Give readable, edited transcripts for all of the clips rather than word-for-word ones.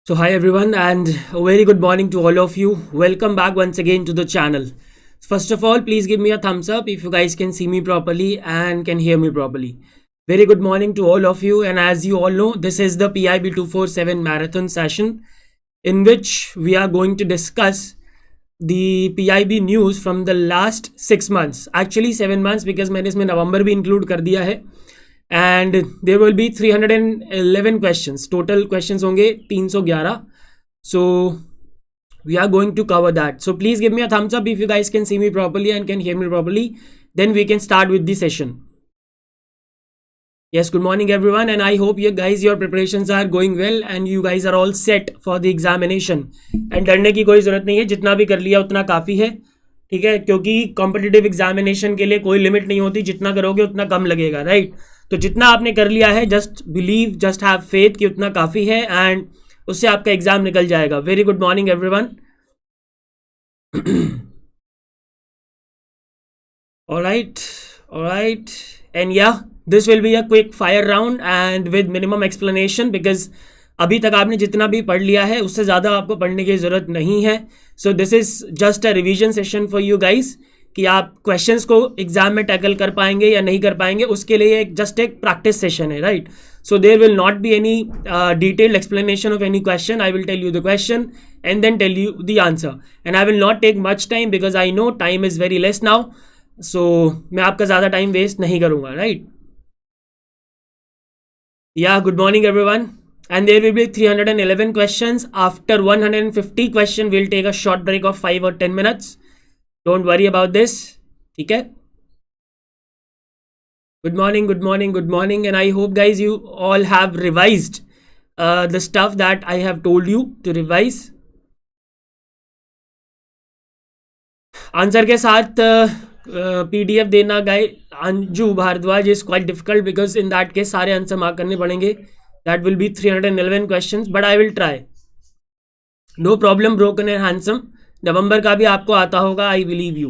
So hi everyone and a very good morning to all of you. Welcome back once again to the channel. First of all, please give me a thumbs up if you guys can see me properly and can hear me properly. Very good morning to all of you, and as you all know, this is the PIB 247 Marathon Session in which we are going to discuss the PIB news from the last 6 months. Actually 7 months because मैंने इसमें नवंबर भी include कर दिया है. And there will be 311 questions. Total questions होंगे 311. So we are going to cover that. So please give me a thumbs up if you guys can see me properly and can hear me properly. Then we can start with the session. Yes, good morning everyone, and I hope you guys, your preparations are going well and you guys are all set for the examination. And डरने की कोई ज़रूरत नहीं है, जितना भी कर लिया उतना काफ़ी है, ठीक है, क्योंकि कॉम्पिटिटिव एग्जामिनेशन के लिए कोई लिमिट नहीं होती, जितना करोगे उतना कम लगेगा, राइट. तो जितना आपने कर लिया है, just believe, just have faith कि उतना काफ़ी है एंड उससे आपका एग्जाम निकल जाएगा. Very good morning everyone. Alright, and yeah, this will be a quick fire round and with minimum explanation because अभी तक आपने जितना भी पढ़ लिया है उससे ज़्यादा आपको पढ़ने की ज़रूरत नहीं है. So this is just a revision session for you guys कि आप क्वेश्चंस को एग्जाम में टैकल कर पाएंगे या नहीं कर पाएंगे, उसके लिए जस्ट एक प्रैक्टिस सेशन है, right. So there will not be any detailed explanation of any question. I will tell you the question and then tell you the answer and I will not take much time because I know time is very less now. So मैं आपका ज़्यादा time waste नहीं करूँगा, right. Yeah good morning everyone. And there will be 311 questions. After 150 question, we'll take a short break of 5 or 10 minutes. Don't worry about this. ठीक है? Good morning. And I hope guys you all have revised the stuff that I have told you to revise. Answer के साथ PDF देना guys Anju Bhardwaj is quite difficult because in that case सारे answer mark करने पड़ेंगे. That will be 311 questions, but I will try. No problem, broken and handsome. नवंबर का भी आपको आता होगा, I believe you.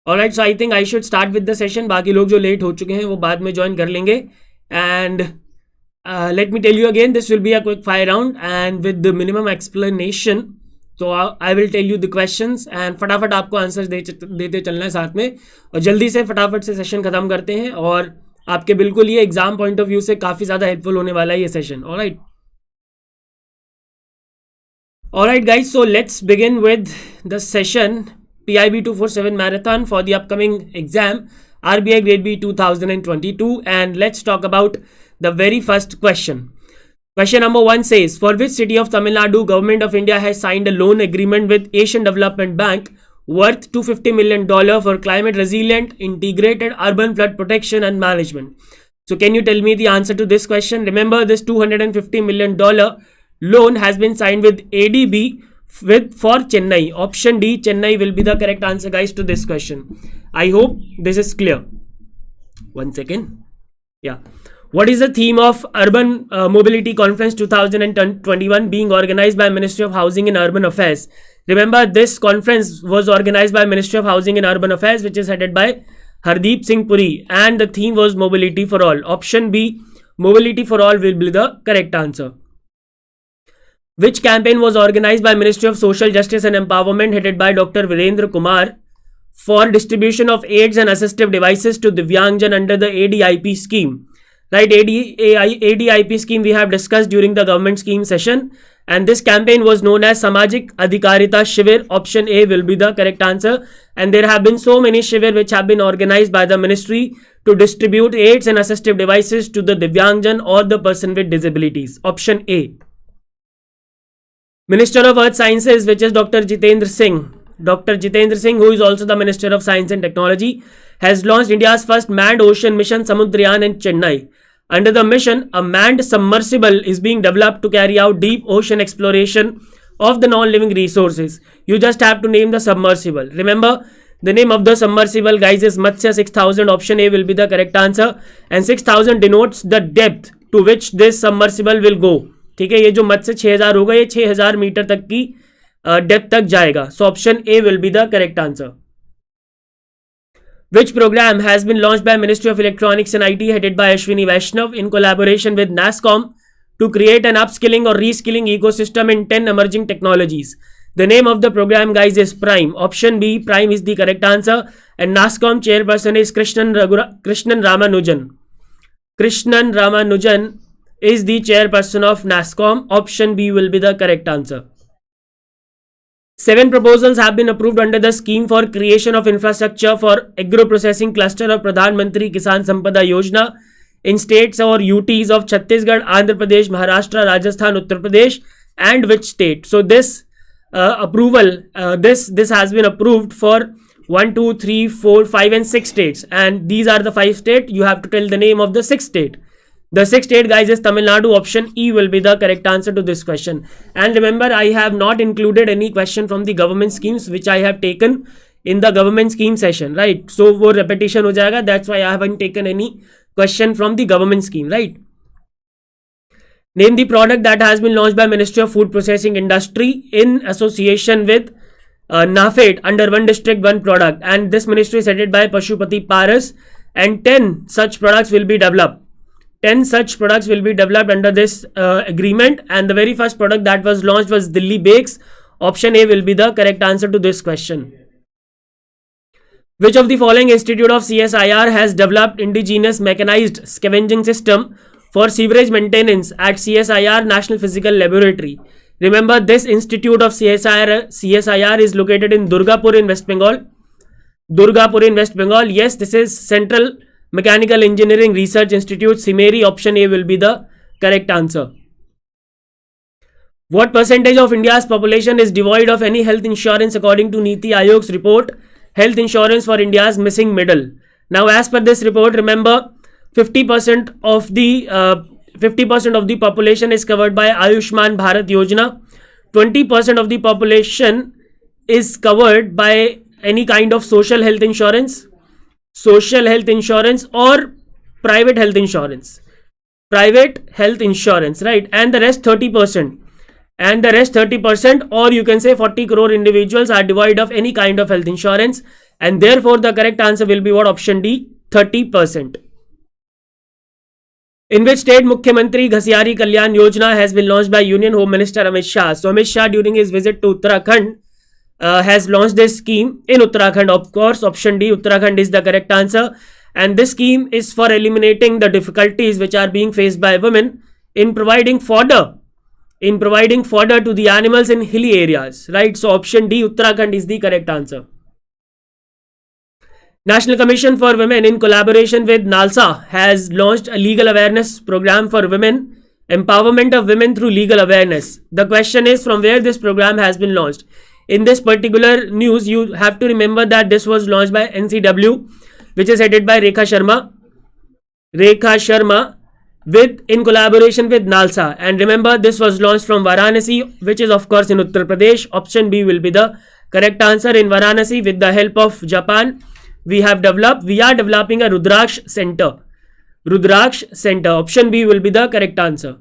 Alright, so I think I should start with the session. बाकी लोग जो लेट हो चुके हैं वो बाद में ज्वाइन कर लेंगे. And let me tell you again, this will be a quick fire round and with the minimum explanation. So I will tell you the questions and फटाफट आपको आंसर्स देते चलना है साथ में, और जल्दी से फटाफट से सेशन खत्म करते हैं और आपके बिल्कुल ये एग्जाम पॉइंट ऑफ व्यू से काफ़ी ज़्यादा हेल्पफुल होने वाला है ये session. Alright guys, so let's begin with the session PIB 247 marathon for the upcoming exam RBI Grade B 2022 and let's talk about the very first question. Question number 1 says, for which city of Tamil Nadu government of India has signed a loan agreement with Asian Development Bank worth $250 million for climate resilient integrated urban flood protection and management? So can you tell me the answer to this question? Remember, this $250 million loan has been signed with ADB for Chennai. Option D, Chennai will be the correct answer guys to this question. I hope this is clear. 1 second. Yeah. What is the theme of Urban Mobility Conference 2021 being organized by Ministry of Housing and Urban Affairs? Remember, this conference was organized by Ministry of Housing and Urban Affairs, which is headed by Hardeep Singh Puri, and the theme was Mobility for All. Option B, Mobility for All will be the correct answer. Which campaign was organized by Ministry of Social Justice and Empowerment headed by Dr. Virendra Kumar for distribution of aids and assistive devices to Divyangjan under the ADIP scheme? Right, ADIP scheme we have discussed during the government scheme session, and this campaign was known as Samajik Adhikarita Shivir. Option A will be the correct answer, and there have been so many Shivir which have been organized by the ministry to distribute aids and assistive devices to the Divyangjan or the person with disabilities. Option A. Minister of Earth Sciences, which is Dr. Jitendra Singh, who is also the Minister of Science and Technology, has launched India's first manned ocean mission Samudrayan in Chennai. Under the mission, a manned submersible is being developed to carry out deep ocean exploration of the non-living resources. You just have to name the submersible. Remember, the name of the submersible guys is Matsya 6000. Option A will be the correct answer, and 6000 denotes the depth to which this submersible will go. ठीक है, ये जो मत्स्य 6000 होगा ये 6000 metre तक की depth तक जाएगा. सो option A will be the correct answer. Which program has been launched by Ministry of Electronics and IT headed by Ashwini Vaishnav in collaboration with NASSCOM to create an upskilling or reskilling ecosystem in 10 emerging technologies? The name of the program, guys, is Prime. Option B, Prime is the correct answer. And NASSCOM chairperson is Krishnan Ramanujan. Krishnan Ramanujan is the chairperson of NASSCOM. Option B will be the correct answer. 7 proposals have been approved under the scheme for creation of infrastructure for agro-processing cluster of Pradhan Mantri Kisan Sampada Yojana in states or UTs of Chhattisgarh, Andhra Pradesh, Maharashtra, Rajasthan, Uttar Pradesh, and which state? So this this has been approved for 1, 2, 3, 4, 5 and 6 states, and these are the 5 states. You have to tell the name of the 6th state. The 6th state, guys, is Tamil Nadu. Option E will be the correct answer to this question. And remember, I have not included any question from the government schemes which I have taken in the government scheme session, right? So wo repetition ho jayega. That's why I haven't taken any question from the government scheme, right? Name the product that has been launched by Ministry of Food Processing Industry in association with NAFED under One District One Product, and this ministry is headed by Pashupati Paras, and 10 such products will be developed. 10 such products will be developed under this agreement, and the very first product that was launched was Delhi Bakes. Option A will be the correct answer to this question. Which of the following institute of CSIR has developed indigenous mechanized scavenging system for sewerage maintenance at CSIR National Physical Laboratory? Remember, this institute of CSIR is located in Durgapur in West Bengal. Durgapur in West Bengal. Yes, this is Central Mechanical Engineering Research Institute, Simeri. Option A will be the correct answer. What percentage of India's population is devoid of any health insurance according to Niti Aayog's report, Health Insurance for India's Missing Middle? Now, as per this report, remember, 50% of the population is covered by Ayushman Bharat Yojana. 20% of the population is covered by any kind of social health insurance or private health insurance. Right? And the rest 30%, or you can say 40 crore individuals are devoid of any kind of health insurance, and therefore the correct answer will be what? Option D, 30%. In which state Mukhyamantri Ghasiari Kalyan Yojana has been launched by Union Home Minister Amit Shah? So Amit Shah, during his visit to Uttarakhand, has launched this scheme in Uttarakhand. Of course, option D, Uttarakhand is the correct answer. And this scheme is for eliminating the difficulties which are being faced by women in providing fodder to the animals in hilly areas, right? So option D, Uttarakhand is the correct answer. National Commission for Women in collaboration with NALSA has launched a legal awareness program for women, empowerment of women through legal awareness. The question is, from where this program has been launched? In this particular news, you have to remember that this was launched by NCW, which is headed by Rekha Sharma in collaboration with NALSA. And remember, this was launched from Varanasi, which is of course in Uttar Pradesh. Option B will be the correct answer. In Varanasi, with the help of Japan, we are developing a Rudraksh Center. Option B will be the correct answer.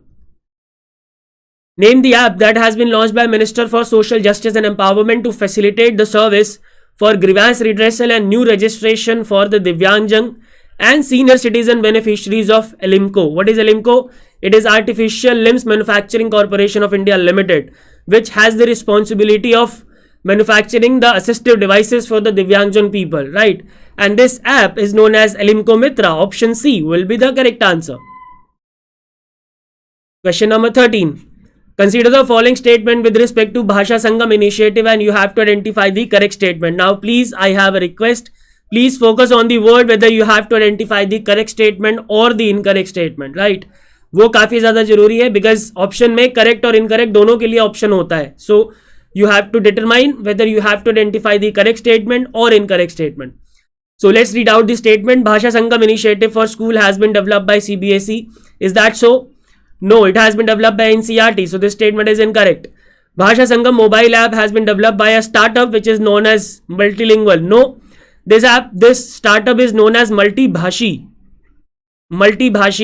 Name the app that has been launched by Minister for Social Justice and Empowerment to facilitate the service for grievance redressal and new registration for the Divyangjang and senior citizen beneficiaries of Elimco. What is Elimco? It is Artificial Limbs Manufacturing Corporation of India Limited, which has the responsibility of manufacturing the assistive devices for the Divyangjang people, right? And this app is known as Elimco Mitra. Option C will be the correct answer. Question number 13. Consider the following statement with respect to Bhasha Sangam initiative, and you have to identify the correct statement. Now, please, I have a request. Please focus on the word whether you have to identify the correct statement or the incorrect statement, right? वो काफी ज़्यादा जरूरी है, because option में correct और incorrect दोनों के लिए option होता है. So, you have to determine whether you have to identify the correct statement or incorrect statement. So, let's read out the statement. Bhasha Sangam initiative for school has been developed by CBSE. Is that so? No, it has been developed by NCERT. So, this statement is incorrect. Bhasha Sangam mobile app has been developed by a startup which is known as Multilingual. No, this startup is known as Multibhashi,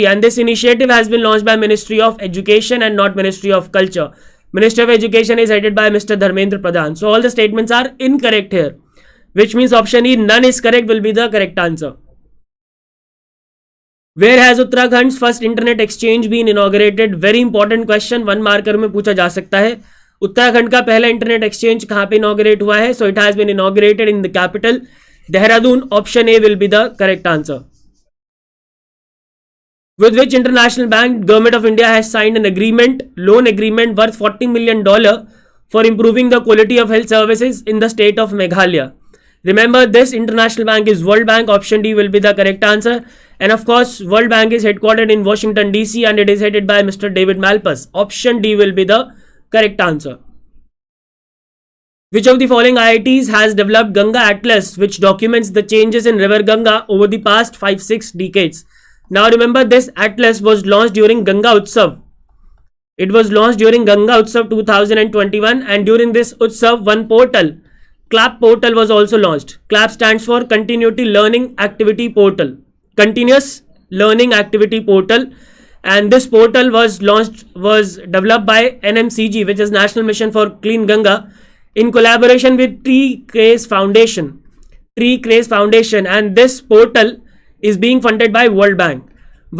and this initiative has been launched by Ministry of Education and not Ministry of Culture. Ministry of Education is headed by Mr. Dharmendra Pradhan. So all the statements are incorrect here. which means option E, none is correct, will be the correct answer. Where has Uttarakhand's first internet exchange been inaugurated? Very important question, 1 marker में पूछा जा सकता है. उत्तराखंड का पहला internet exchange कहां पे inaugurate हुआ है? So it has been inaugurated in the capital Dehradun. Option A will be the correct answer. With which international bank government of India has signed an loan agreement worth $40 million for improving the quality of health services in the state of Meghalaya? Remember, this international bank is World Bank. Option D will be the correct answer. And of course, World Bank is headquartered in Washington DC and it is headed by Mr. David Malpass. Option D will be the correct answer. Which of the following IITs has developed Ganga Atlas, which documents the changes in River Ganga over the past 5-6 decades? Now remember, this atlas was launched during Ganga Utsav. It was launched during Ganga Utsav 2021, and during this Utsav, one portal, CLAP portal, was also launched. CLAP stands for Continuity Learning Activity Portal. Continuous Learning Activity Portal. And this portal was developed by NMCG, which is National Mission for Clean Ganga, in collaboration with Tree Craze Foundation. And this portal is being funded by World Bank.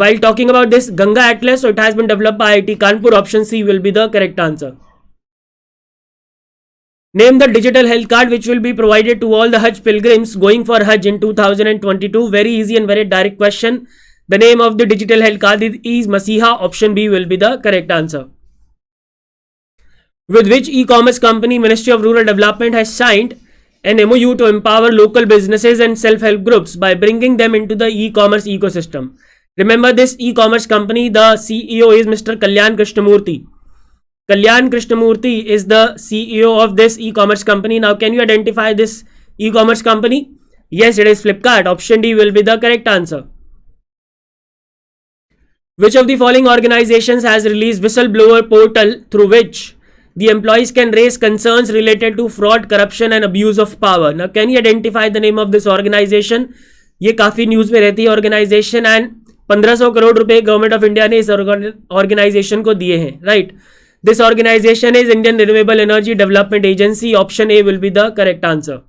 While talking about this Ganga Atlas, so it has been developed by IIT Kanpur. Option C will be the correct answer. Name the digital health card which will be provided to all the Hajj pilgrims going for Hajj in 2022. Very easy and very direct question. The name of the digital health card is Masiha. Option B will be the correct answer. With which e-commerce company Ministry of Rural Development has signed an MOU to empower local businesses and self-help groups by bringing them into the e-commerce ecosystem? Remember, this e-commerce company, the CEO is Mr. Kalyan Krishnamurthy. Kalyan Krishnamurthy is the CEO of this e-commerce company. Now, can you identify this e-commerce company? Yes, it is Flipkart. Option D will be the correct answer. Which of the following organizations has released whistleblower portal through which the employees can raise concerns related to fraud, corruption and abuse of power? Now, can you identify the name of this organization? ये काफी news में रहती है organisation, and 1500 crore रुपए government of India ने इस organisation को दिए हैं, right. This organisation is Indian Renewable Energy Development Agency. Option A will be the correct answer.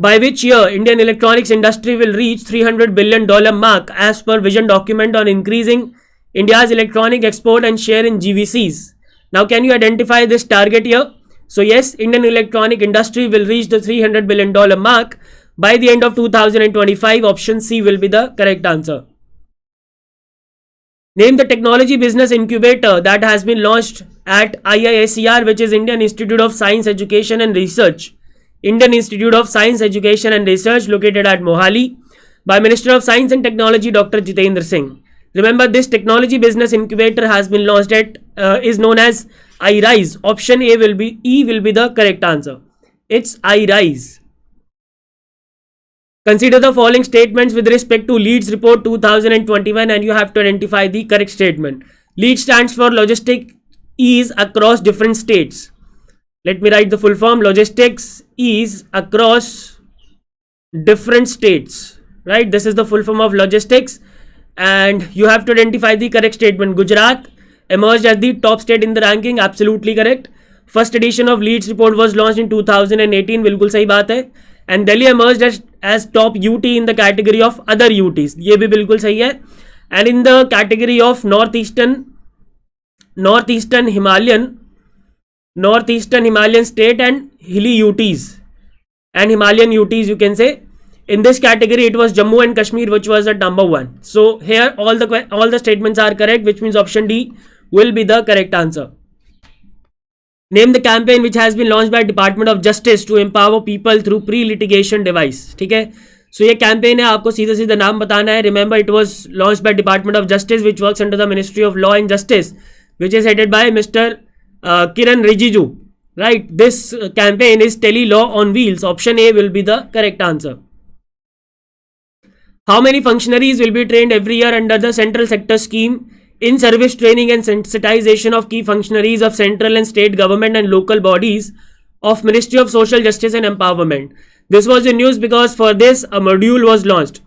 By which year Indian electronics industry will reach $300 billion mark as per vision document on increasing India's electronic export and share in GVCs? Now, can you identify this target year? So yes, Indian electronic industry will reach the $300 billion mark by the end of 2025. Option C will be the correct answer. Name the technology business incubator that has been launched at IISER, which is Indian Institute of Science Education and Research. Indian Institute of Science Education and Research, located at Mohali, by Minister of Science and Technology Dr. Jitendra Singh. Remember, this technology business incubator has been launched at is known as Irise. Option E will be the correct answer. It's Irise. Consider the following statements with respect to Leeds Report 2021 and you have to identify the correct statement. Lead stands for logistic ease across different states. Let me write the full form. Logistics ease across different states, right? This is the full form of logistics, and you have to identify the correct statement. Gujarat emerged as the top state in the ranking. Absolutely correct. First edition of Leeds Report was launched in 2018. बिल्कुल सही बात है. And Delhi emerged as top UT in the category of other UTs. ये भी बिल्कुल सही है. And in the category of northeastern Himalayan state and hilly UTs and Himalayan UTs, you can say. In this category, it was Jammu and Kashmir which was at number 1. So here all the statements are correct, which means option D will be the correct answer. Name the campaign which has been launched by Department of Justice to empower people through pre-litigation device. ठीक है. So ये campaign है, आपको सीधा सीधा नाम बताना है. Remember, it was launched by Department of Justice, which works under the Ministry of Law and Justice, which is headed by Mr. Kiran Rijiju. Right. This campaign is Tele Law on Wheels. Option A will be the correct answer. How many functionaries will be trained every year under the Central Sector Scheme in service training and sensitization of key functionaries of central and state government and local bodies of Ministry of Social Justice and Empowerment? This was in news because for this a module was launched.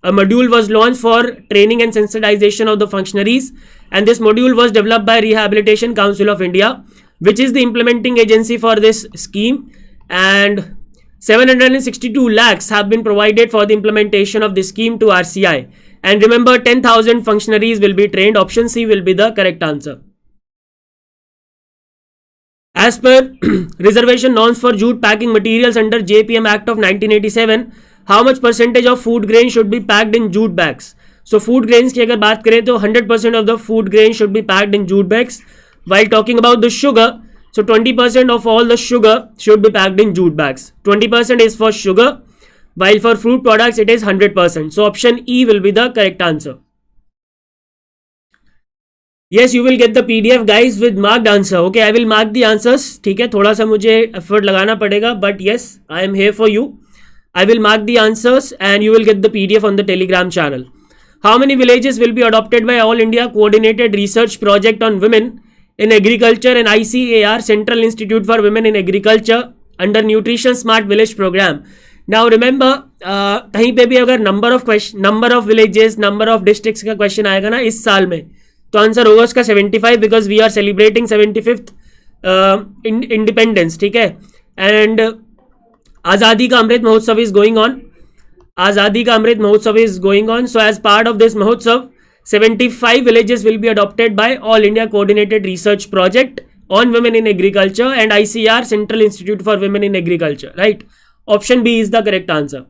A module was launched for training and sensitization of the functionaries, and this module was developed by Rehabilitation Council of India, which is the implementing agency for this scheme. And 762 lakhs have been provided for the implementation of the scheme to RCI. And remember, 10,000 functionaries will be trained. Option C will be the correct answer. As per reservation norms for jute packing materials under JPM Act of 1987, how much percentage of food grain should be packed in jute bags? So food grains की अगर बात करें तो 100% of the food grain should be packed in jute bags. While talking about the sugar, so 20% of all the sugar should be packed in jute bags. 20% is for sugar, while for fruit products it is 100%. So option E will be the correct answer. Yes, you will get the PDF guys with marked answer. Okay, I will mark the answers. ठीक है, थोड़ा सा मुझे effort लगाना पड़ेगा, but yes, I am here for you. I will mark the answers and you will get the PDF on the Telegram channel. How many villages will be adopted by All India Coordinated Research Project on Women in Agriculture and ICAR Central Institute for Women in Agriculture under Nutrition Smart Village Program? Now remember, कहीं पे भी अगर number of villages, number of districts का question आएगा ना इस साल में, तो आंसर होगा उसका 75 because we are celebrating 75th independence. ठीक है, एंड आज़ादी ka Amrit Mahotsav is going on. आज़ादी ka Amrit Mahotsav is going on. So as part of this Mahotsav 75 villages will be adopted by All India Coordinated Research Project on Women in Agriculture and ICR Central Institute for Women in Agriculture. Right? Option B is the correct answer.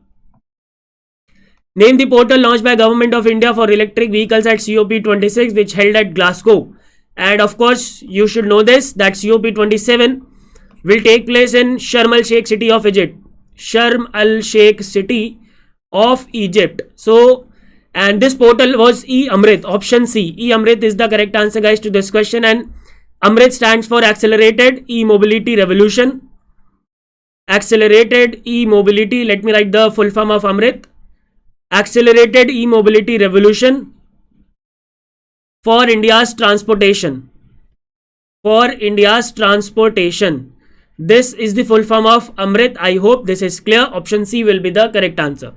Name the portal launched by Government of India for electric vehicles at COP26 which held at Glasgow. And of course, you should know this, that COP27 will take place in Sharm el Sheikh city of Egypt. Sharm el Sheikh city of Egypt. So, and this portal was E-Amrit. Option C. E-Amrit is the correct answer guys to this question. And Amrit stands for Accelerated E-Mobility Revolution. Accelerated E-Mobility. Let me write the full form of Amrit. Accelerated E-Mobility Revolution for India's transportation. For India's transportation. This is the full form of Amrit. I hope this is clear. Option C will be the correct answer.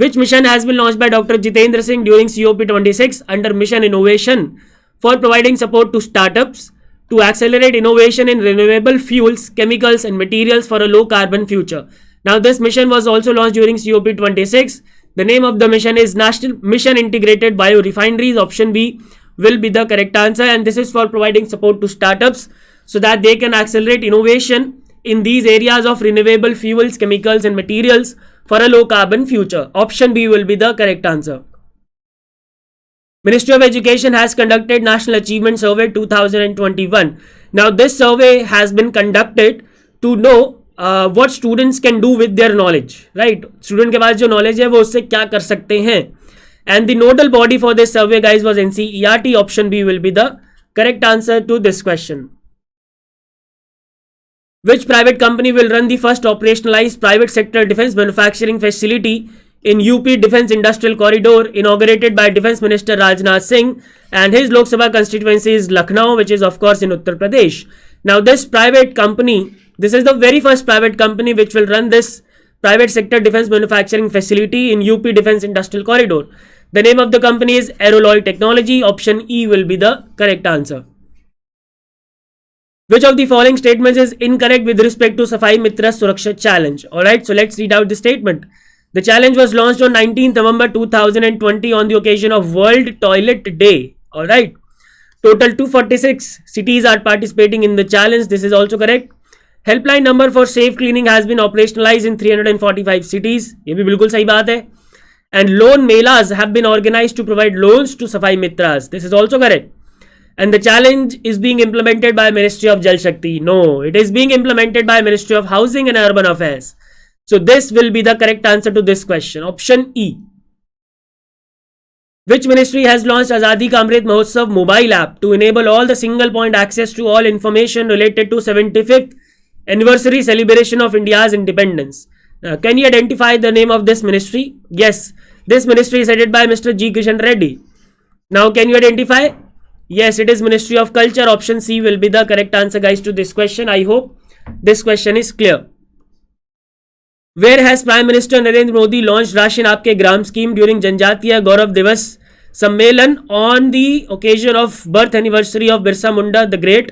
Which mission has been launched by Dr. Jitendra Singh during COP26 under Mission Innovation for providing support to startups to accelerate innovation in renewable fuels, chemicals and materials for a low carbon future? Now this mission was also launched during COP26. The name of the mission is National Mission Integrated Biorefineries. Option B will be the correct answer, and this is for providing support to startups so that they can accelerate innovation in these areas of renewable fuels, chemicals and materials for a low carbon future. Option B will be the correct answer. Ministry of Education has conducted National Achievement Survey 2021. Now this survey has been conducted to know what students can do with their knowledge, right? Student के पास जो knowledge है वो उससे क्या कर सकते हैं. And the nodal body for this survey guys was NCERT. Option B will be the correct answer to this question. Which private company will run the first operationalized private sector defense manufacturing facility in UP Defense Industrial Corridor, inaugurated by Defense Minister Rajnath Singh, and his Lok Sabha constituency is Lucknow, which is of course in Uttar Pradesh. Now this private company, this is the very first private company which will run this private sector defense manufacturing facility in UP Defense Industrial Corridor. The name of the company is Aeroloy Technology. Option E will be the correct answer. Which of the following statements is incorrect with respect to Safai Mitra Suraksha Challenge? Alright, so let's read out the statement. The challenge was launched on 19th November 2020 on the occasion of World Toilet Day. Alright. Total 246 cities are participating in the challenge. This is also correct. Helpline number for safe cleaning has been operationalized in 345 cities. ये भी बिल्कुल सही बात है. And loan melas have been organized to provide loans to Safai Mitras. This is also correct. And the challenge is being implemented by Ministry of Jal Shakti. No, it is being implemented by Ministry of Housing and Urban Affairs. So this will be the correct answer to this question. Option E. Which ministry has launched Azadi Ka Amrit Mahotsav mobile app to enable all the single point access to all information related to 75th anniversary celebration of India's independence? Can you identify the name of this ministry? Yes, this ministry is headed by Mr. G. Kishan Reddy. Now can you identify? Yes, it is Ministry of Culture. Option C will be the correct answer guys to this question. I hope this question is clear. Where has Prime Minister Narendra Modi launched Rashin Aapke Gram scheme during Janjatiya Gaurav Divas Sammelan on the occasion of birth anniversary of Birsa Munda the Great,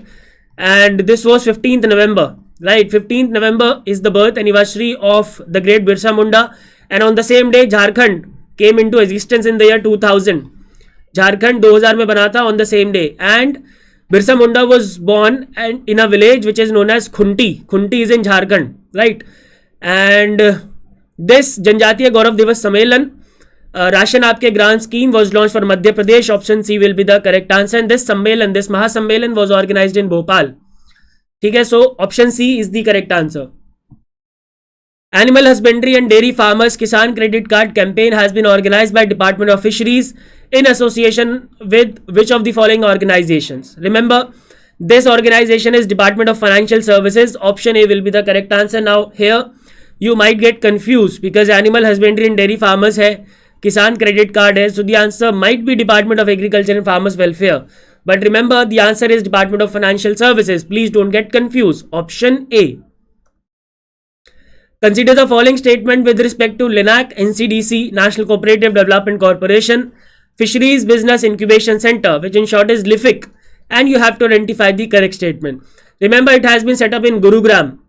and this was 15th November, right? 15th November is the birth anniversary of the great Birsa Munda, and on the same day Jharkhand came into existence in the year 2000. Jharkhand 2000 में बना था on the same day, and Birsa Munda was born and in a village which is known as Khunti. Khunti is in Jharkhand, right? And this जनजातीय गौरव दिवस सम्मेलन ration आपके grant scheme was launched for Madhya Pradesh. Option C will be the correct answer. And this सम्मेलन, this महासम्मेलन was organized in Bhopal. ठीक है, so option C is the correct answer. Animal Husbandry and Dairy Farmers Kisan Credit Card campaign has been organized by Department of Fisheries in association with which of the following organizations? Remember, this organization is Department of Financial Services. Option A will be the correct answer. Now here you might get confused because Animal Husbandry and Dairy Farmers hai, Kisan Credit Card hai, so the answer might be Department of Agriculture and Farmers Welfare. But remember, the answer is Department of Financial Services. Please don't get confused. Option A. Consider the following statement with respect to LINAC, NCDC, National Cooperative Development Corporation, Fisheries Business Incubation Center, which in short is LIFIC, and you have to identify the correct statement. Remember, it has been set up in Gurugram,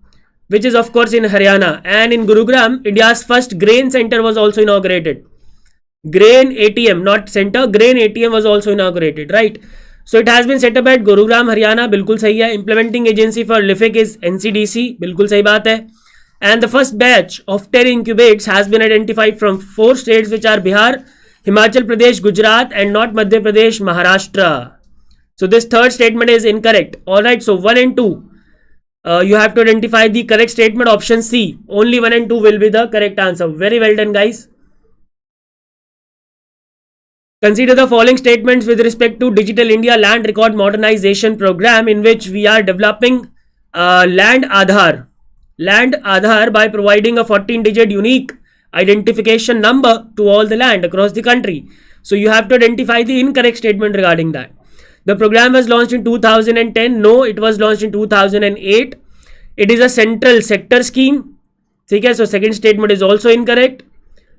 which is of course in Haryana, and in Gurugram, India's first grain center was also inaugurated. Grain ATM, not center, grain ATM was also inaugurated, right? So it has been set up at Gurugram, Haryana, बिल्कुल सही है. Implementing agency for LIFIC is NCDC, बिल्कुल सही बात है. And the first batch of 10 incubates has been identified from 4 states which are Bihar, Himachal Pradesh, Gujarat, and not Madhya Pradesh, Maharashtra. So this third statement is incorrect. Alright, so 1 and 2. You have to identify the correct statement. Option C. Only 1 and 2 will be the correct answer. Very well done, guys. Consider the following statements with respect to Digital India Land Record Modernization Program, in which we are developing Land Aadhaar by providing a 14-digit unique identification number to all the land across the country. So you have to identify the incorrect statement regarding that. The program was launched in 2010. No, it was launched in 2008. It is a central sector scheme. Okay, so second statement is also incorrect.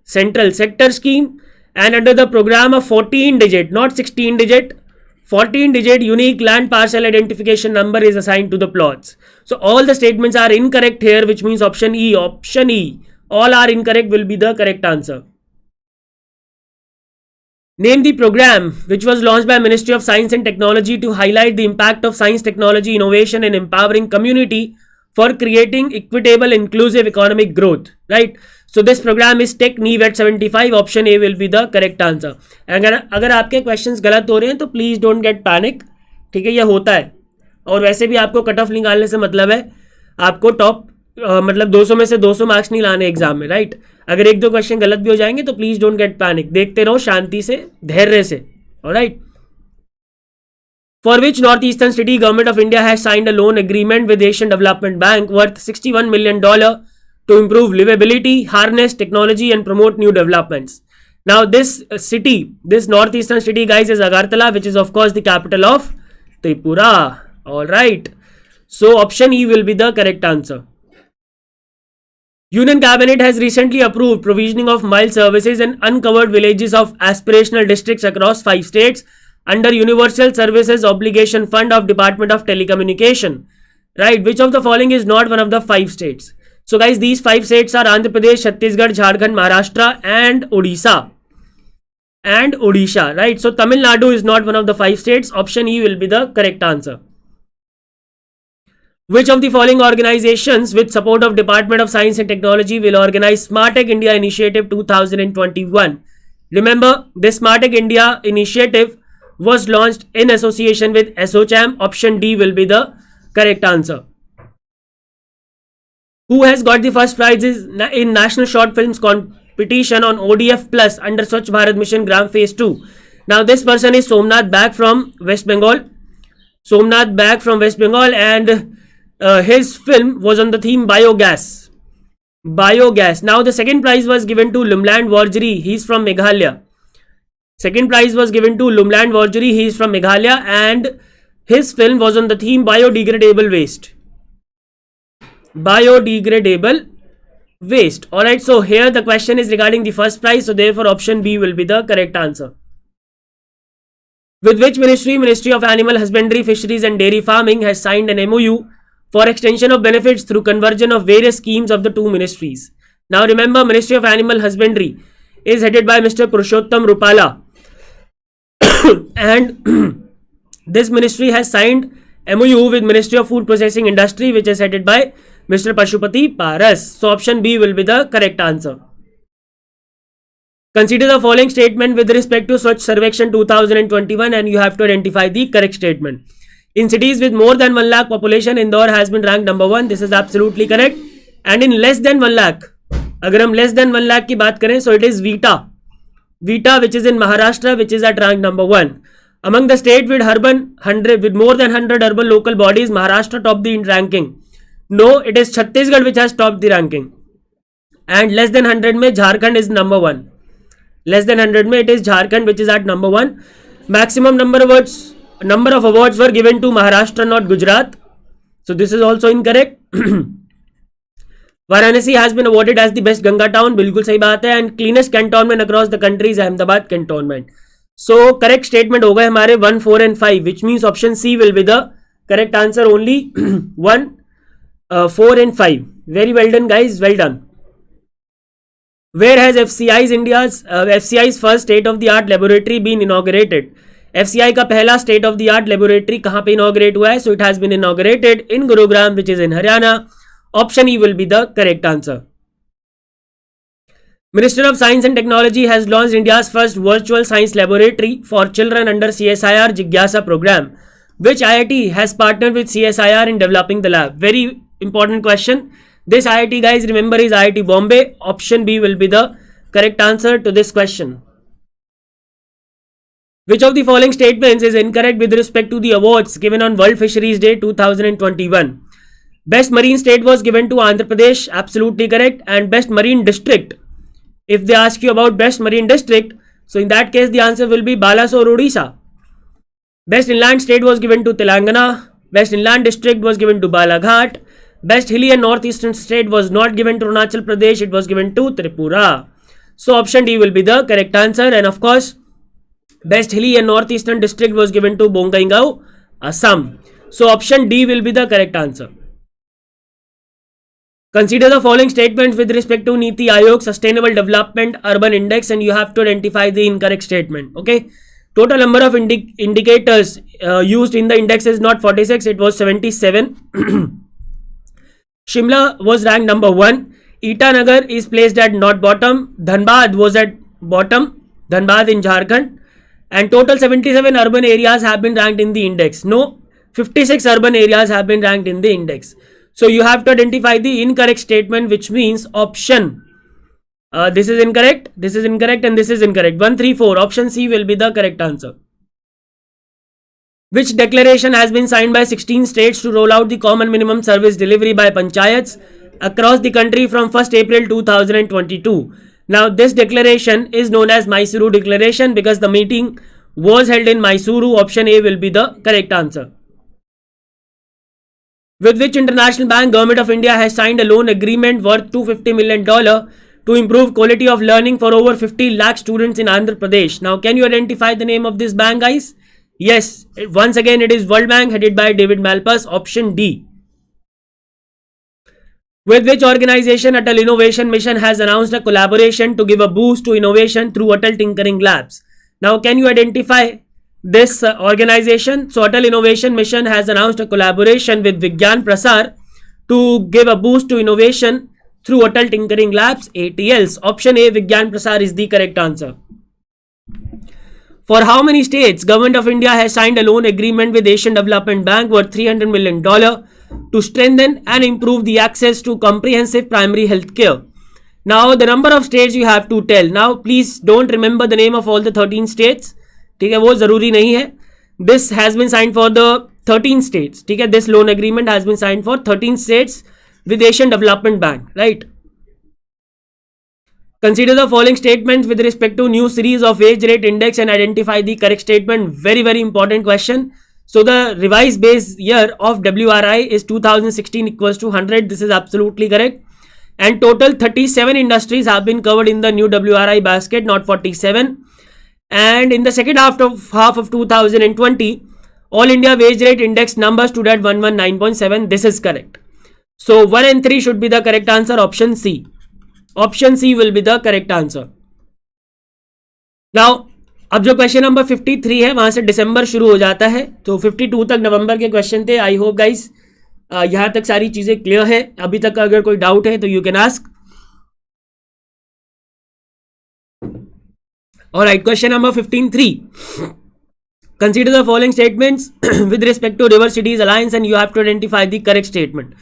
Central sector scheme, and under the program a 14-digit, not 16-digit, 14-digit unique land parcel identification number is assigned to the plots. So all the statements are incorrect here, which means option E. Option E. All are incorrect will be the correct answer. Name the program which was launched by Ministry of Science and Technology to highlight the impact of science, technology, innovation and empowering community for creating equitable, inclusive economic growth. Right? So this program is Tech Neve at 75. Option A will be the correct answer. अगर आपके questions गलत हो रहे हैं तो please don't get panic. ठीक है, ये होता है. और वैसे भी आपको कट ऑफ निकालने से मतलब है आपको टॉप मतलब 200 में से 200 मार्क्स नहीं लाने एग्जाम में, राइट? अगर एक दो क्वेश्चन गलत भी हो जाएंगे तो प्लीज डोंट गेट पैनिक. देखते रहो शांति से, धैर्य से. Alright. For which northeastern city government of India has signed a loan agreement with Asian Development Bank worth $61 million to improve livability, harness technology and promote new developments. Now this city, this northeastern city, guys, is Agartala, which is of course the capital of Tripura. Alright. So option E will be the correct answer. Union Cabinet has recently approved provisioning of mile services in uncovered villages of aspirational districts across 5 states under Universal Services Obligation Fund of Department of Telecommunication. Right? Which of the following is not one of the 5 states? So guys, these 5 states are Andhra Pradesh, Chhattisgarh, Jharkhand, Maharashtra and Odisha. Right? So Tamil Nadu is not one of the 5 states. Option E will be the correct answer. Which of the following organizations with support of Department of Science and Technology will organize Smart Tech India Initiative 2021? Remember, this Smart Tech India Initiative was launched in association with SOCHAM. Option D will be the correct answer. Who has got the first prizes in National Short Films Competition on ODF Plus under Swachh Bharat Mission Gram Phase 2? Now this person is Somnath Bag from West Bengal. And his film was on the theme biogas. Now the second prize was given to Lumland Warjiri. He is from Meghalaya. And his film was on the theme biodegradable waste. Alright, so here the question is regarding the first prize, so therefore option B will be the correct answer. With which ministry of Animal Husbandry, Fisheries and Dairy Farming has signed an MOU for extension of benefits through conversion of various schemes of the two ministries. Now remember, Ministry of Animal Husbandry is headed by Mr. Purushottam Rupala, and this ministry has signed MOU with Ministry of Food Processing Industry, which is headed by Mr. Pashupati Paras. So option B will be the correct answer. Consider the following statement with respect to Swachh Sarvekshan 2021 and you have to identify the correct statement. In cities with more than 1 lakh population, Indore has been ranked number 1. This is absolutely correct. And in less than 1 lakh, अगर हम less than 1 lakh की बात करें, so it is Vita, which is in Maharashtra, which is at rank number 1. Among the state with more than 100 urban local bodies, Maharashtra topped the ranking. No, it is Chhattisgarh which has topped the ranking. And less than 100 mein Jharkhand is number 1. Less than 100 mein it is Jharkhand which is at number 1. Maximum number of awards were given to Maharashtra, not Gujarat. So this is also incorrect. Varanasi has been awarded as the best Ganga town. बिल्कुल सही बात है. And cleanest cantonment across the country is Ahmedabad cantonment. So correct statement हो गए हमारे 1, 4 and 5, which means option C will be the correct answer. Only 1, 4 and 5. Very well done guys, well done. Where has FCI's first state-of-the-art laboratory been inaugurated? FCI का पहला state-of-the-art laboratory कहाँ पे inaugurate हुआ है? So it has been inaugurated in Gurugram, which is in Haryana. Option E will be the correct answer. Minister of Science and Technology has launched India's first virtual science laboratory for children under CSIR Jigyasa program. Which IIT has partnered with CSIR in developing the lab? Very important question. This IIT guys, remember, is IIT Bombay. Option B will be the correct answer to this question. Which of the following statements is incorrect with respect to the awards given on World Fisheries Day 2021? Best Marine State was given to Andhra Pradesh, absolutely correct. And Best Marine District, if they ask you about Best Marine District, so in that case the answer will be Balasore, Odisha. Best Inland State was given to Telangana. Best Inland District was given to Balaghat. Best Hilly and Northeastern State was not given to Arunachal Pradesh, it was given to Tripura. So option D will be the correct answer. And of course, Best Hilly and Northeastern District was given to Bongaigaon, Assam. So option D will be the correct answer. Consider the following statements with respect to Niti Aayog Sustainable Development Urban Index and you have to identify the incorrect statement. Okay. Total number of indicators used in the index is not 46, it was 77. Shimla was ranked number 1. Itanagar is placed at not bottom. Dhanbad was at bottom. Dhanbad in Jharkhand. And total 77 urban areas have been ranked in the index. No, 56 urban areas have been ranked in the index. So you have to identify the incorrect statement, which means option. This is incorrect, this is incorrect, and this is incorrect. 1, 3, 4. Option C will be the correct answer. Which declaration has been signed by 16 states to roll out the common minimum service delivery by panchayats across the country from 1st April 2022? Now this declaration is known as Mysuru Declaration because the meeting was held in Mysuru. Option A will be the correct answer. With which international bank Government of India has signed a loan agreement worth $250 million to improve quality of learning for over 50 lakh students in Andhra Pradesh? Now can you identify the name of this bank guys? Yes, once again it is World Bank headed by David Malpass. Option D. With which organization Atal Innovation Mission has announced a collaboration to give a boost to innovation through Atal Tinkering Labs? Now can you identify this organization? So Atal Innovation Mission has announced a collaboration with Vigyan Prasar to give a boost to innovation through Atal Tinkering Labs, ATLs. Option A, Vigyan Prasar, is the correct answer. For how many states Government of India has signed a loan agreement with Asian Development Bank worth $300 million to strengthen and improve the access to comprehensive primary health care? Now the number of states you have to tell. Now please don't remember the name of all the 13 states. ठीक है, वो जरूरी नहीं है. This has been signed for the 13 states. ठीक है, this loan agreement has been signed for 13 states with Asian Development Bank, right? Consider the following statements with respect to new series of wage rate index and identify the correct statement. Very, very important question. So the revised base year of WRI is 2016 equals to 100. This is absolutely correct. And total 37 industries have been covered in the new WRI basket, not 47. And in the second half of 2020, All India Wage Rate Index number stood at 119.7. This is correct. So 1 and 3 should be the correct answer. Option C. Option C will be the correct answer. Now, अब जो question number 53 है वहां से दिसंबर शुरू हो जाता है, तो 52 तक नवंबर के क्वेश्चन थे. आई होप गाइस यहाँ तक सारी चीजें क्लियर है. अभी तक अगर कोई डाउट है तो you can ask. Alright, question number 15.3. Consider the following statements with respect to River Cities Alliance and you have to identify the correct statement.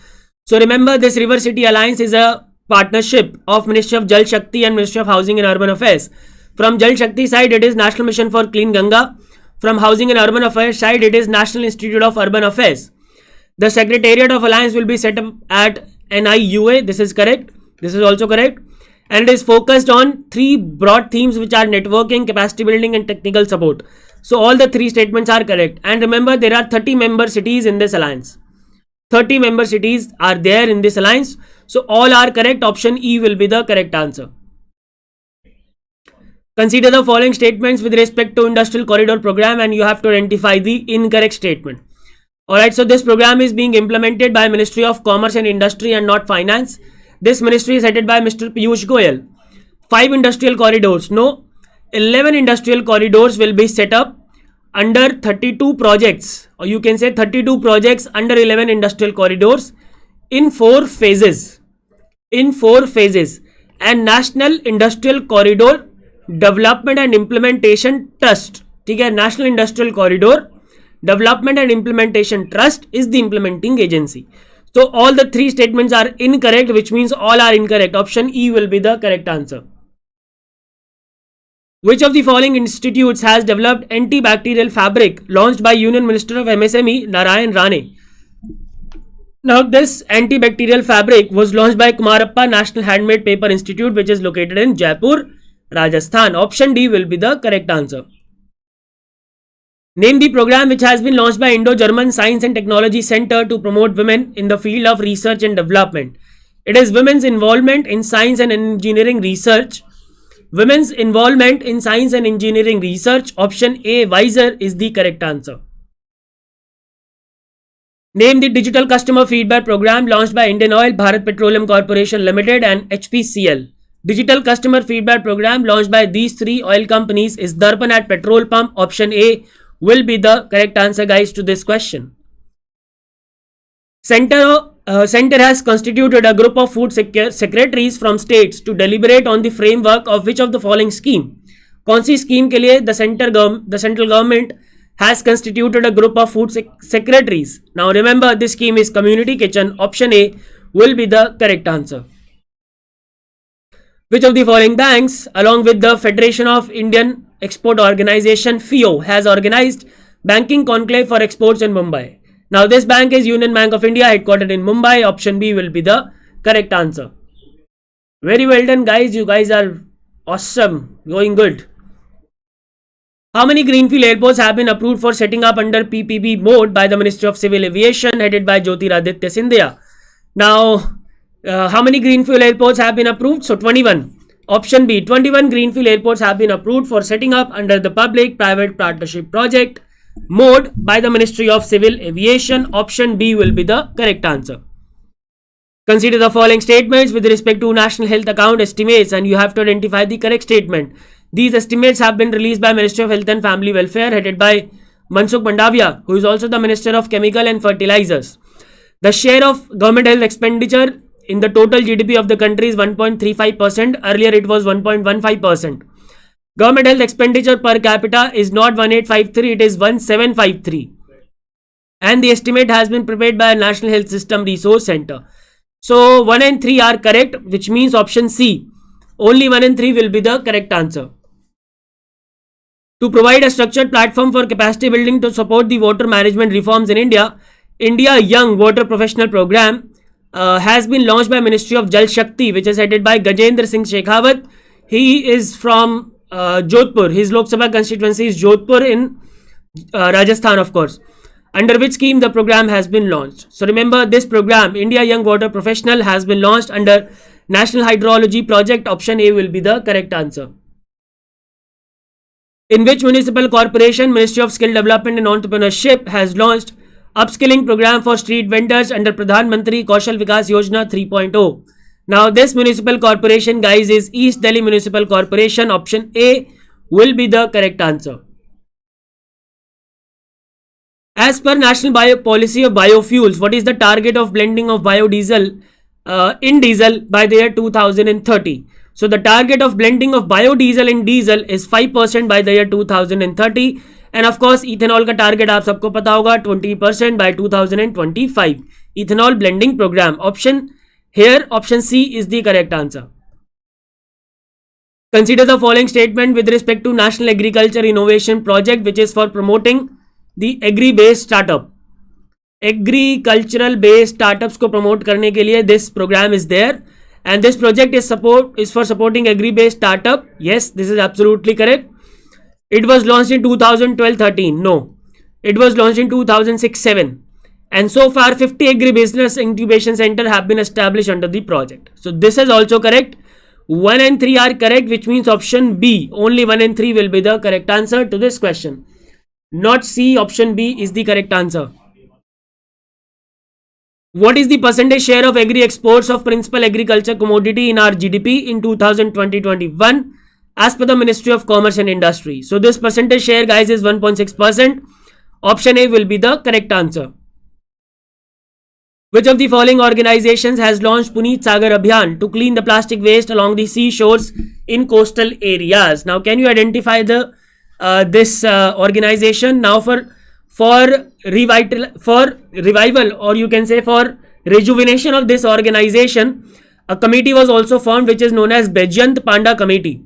So remember, this River City Alliance is a partnership of Ministry of Jal Shakti and Ministry of Housing and Urban Affairs. From Jal Shakti side, it is National Mission for Clean Ganga. From Housing and Urban Affairs side, it is National Institute of Urban Affairs. The Secretariat of Alliance will be set up at NIUA. This is correct. This is also correct. And it is focused on 3 broad themes which are networking, capacity building and technical support. So all the 3 statements are correct. And remember, there are 30 member cities in this alliance. 30 member cities are there in this alliance. So all are correct. Option E will be the correct answer. Consider the following statements with respect to Industrial Corridor Program and you have to identify the incorrect statement. Alright, so this program is being implemented by Ministry of Commerce and Industry and not Finance. This ministry is headed by Mr. Piyush Goyal. 5 industrial corridors. No, 11 industrial corridors will be set up under 32 projects, or you can say 32 projects under 11 industrial corridors in 4 phases. In 4 phases. And National Industrial Corridor Development and Implementation Trust. ठीक है, National Industrial Corridor Development and Implementation Trust is the implementing agency. So all the 3 statements are incorrect, which means all are incorrect. Option E will be the correct answer. Which of the following institutes has developed antibacterial fabric launched by Union Minister of MSME Narayan Rane? Now this antibacterial fabric was launched by Kumarappa National Handmade Paper Institute, which is located in Jaipur, Rajasthan. Option D will be the correct answer. Name the program which has been launched by Indo-German Science and Technology Center to promote women in the field of research and development. It is women's involvement in science and engineering research. Women's involvement in science and engineering research. Option A, WISER, is the correct answer. Name the digital customer feedback program launched by Indian Oil, Bharat Petroleum Corporation Limited and HPCL. Digital customer feedback program launched by these 3 oil companies is Darpan at Petrol Pump. Option A will be the correct answer, guys, to this question. Center has constituted a group of food secretaries from states to deliberate on the framework of which of the following scheme? कौन सी scheme के लिए the central government has constituted a group of food secretaries? Now remember, this scheme is community kitchen. Option A will be the correct answer. Which of the following banks, along with the Federation of Indian Export Organization FIO, has organized banking conclave for exports in Mumbai? Now this bank is Union Bank of India, headquartered in Mumbai. Option B will be the correct answer. Very well done, guys. You guys are awesome. Going good. How many greenfield airports have been approved for setting up under PPP mode by the Ministry of Civil Aviation, headed by Jyotiraditya Scindia? Now, how many greenfield airports have been approved? So 21. Option B, 21 greenfield airports have been approved for setting up under the public-private partnership project mode by the Ministry of Civil Aviation. Option B will be the correct answer. Consider the following statements with respect to national health account estimates and you have to identify the correct statement. These estimates have been released by Ministry of Health and Family Welfare, headed by Mansukh Mandavia, who is also the Minister of Chemical and Fertilizers. The share of government health expenditure in the total GDP of the country is 1.35%. Earlier it was 1.15%. Government health expenditure per capita is not 1853, it is 1753. And the estimate has been prepared by a National Health System Resource Center. So 1 and 3 are correct, which means option C. Only 1 and 3 will be the correct answer. To provide a structured platform for capacity building to support the water management reforms in India, India Young Water Professional Program has been launched by Ministry of Jal Shakti, which is headed by Gajendra Singh Shekhawat. He is from Jodhpur. His Lok Sabha constituency is Jodhpur in Rajasthan, of course. Under which scheme the program has been launched? So remember, this program, India Young Water Professional, has been launched under National Hydrology Project. Option A will be the correct answer. In which municipal corporation Ministry of Skill Development and Entrepreneurship has launched upskilling program for street vendors under Pradhan Mantri Kaushal Vikas Yojana 3.0. Now this municipal corporation, guys, is East Delhi Municipal Corporation. Option A will be the correct answer. As per National Policy of Biofuels, what is the target of blending of biodiesel in diesel by the year 2030? So the target of blending of biodiesel in diesel is 5% by the year 2030. And of course, ethanol का target आप सबको पता होगा 20% by 2025. Ethanol blending program. Option C is the correct answer. Consider the following statement with respect to National Agriculture Innovation Project, which is for promoting the agri-based startup. Agricultural based startups को promote करने के लिए this program is there, and this project is for supporting agri-based startup. Yes, this is absolutely correct. It was launched in 2012-13. No, it was launched in 2006-7. And so far 50 agri-business incubation center have been established under the project. So this is also correct. 1 and 3 are correct, which means option B, only 1 and 3 will be the correct answer to this question. Not C, option B is the correct answer. What is the percentage share of agri exports of principal agriculture commodity in our GDP in 2020-21 as per the Ministry of Commerce and Industry? So this percentage share, guys, is 1.6%. Option A will be the correct answer. Which of the following organizations has launched Puneet Sagar Abhiyan to clean the plastic waste along the seashores in coastal areas? Now, can you identify this organization? Now, for revival, or you can say for rejuvenation of this organization, a committee was also formed, which is known as Bejyant Panda Committee.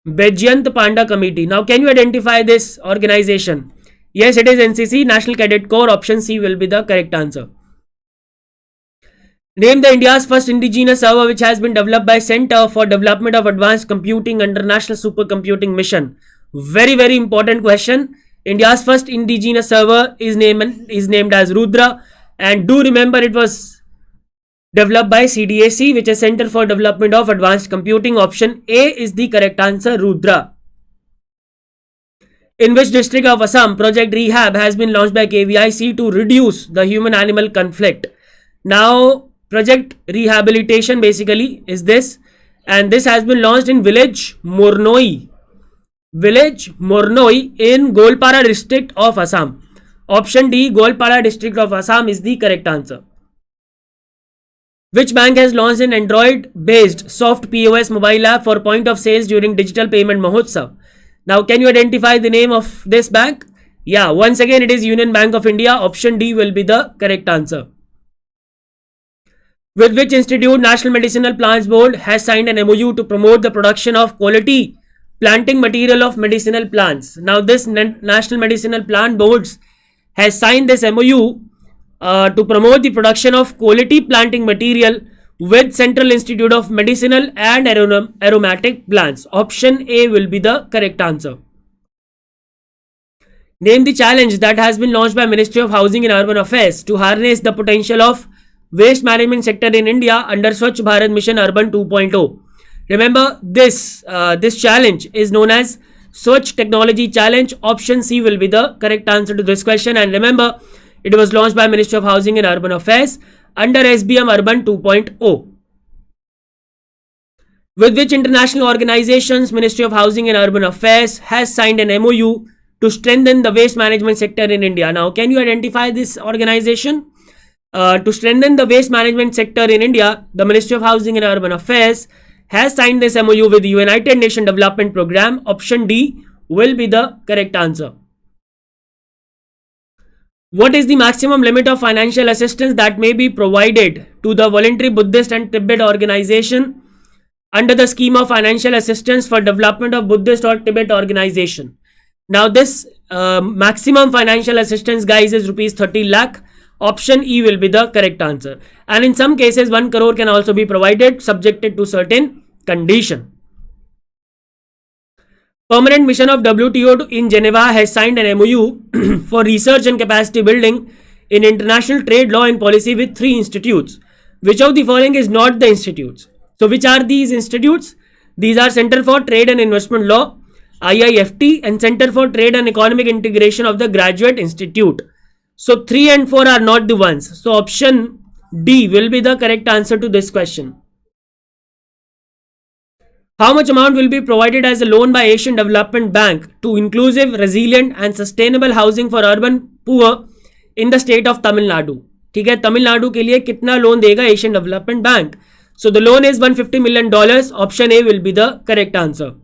Bejyant Panda Committee. Now, can you identify this organization? Yes, it is NCC, National Cadet Corps. Option C will be the correct answer. Name the India's first indigenous server which has been developed by Center for Development of Advanced Computing under National Supercomputing Mission. Very, very important question. India's first indigenous server is named as Rudra, and do remember it was developed by CDAC, which is Center for Development of Advanced Computing. Option A is the correct answer, Rudra. In which district of Assam Project Rehab has been launched by KVIC to reduce the human-animal conflict? Now, Project Rehabilitation basically is this, and this has been launched in village Mornoi in Golpara district of Assam. Option D, Golpara district of Assam is the correct answer. Which bank has launched an Android-based soft POS mobile app for point of sales during Digital Payment Mahotsav? Now, can you identify the name of this bank? Yeah, once again, it is Union Bank of India. Option D will be the correct answer. With which institute National Medicinal Plants Board has signed an MOU to promote the production of quality planting material of medicinal plants? Now, this National Medicinal Plant Boards has signed this MOU to promote the production of quality planting material with Central Institute of Medicinal and Aromatic Plants. Option A will be the correct answer. Name the challenge that has been launched by Ministry of Housing and Urban Affairs to harness the potential of waste management sector in India under Swachh Bharat Mission Urban 2.0. Remember, this challenge is known as Swachh Technology Challenge. Option C will be the correct answer to this question. And remember, it was launched by Ministry of Housing and Urban Affairs under SBM Urban 2.0. With which international organizations Ministry of Housing and Urban Affairs has signed an MOU to strengthen the waste management sector in India? Now, can you identify this organization? To strengthen the waste management sector in India, the Ministry of Housing and Urban Affairs has signed this MOU with the United Nations Development Programme. Option D will be the correct answer. What is the maximum limit of financial assistance that may be provided to the voluntary Buddhist and Tibet organization under the scheme of financial assistance for development of Buddhist or Tibet organization? Now, this maximum financial assistance, guys, is rupees 30 lakh. Option E will be the correct answer. And in some cases, 1 crore can also be provided, subjected to certain condition. Permanent Mission of WTO in Geneva has signed an MOU for research and capacity building in international trade law and policy with 3 institutes. Which of the following is not the institutes? So, which are these institutes? These are Center for Trade and Investment Law, IIFT, and Center for Trade and Economic Integration of the Graduate Institute. So 3 and 4 are not the ones. So option D will be the correct answer to this question. How much amount will be provided as a loan by Asian Development Bank to inclusive, resilient and sustainable housing for urban poor in the state of Tamil Nadu? ठीक है, तमिलनाडु के लिए कितना loan देगा Asian development bank? So the loan is $150 million. Option A will be the correct answer.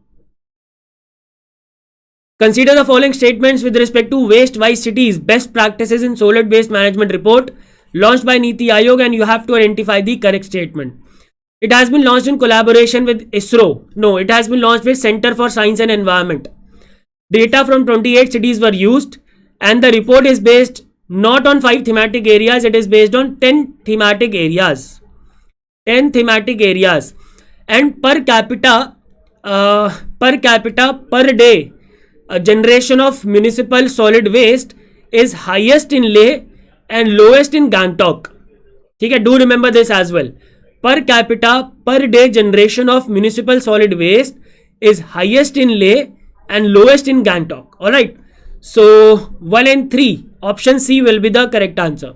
Consider the following statements with respect to waste-wise cities, best practices in solid waste management report launched by Niti Aayog, and you have to identify the correct statement. It has been launched in collaboration with ISRO. No, it has been launched with Center for Science and Environment. Data from 28 cities were used, and the report is based not on 5 thematic areas, it is based on 10 thematic areas. 10 thematic areas. And per capita, per day, a generation of municipal solid waste is highest in Leh and lowest in Gangtok. Okay, do remember this as well. Per capita per day generation of municipal solid waste is highest in Leh and lowest in Gangtok. Alright. So 1 and 3. Option C will be the correct answer.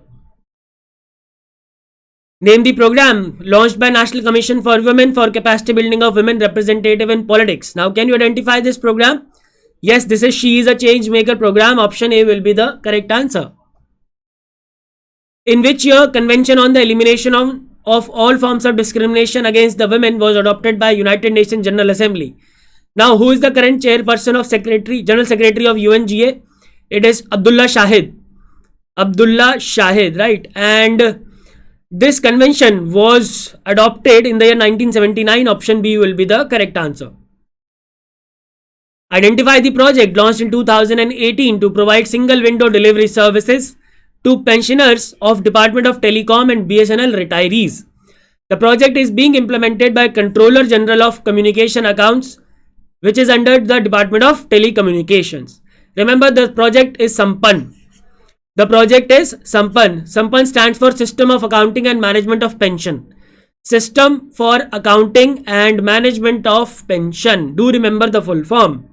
Name the program launched by National Commission for Women for capacity building of women representative in politics. Now can you identify this program? Yes, this is She is a Change Maker program. Option A will be the correct answer. In which year Convention on the Elimination of all forms of discrimination against the women was adopted by United Nations General Assembly? Now who is the current chairperson of General Secretary of UNGA? It is Abdullah Shahid. Abdullah Shahid, right? And this convention was adopted in the year 1979. Option B will be the correct answer. Identify the project launched in 2018 to provide single window delivery services to pensioners of Department of Telecom and BSNL retirees. The project is being implemented by Controller General of Communication Accounts, which is under the Department of Telecommunications. Remember, the project is Sampan. The project is Sampan. Sampan stands for System of Accounting and Management of Pension. System for Accounting and Management of Pension. Do remember the full form.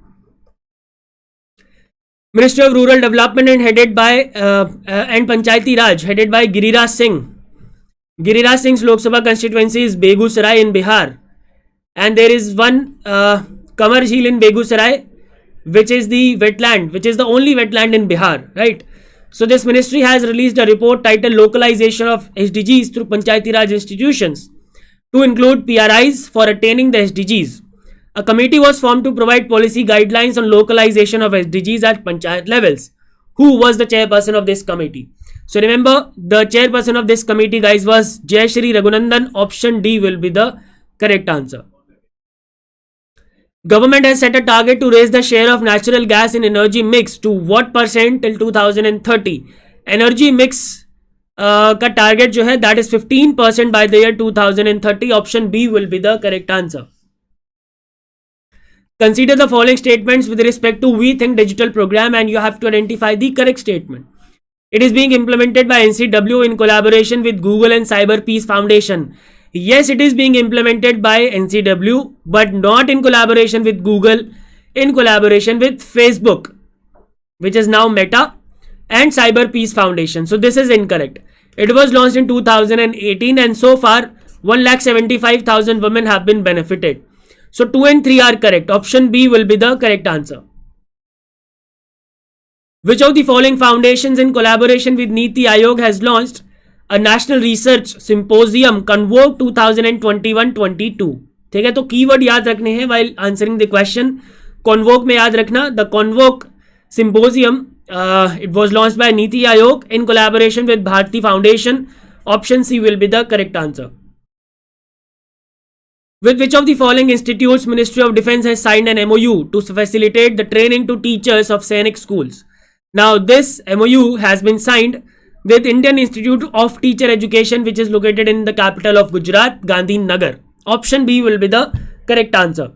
Ministry of Rural Development and headed by and Panchayati Raj headed by Giriraj Singh. Giriraj Singh's Lok Sabha constituency is Begusarai in Bihar, and there is one Kamar Jheel in Begusarai, which is the wetland, which is the only wetland in Bihar, right? So this ministry has released a report titled Localization of SDGs through Panchayati Raj institutions to include PRIs for attaining the SDGs. A committee was formed to provide policy guidelines on localization of SDGs at Panchayat levels. Who was the chairperson of this committee? So remember, the chairperson of this committee, guys, was Jayashri Raghunandan. Option D will be the correct answer. Government has set a target to raise the share of natural gas in energy mix to what percent till 2030? Energy mix का target जो है, that is 15% by the year 2030. Option B will be the correct answer. Consider the following statements with respect to We Think Digital program, and you have to identify the correct statement. It is being implemented by NCW in collaboration with Google and Cyber Peace Foundation. Yes, it is being implemented by NCW, but not in collaboration with Google, in collaboration with Facebook, which is now Meta, and Cyber Peace Foundation. So this is incorrect. It was launched in 2018, and so far 1,75,000 women have been benefited. So 2 and 3 are correct. Option B will be the correct answer. Which of the following foundations in collaboration with Niti Aayog has launched a national research symposium convoke 2021-22? ठीक है, तो keyword याद रखने हैं while answering the question. Convoke में याद रखना, the convoke symposium it was launched by Niti Aayog in collaboration with Bharti Foundation. Option C will be the correct answer. With which of the following institutes Ministry of Defence has signed an MOU to facilitate the training to teachers of Sainik schools? Now this MOU has been signed with Indian Institute of Teacher Education, which is located in the capital of Gujarat, Gandhinagar. Option B will be the correct answer.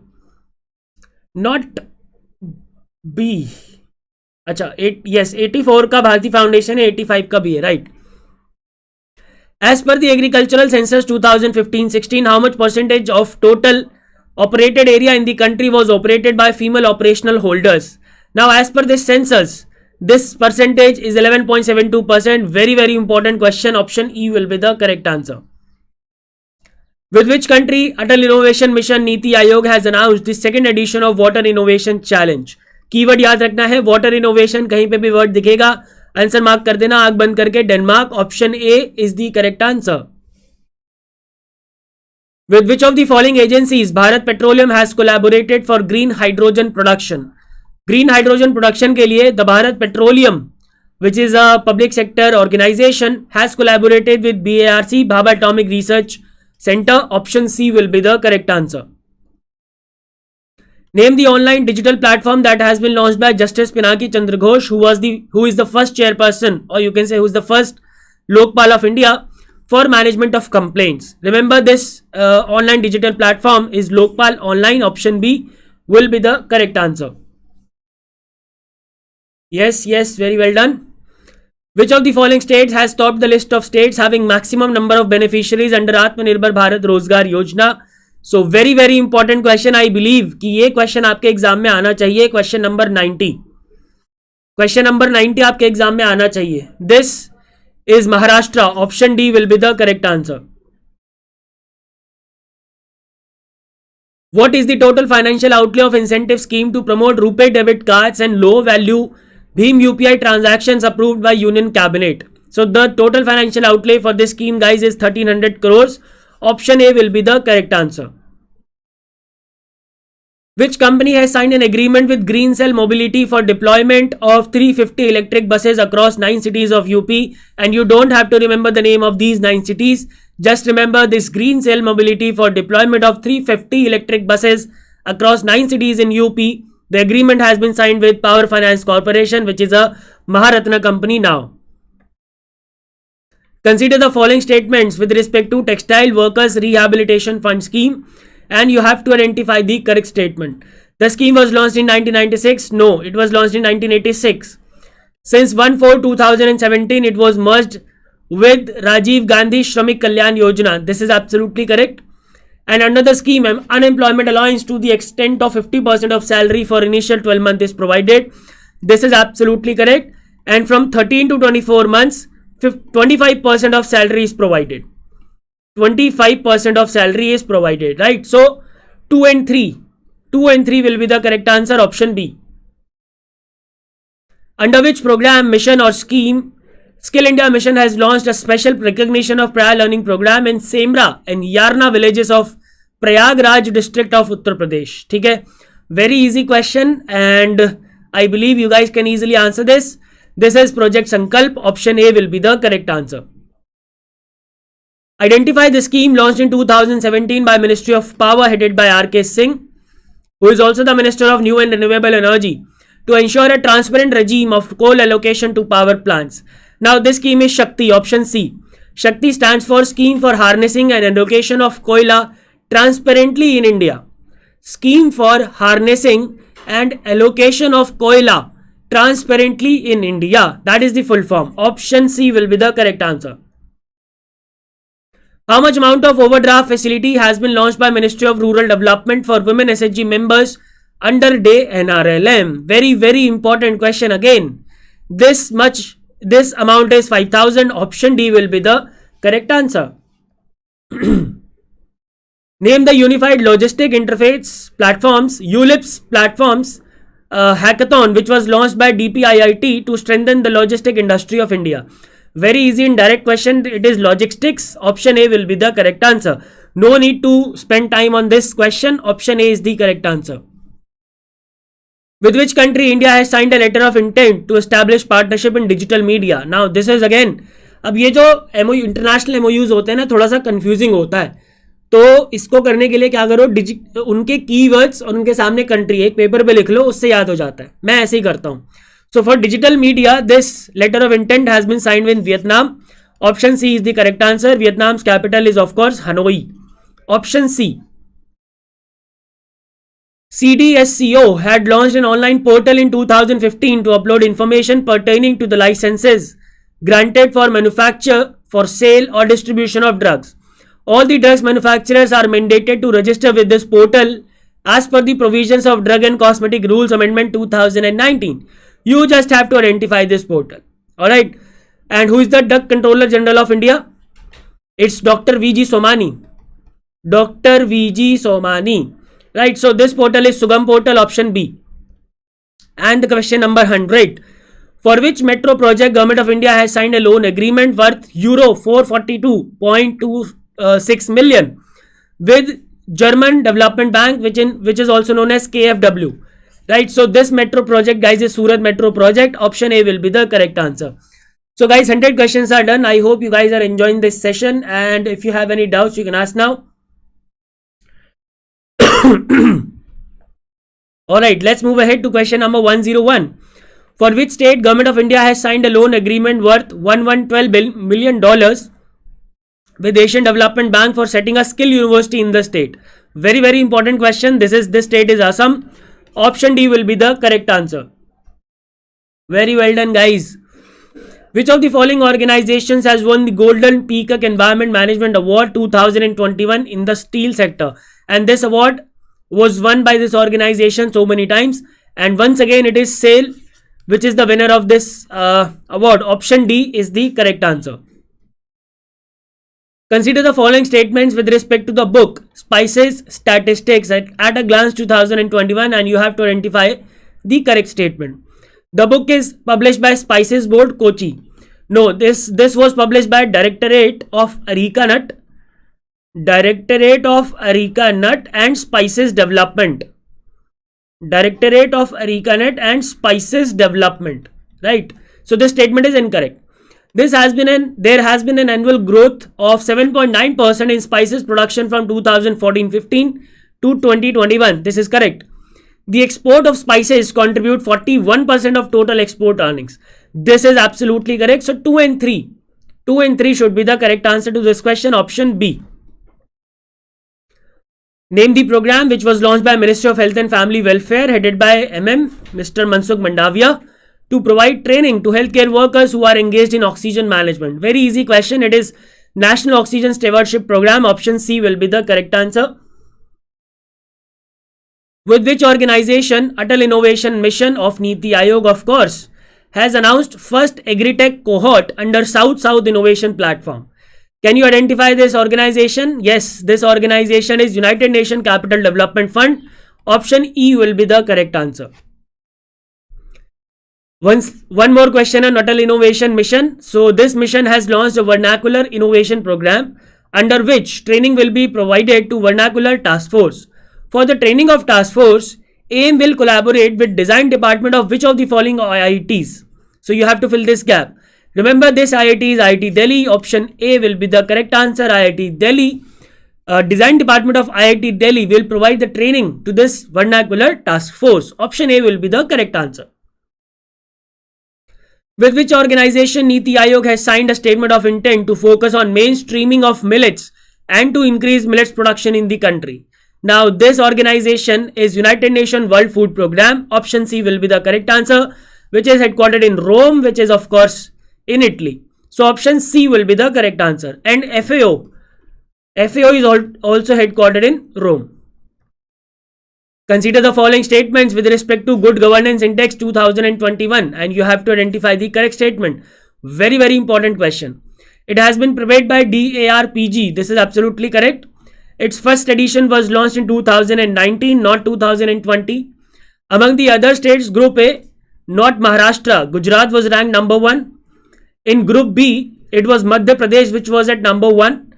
Not B. अच्छा, yes, 84 का Bharti foundation है, 85 का भी है, right? As per the agricultural census 2015-16, how much percentage of total operated area in the country was operated by female operational holders. Now, as per this census, this percentage is 11.72%. Very, very important question. Option E will be the correct answer. With which country Atal Innovation Mission Niti Aayog has announced the second edition of Water Innovation Challenge? Keyword याद रखना है, water innovation, कहीं पे भी word दिखेगा answer mark कर देना आंख बंद करके. Denmark. Option A is the correct answer. With which of the following agencies Bharat Petroleum has collaborated for green hydrogen production? Green hydrogen production के लिए the Bharat Petroleum, which is a public sector organization, has collaborated with BARC, Bhabha Atomic Research Center. Option C will be the correct answer. Name the online digital platform that has been launched by Justice Pinaki Chandra Ghosh, who is the first chairperson, or you can say who is the first Lokpal of India for management of complaints. Remember, this online digital platform is Lokpal Online. Option B will be the correct answer. Yes, very well done. Which of the following states has topped the list of states having maximum number of beneficiaries under Atmanirbhar Bharat Rozgar Yojana? So very, very important question. I believe कि ये question आपके exam में आना चाहिए. Question number 90. Question number 90 आपके exam में आना चाहिए. This is Maharashtra. Option D will be the correct answer. What is the total financial outlay of incentive scheme to promote RuPay debit cards and low value Bhim UPI transactions approved by Union Cabinet? So the total financial outlay for this scheme, guys, is 1300 crores. Option A will be the correct answer. Which company has signed an agreement with Green Cell Mobility for deployment of 350 electric buses across 9 cities of UP? And you don't have to remember the name of these 9 cities. Just remember this Green Cell Mobility for deployment of 350 electric buses across 9 cities in UP. The agreement has been signed with Power Finance Corporation, which is a Maharatna company now. Consider the following statements with respect to Textile Workers Rehabilitation Fund Scheme, and you have to identify the correct statement. The scheme was launched in 1996. No, it was launched in 1986. Since 1/4/2017, it was merged with Rajiv Gandhi Shramik Kalyan Yojana. This is absolutely correct. And under the scheme, unemployment allowance to the extent of 50% of salary for initial 12 months is provided. This is absolutely correct. And from 13 to 24 months, 25% of salary is provided. 25% of salary is provided, right? So 2 and 3 will be the correct answer. Option B. Under which program, mission or scheme Skill India Mission has launched a special recognition of prior learning program in Semra and Yarna villages of Prayagraj district of Uttar Pradesh. ठीक है, very easy question and I believe you guys can easily answer this. This is Project Sankalp. Option A will be the correct answer. Identify the scheme launched in 2017 by Ministry of Power headed by R.K. Singh, who is also the Minister of New and Renewable Energy, to ensure a transparent regime of coal allocation to power plants. Now this scheme is Shakti. Option C. Shakti stands for Scheme for Harnessing and Allocation of Koila Transparently in India. Scheme for Harnessing and Allocation of Koila Transparently in India. That is the full form. Option C will be the correct answer. How much amount of overdraft facility has been launched by Ministry of Rural Development for women SHG members under day NRLM? Very, very important question again. This amount is 5,000. Option D will be the correct answer. Name the Unified Logistic Interface Platforms, ULIPS platforms hackathon which was launched by DPIIT to strengthen the logistic industry of India. Very easy and direct question. It is logistics. Option A will be the correct answer. No need to spend time on this question. Option A is the correct answer. With which country India has signed a letter of intent to establish partnership in digital media? Now this is again, अब ये जो MOU international MOUs होते हैं ना, थोड़ा सा confusing होता है. तो इसको करने के लिए क्या करो, उनके कीवर्ड्स और उनके सामने कंट्री एक पेपर पे लिख लो, उससे याद हो जाता है. मैं ऐसे ही करता हूँ. So for digital media, this letter of intent has been signed with Vietnam. Option C is the correct answer. Vietnam's capital is of course Hanoi. Option C. CDSCO had launched an online portal in 2015 to upload information pertaining to the licenses granted for manufacture, for sale or distribution of drugs. All the drugs manufacturers are mandated to register with this portal as per the provisions of Drug and Cosmetic Rules Amendment 2019. You just have to identify this portal. Alright. And who is the Drug Controller General of India? It's Dr. V.G. Somani. Dr. V.G. Somani. Right. So this portal is Sugam portal, option B. And the question number 100. For which metro project Government of India has signed a loan agreement worth euro 442.26 million with German Development Bank, which is also known as KfW. Right. So this metro project, guys, is Surat Metro project. Option A will be the correct answer. So guys, 100 questions are done. I hope you guys are enjoying this session, and if you have any doubts, you can ask now. Alright, let's move ahead to question number 101. For which state Government of India has signed a loan agreement worth $112 million with Asian Development Bank for setting a skill university in the state? Very, very important question. This state is Assam. Option D will be the correct answer. Very well done, guys. Which of the following organizations has won the Golden Peacock Environment Management Award 2021 in the steel sector? And this award was won by this organization so many times. And once again, it is SAIL, which is the winner of this award. Option D is the correct answer. Consider the following statements with respect to the book Spices Statistics at a Glance 2021, and you have to identify the correct statement. The book is published by Spices Board, Kochi. No, this was published by Directorate of Areca Nut and Spices Development. Directorate of Areca Nut and Spices Development. Right. So this statement is incorrect. There has been an annual growth of 7.9% in spices production from 2014-15 to 2021. This is correct. The export of spices contribute 41% of total export earnings. This is absolutely correct. So 2 and 3 should be the correct answer to this question. Option B. Name the program which was launched by Ministry of Health and Family Welfare, headed by Mr. Mansukh Mandavia, to provide training to healthcare workers who are engaged in oxygen management. Very easy question. It is National Oxygen Stewardship Program. Option C will be the correct answer. With which organization Atal Innovation Mission of Niti Aayog, of course, has announced first Agritech cohort under South-South Innovation Platform? Can you identify this organization? Yes, this organization is United Nations Capital Development Fund. Option E will be the correct answer. One more question on Atal Innovation Mission. So this mission has launched a vernacular innovation program under which training will be provided to vernacular task force. For the training of task force, AIM will collaborate with design department of which of the following IITs? So you have to fill this gap. Remember, this IIT is IIT Delhi. Option A will be the correct answer. IIT Delhi. Design department of IIT Delhi will provide the training to this vernacular task force. Option A will be the correct answer. With which organization Niti Aayog has signed a statement of intent to focus on mainstreaming of millets and to increase millets production in the country? Now, this organization is United Nations World Food Programme. Option C will be the correct answer, which is headquartered in Rome, which is of course in Italy. So option C will be the correct answer. And FAO is also headquartered in Rome. Consider the following statements with respect to Good Governance Index 2021, and you have to identify the correct statement. Very, very important question. It has been prepared by DARPG. This is absolutely correct. Its first edition was launched in 2019, not 2020. Among the other states, Group A, not Maharashtra, Gujarat was ranked number 1. In Group B, it was Madhya Pradesh, which was at number 1.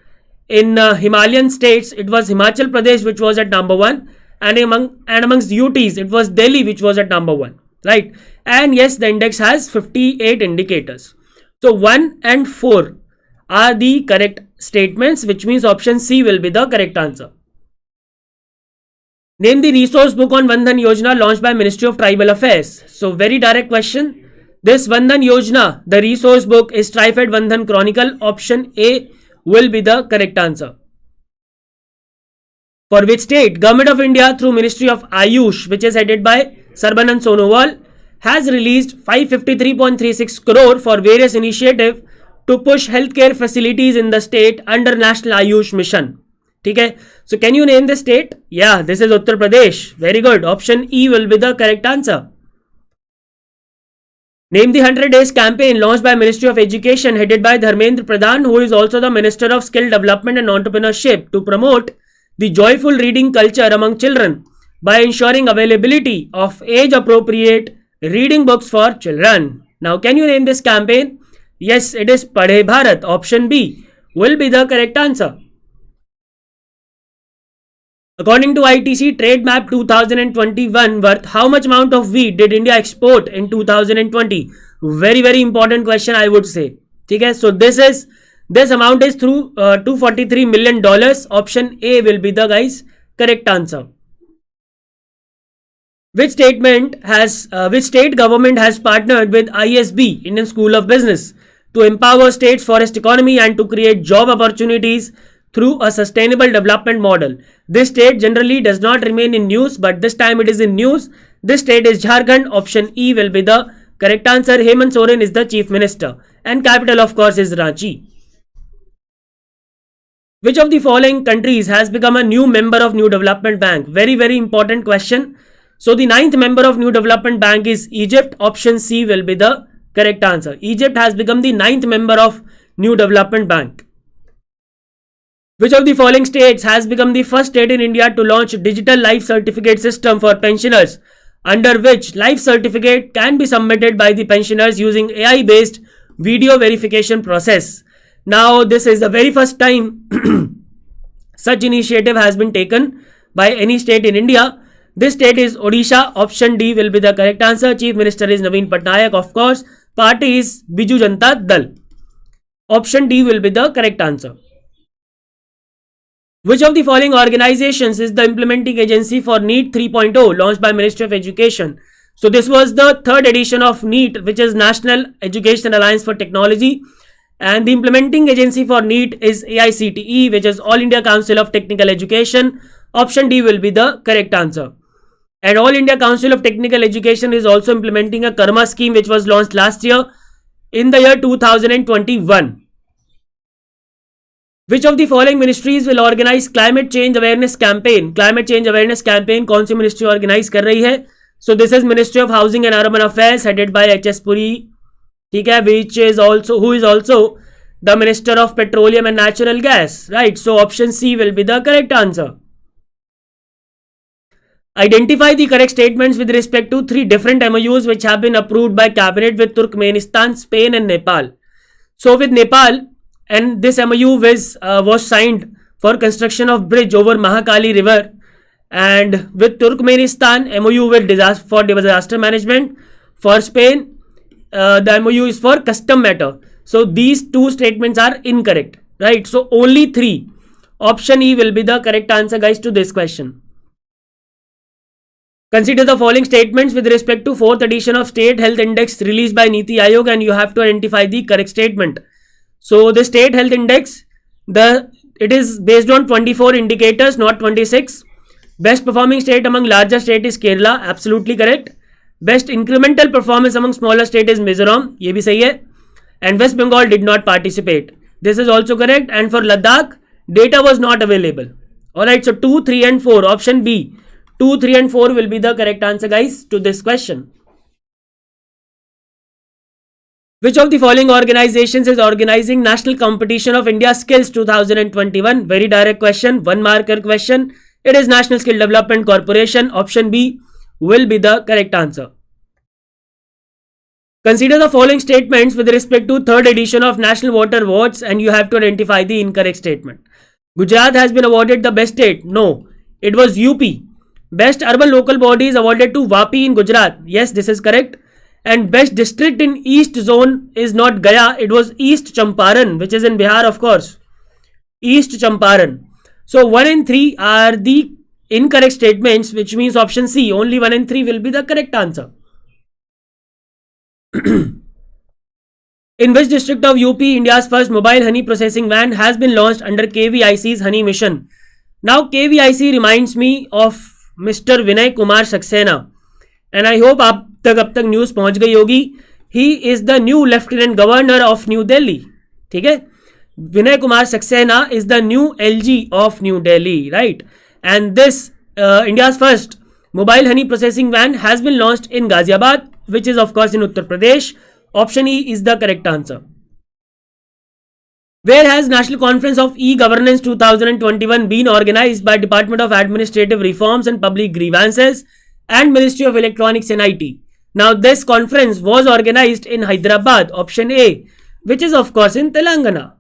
In Himalayan states, it was Himachal Pradesh, which was at number 1. And amongst UTs, it was Delhi, which was at number 1. Right? And yes, the index has 58 indicators. So 1 and 4 are the correct statements, which means option C will be the correct answer. Name the resource book on Vandhan Yojana launched by Ministry of Tribal Affairs. So very direct question. This Vandhan Yojana, the resource book is Tri-Fed Vandhan Chronicle. Option A will be the correct answer. For which state Government of India through Ministry of Ayush, which is headed by Sarbanand Sonowal, has released 553.36 crore for various initiatives to push healthcare facilities in the state under National Ayush Mission. ठीक है. So can you name the state? Yeah, this is Uttar Pradesh. Very good. Option E will be the correct answer. Name the 100 Days campaign launched by Ministry of Education headed by Dharmendra Pradhan, who is also the Minister of Skill Development and Entrepreneurship, to promote the joyful reading culture among children by ensuring availability of age-appropriate reading books for children. Now, can you name this campaign? Yes, it is Padhe Bharat. Option B will be the correct answer. According to ITC Trade Map 2021 worth, how much amount of wheat did India export in 2020? Very, very important question, I would say. Okay, so this amount is through $243 million. Option A will be the guys correct answer. Which state government has partnered with ISB, Indian School of Business, to empower states' forest economy and to create job opportunities through a sustainable development model? This state generally does not remain in news, but this time it is in news. This state is Jharkhand. Option E will be the correct answer. Hemant Soren is the chief minister and capital of course is Ranchi. Which of the following countries has become a new member of New Development Bank? Very, very important question. So the 9th member of New Development Bank is Egypt. Option C will be the correct answer. Egypt has become the 9th member of New Development Bank. Which of the following states has become the first state in India to launch digital life certificate system for pensioners, under which life certificate can be submitted by the pensioners using AI based video verification process? Now this is the very first time such initiative has been taken by any state in India. This state is Odisha. Option D will be the correct answer. Chief Minister is Naveen Patnaik, of course. Party is Biju Janata Dal. Option D will be the correct answer. Which of the following organizations is the implementing agency for NEET 3.0 launched by Ministry of Education? So this was the 3rd edition of NEET, which is National Education Alliance for Technology, and the implementing agency for NEET is AICTE, which is All India Council of Technical Education. Option D will be the correct answer. And All India Council of Technical Education is also implementing a Karma scheme which was launched last year in the year 2021. Which of the following ministries will organize climate change awareness campaign? Climate change awareness campaign कौन सी ministry organize कर रही है? So this is Ministry of Housing and Urban Affairs headed by HS Puri, ठीक है, who is also the Minister of Petroleum and Natural Gas, right? So option C will be the correct answer. Identify the correct statements with respect to 3 different MOUs which have been approved by cabinet with Turkmenistan, Spain and Nepal. So with Nepal, and this MOU was signed for construction of bridge over Mahakali river, and with Turkmenistan, MOU for disaster management. For Spain, the MOU is for custom matter. So these 2 statements are incorrect, right? So only 3. Option E will be the correct answer, guys, to this question. Consider the following statements with respect to 4th edition of State Health Index released by Niti Aayog, and you have to identify the correct statement. So the State Health Index, it is based on 24 indicators, not 26. Best performing state among larger state is Kerala, absolutely correct. Best incremental performance among smaller state is Mizoram, ये भी सही है. And West Bengal did not participate. This is also correct. And for Ladakh, data was not available. Alright, so 2, 3 and 4, option B. 2, 3 and 4 will be the correct answer, guys, to this question. Which of the following organizations is organizing National Competition of India Skills 2021? Very direct question, 1 marker question. It is National Skill Development Corporation. Option B will be the correct answer. Consider the following statements with respect to 3rd edition of National Water Awards, and you have to identify the incorrect statement. Gujarat has been awarded the best state. No, it was UP. Best urban local body is awarded to Vapi in Gujarat. Yes, this is correct. And best district in East Zone is not Gaya, it was East Champaran, which is in Bihar, of course. East Champaran. So 1 and 3 are the incorrect statements, which means option C, only 1 and 3 will be the correct answer. In which district of UP, India's first mobile honey processing van has been launched under KVIC's Honey Mission? Now KVIC reminds me of Mr. Vinay Kumar Saxena, and I hope अब तक news पहुंच गई होगी. He is the new lieutenant governor of new Delhi, ठीक है. Vinay Kumar Saxena is the new LG of New Delhi, right? And this India's first mobile honey processing van has been launched in Ghaziabad, which is of course in Uttar Pradesh. Option E is the correct answer. Where has National Conference of E-Governance 2021 been organized by Department of Administrative Reforms and Public Grievances and Ministry of Electronics and IT? Now this conference was organized in Hyderabad, option A, which is of course in Telangana.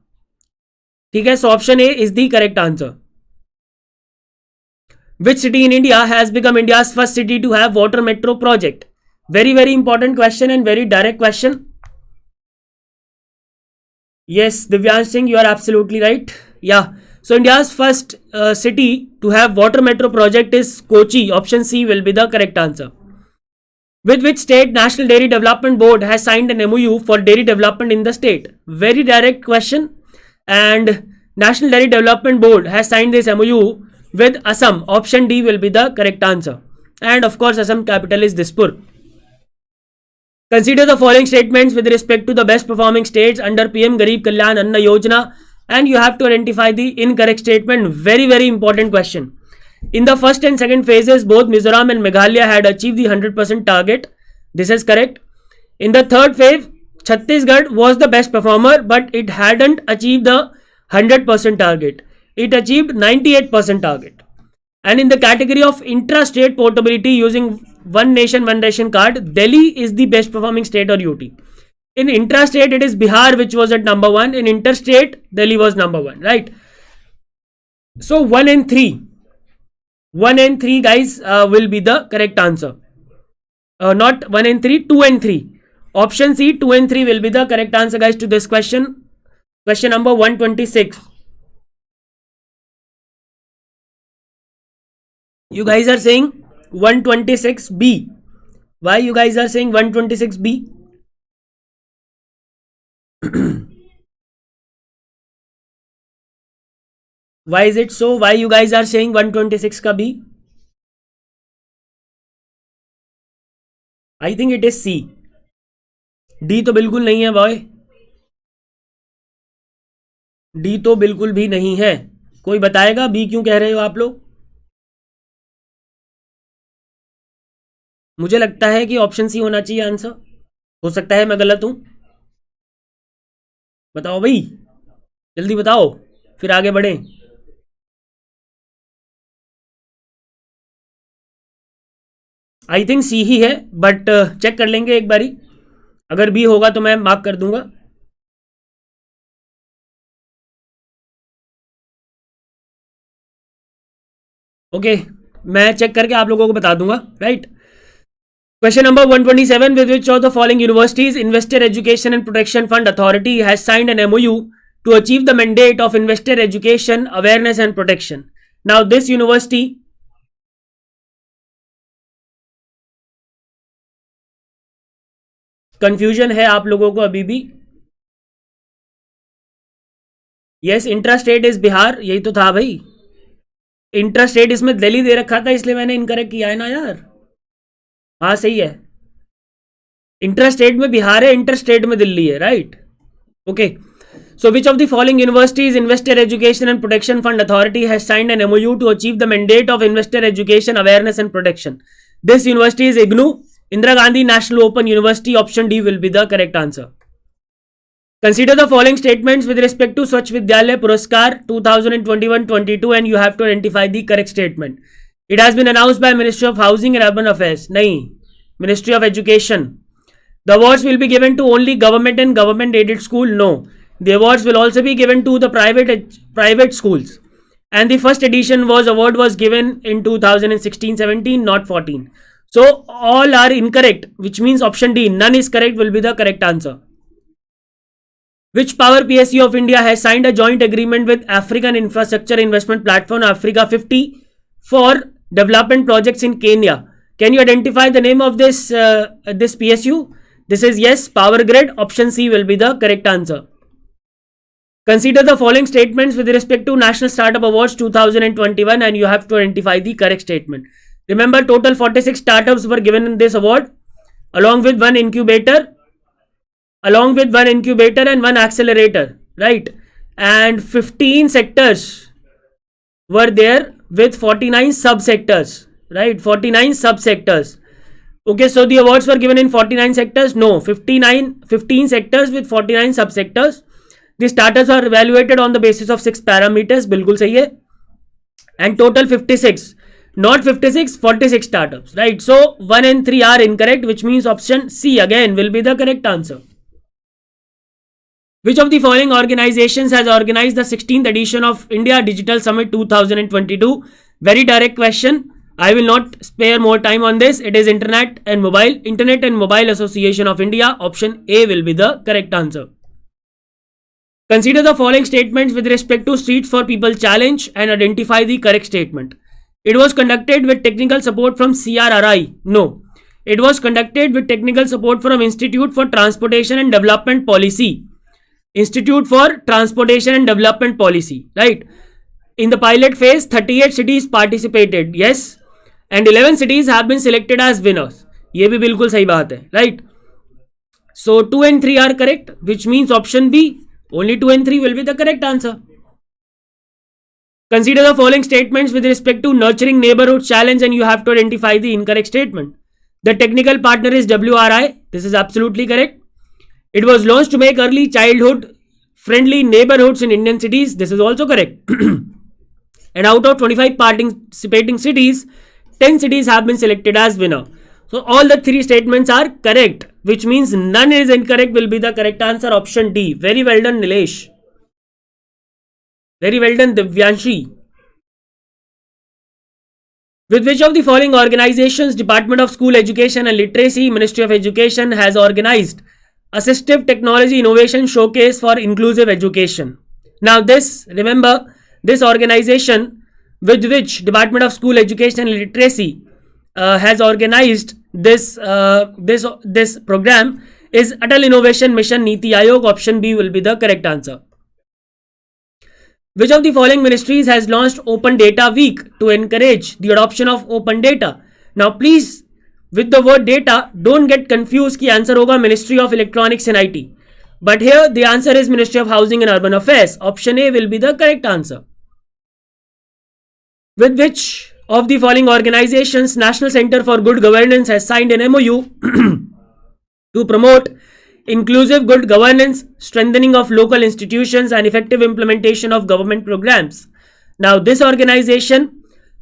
Okay, so option A is the correct answer. Which city in India has become India's first city to have water metro project? Very, very important question and very direct question. Yes, Divyansh Singh, you are absolutely right. Yeah. So India's first city to have water metro project is Kochi. Option C will be the correct answer. With which state National Dairy Development Board has signed an MOU for dairy development in the state? Very direct question. And National Dairy Development Board has signed this MOU with Assam. Option D will be the correct answer. And of course, Assam capital is Dispur. Consider the following statements with respect to the best performing states under PM Garib Kalyan Anna Yojana, and you have to identify the incorrect statement. Very, very important question. In the first and second phases, both Mizoram and Meghalaya had achieved the 100% target. This is correct. In the third phase, Chhattisgarh was the best performer, but it hadn't achieved the 100% target. It achieved 98% target. And in the category of intra-state portability using One Nation, One Ration card, Delhi is the best performing state or UT. In intra-state, it is Bihar which was at number 1. In interstate, Delhi was number 1, right? So 1 and 3. 1 and 3 guys will be the correct answer. Not 1 and 3, 2 and 3. Option C, 2 and 3 will be the correct answer guys to this question. Question number 126. You guys are saying 126B. Why you guys are saying 126B? Why is it so? Why you guys are saying 126 का B? I think it is C. D तो बिल्कुल नहीं है boy. D तो बिल्कुल भी नहीं है. कोई बताएगा B क्यों कह रहे हो आप लोग? मुझे लगता है कि ऑप्शन सी होना चाहिए आंसर. हो सकता है मैं गलत हूं. बताओ भाई, जल्दी बताओ, फिर आगे बढ़ें. आई थिंक सी ही है, बट चेक कर लेंगे एक बारी. अगर बी होगा तो मैं मार्क कर दूंगा. ओके, मैं चेक करके आप लोगों को बता दूंगा. Right. Question number 127. With which of the following universities Investor Education and Protection Fund Authority has signed an MOU to achieve the mandate of investor education, awareness and protection? Now this university confusion है आप लोगों को अभी भी. Yes, intrastate is Bihar. यही तो था भाई. इंट्रास्टेट इसमें दिल्ली दे रखा था, इसलिए मैंने इनकरेक्ट किया है ना यार. हाँ सही है. इंट्रास्टेट में बिहार है, इंटरस्टेट में दिल्ली है. Right. Okay. So which of the following universities investor education and protection fund authority has signed an MOU to achieve the mandate of investor education, awareness and protection? This university is IGNOU, Indira Gandhi National Open University. Option D will be the correct answer. Consider the following statements with respect to Swachh Vidyalaya Puraskar 2021-22 and you have to identify the correct statement. It has been announced by Ministry of Housing and Urban Affairs. Nahi. Ministry of Education. The awards will be given to only government and government aided school. No. The awards will also be given to the private schools. And the first edition award was given in 2016-17, not 14. So all are incorrect, which means option D, none is correct, will be the correct answer. Which power PSU of India has signed a joint agreement with African Infrastructure Investment Platform Africa 50 for development projects in Kenya? Can you identify the name of this PSU? This is yes, Power Grid. Option C will be the correct answer. Consider the following statements with respect to National Startup Awards 2021 and you have to identify the correct statement. Remember, total 46 startups were given in this award, along with one incubator and one accelerator, right? and 15 sectors were there with 49 subsectors, right? 49 subsectors. Okay, so the awards were given in 49 sectors. No, 15 sectors with 49 subsectors. The starters are evaluated on the basis of 6 parameters. बिल्कुल सही है. And total 56, not 56, 46 startups, right? So 1 and 3 are incorrect, which means option C again will be the correct answer. Which of the following organizations has organized the 16th edition of India Digital Summit 2022? Very direct question. I will not spare more time on this. It is Internet and Mobile Association of India. Option A will be the correct answer. Consider the following statements with respect to Streets for People Challenge and identify the correct statement. It was conducted with technical support from CRRI. No. It was conducted with technical support from Institute for Transportation and Development Policy. Institute for Transportation and Development Policy, right? In the pilot phase, 38 cities participated, yes, and 11 cities have been selected as winners. ये भी बिल्कुल सही बात है, right? So 2 and 3 are correct, which means option B, only 2 and 3 will be the correct answer. Consider the following statements with respect to Nurturing Neighborhood Challenge and you have to identify the incorrect statement. The technical partner is WRI. This is absolutely correct. It was launched to make early childhood friendly neighborhoods in Indian cities. This is also correct. And out of 25 participating cities, 10 cities have been selected as winner. So all the 3 statements are correct, which means none is incorrect will be the correct answer. Option D. Very well done, Nilesh. Very well done, Divyanshi. With which of the following organizations Department of School Education and Literacy, Ministry of Education has organized Assistive Technology Innovation Showcase for Inclusive Education? Now this, remember, this organization with which Department of School Education and Literacy has organized this program is Atal Innovation Mission Niti Aayog. Option B will be the correct answer. Which of the following ministries has launched Open Data Week to encourage the adoption of open data? Now please, with the word data, don't get confused कि answer होगा Ministry of Electronics and IT. But here the answer is Ministry of Housing and Urban Affairs. Option A will be the correct answer. With which of the following organizations National Center for Good Governance has signed an MOU to promote inclusive good governance, strengthening of local institutions and effective implementation of government programs? Now this organization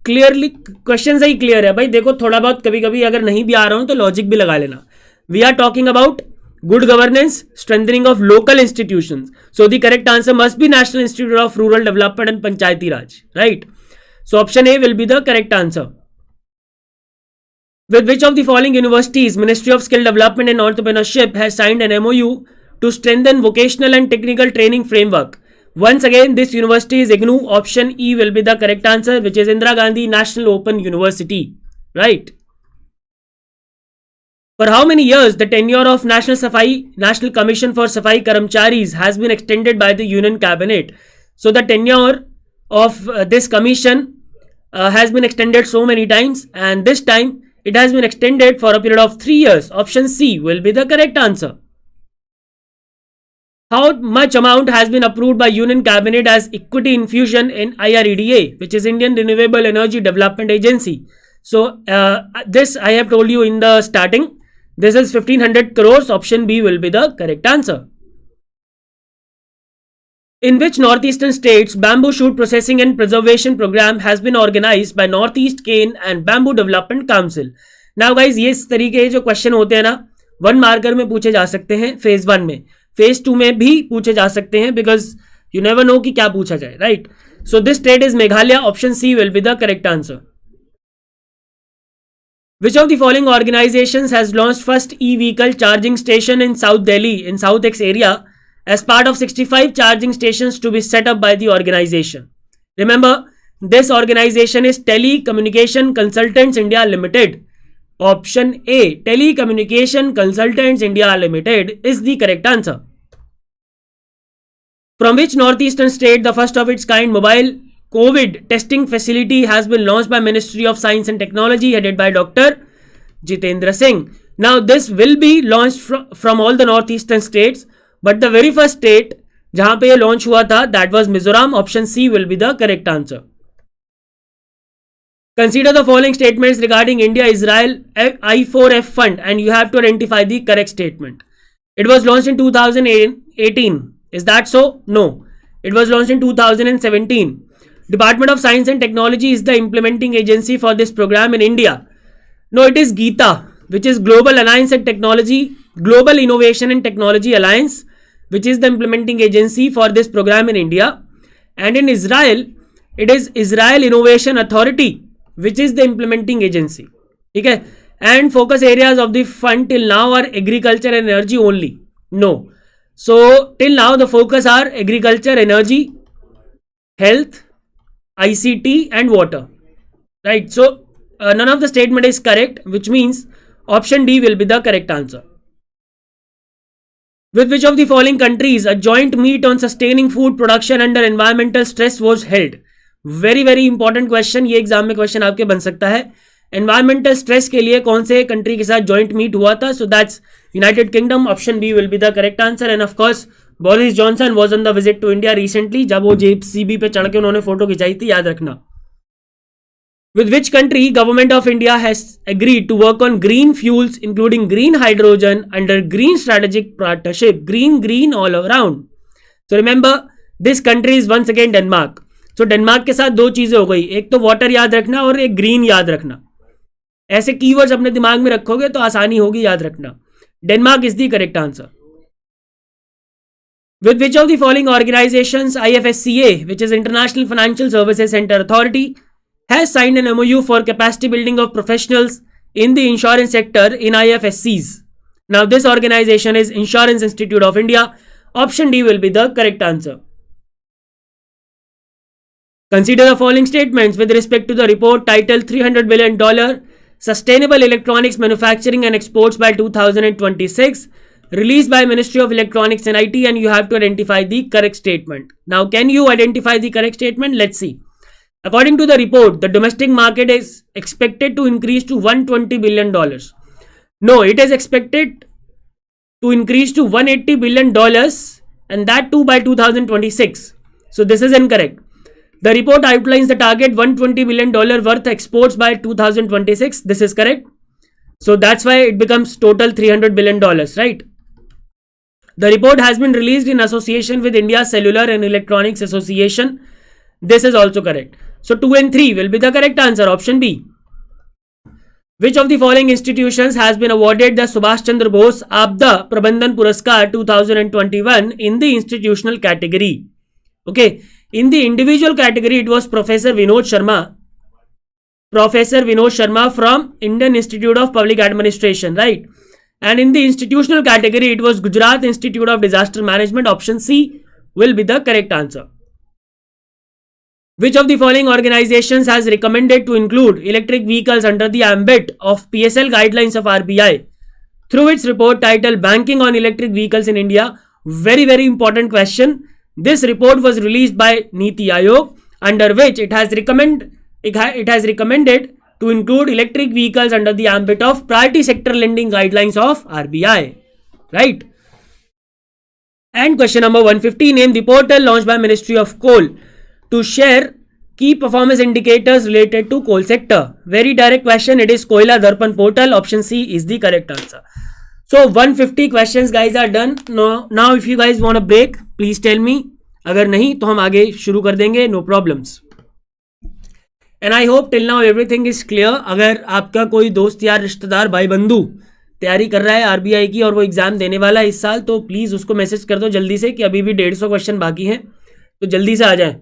clearly question सही clear है भाई. देखो थोड़ा बहुत कभी कभी अगर नहीं भी आ रहा हूं तो लॉजिक भी लगा लेना. We are talking about good governance, strengthening of local institutions. So the correct answer must be National Institute of Rural Development and Panchayati Raj, right? So option A will be the correct answer. With which of the following universities Ministry of Skill Development and Entrepreneurship has signed an MOU to strengthen vocational and technical training framework? Once again, this university is IGNOU. Option E will be the correct answer, which is Indira Gandhi National Open University, right? For how many years the tenure of National Commission for Safai Karamcharis has been extended by the Union Cabinet? So the tenure of this commission has been extended so many times, and this time it has been extended for a period of 3 years. Option C will be the correct answer. How much amount has been approved by Union Cabinet as equity infusion in IREDA, which is Indian Renewable Energy Development Agency? So this I have told you in the starting. This is 1500 crores. Option B will be the correct answer. In which northeastern states bamboo shoot processing and preservation program has been organized by Northeast Cane and Bamboo Development Council? Now guys, ये इस तरीके जो question होते हैं ना, 1 marker में पूछे जा सकते हैं फेज 1 में, फेज 2 में भी पूछे जा सकते हैं, बिकॉज यू नेवर नो कि क्या पूछा जाए, right? So this state is Meghalaya. Option C will be the correct answer. Which of the following organizations has launched first e-vehicle charging station in South Delhi in South X area as part of 65 charging stations to be set up by the organization? Remember, this organization is Telecommunication Consultants India Limited. Option A, Telecommunication Consultants India Limited is the correct answer. From which northeastern state the first of its kind mobile COVID testing facility has been launched by Ministry of Science and Technology headed by Dr. Jitendra Singh? Now this will be launched from all the northeastern states, but the very first state जहां पे ये launch हुआ था, that was Mizoram. Option C will be the correct answer. Consider the following statements regarding India-Israel I4F fund and you have to identify the correct statement. It was launched in 2018. Is that so? No. It was launched in 2017. Department of Science and Technology is the implementing agency for this program in India. No, it is GITA, which is Global Alliance and Technology, Global Innovation and Technology Alliance, which is the implementing agency for this program in India. And in Israel, it is Israel Innovation Authority, which is the implementing agency. Okay, and focus areas of the fund till now are agriculture and energy only. No, so till now the focus are agriculture, energy, health, ICT and water, right? So none of the statement is correct, which means option D will be the correct answer. With which of the following countries a joint meet on sustaining food production under environmental stress was held? Very very important question, ये exam में question आपके बन सकता है. Environmental stress के लिए कौन से कंट्री के साथ जॉइंट मीट हुआ था? So that's United Kingdom. Option B will be the correct answer. And of course Boris Johnson was on the visit to India recently, जब वो जेसीबी पे चढ़ के उन्होंने फोटो खिंचाई थी, याद रखना. With which country government of India has agreed to work on green fuels including green hydrogen under green strategic partnership? Green all around. So remember this country is once again Denmark. तो Denmark के साथ दो चीजें हो गई, एक तो water याद रखना और एक ग्रीन याद रखना. ऐसे कीवर्ड्स अपने दिमाग में रखोगे तो आसानी होगी याद रखना. Denmark is the correct answer. With which of the following organizations IFSCA, which is International Financial Services Center Authority, has signed an MOU for capacity building of professionals in the insurance sector in IFSCs? Now this organization is Insurance Institute of India. Option D will be the correct answer. Consider the following statements with respect to the report titled $300 billion Sustainable Electronics Manufacturing and Exports by 2026, released by Ministry of Electronics and IT, and you have to identify the correct statement. Now, can you identify the correct statement? Let's see. According to the report, the domestic market is expected to increase to $120 billion. No, it is expected to increase to $180 billion, and that too by 2026. So this is incorrect. The report outlines the target $120 billion worth exports by 2026. This is correct. So that's why it becomes total $300 billion, right? The report has been released in association with India Cellular and Electronics Association. This is also correct. So 2 and 3 will be the correct answer. Option B. Which of the following institutions has been awarded the Subhash Chandra Bose Abda Prabandhan Puraskar 2021 in the institutional category? Okay. In the individual category, it was Professor Vinod Sharma. Professor Vinod Sharma from Indian Institute of Public Administration, right? And in the institutional category, it was Gujarat Institute of Disaster Management. Option C will be the correct answer. Which of the following organizations has recommended to include electric vehicles under the ambit of PSL guidelines of RBI through its report titled Banking on Electric Vehicles in India? Very, very important question. This report was released by Niti Aayog, under which it has recommended to include electric vehicles under the ambit of priority sector lending guidelines of RBI, right? And question number 150, name the portal launched by Ministry of Coal to share key performance indicators related to coal sector. Very direct question. It is Koila Darpan portal. Option C is the correct answer. So 150 questions guys are done. Now if you guys want a break, please tell me. अगर नहीं तो हम आगे शुरू कर देंगे. No problems. And I hope till now everything is clear. अगर आपका कोई दोस्त यार रिश्तेदार भाई बंधु तैयारी कर रहा है आरबीआई की और वो एग्जाम देने वाला है इस साल, तो प्लीज उसको मैसेज कर दो जल्दी से कि अभी भी 150 क्वेश्चन बाकी हैं, तो जल्दी से आ जाए.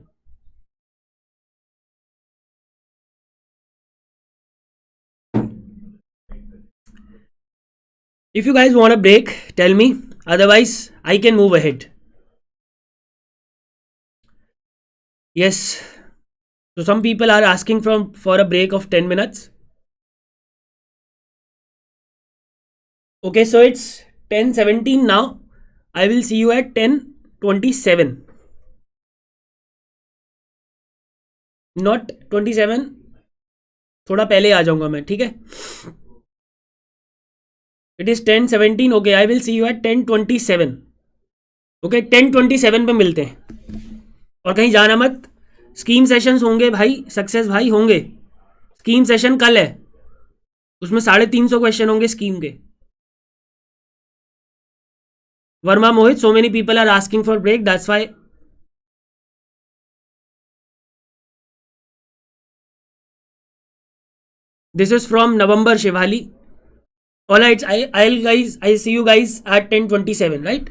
If you guys want a break, tell me. Otherwise, I can move ahead. Yes. So some people are asking for a break of 10 minutes. Okay, so it's 10:17 now. I will see you at 10:27. Not 27. थोड़ा पहले आ जाऊंगा मैं, ठीक है? It is 10:17. Okay, I will see you at 10:27. Okay 10:27 पे मिलते हैं और कहीं जाना मत। स्कीम सेशंस होंगे भाई, सक्सेस भाई होंगे। स्कीम सेशन कल है, उसमें 350 क्वेश्चन होंगे स्कीम के। वर्मा मोहित, so many people are asking for break, that's why. This is from November, Shivali. Alright, I see you guys at 10:27, right?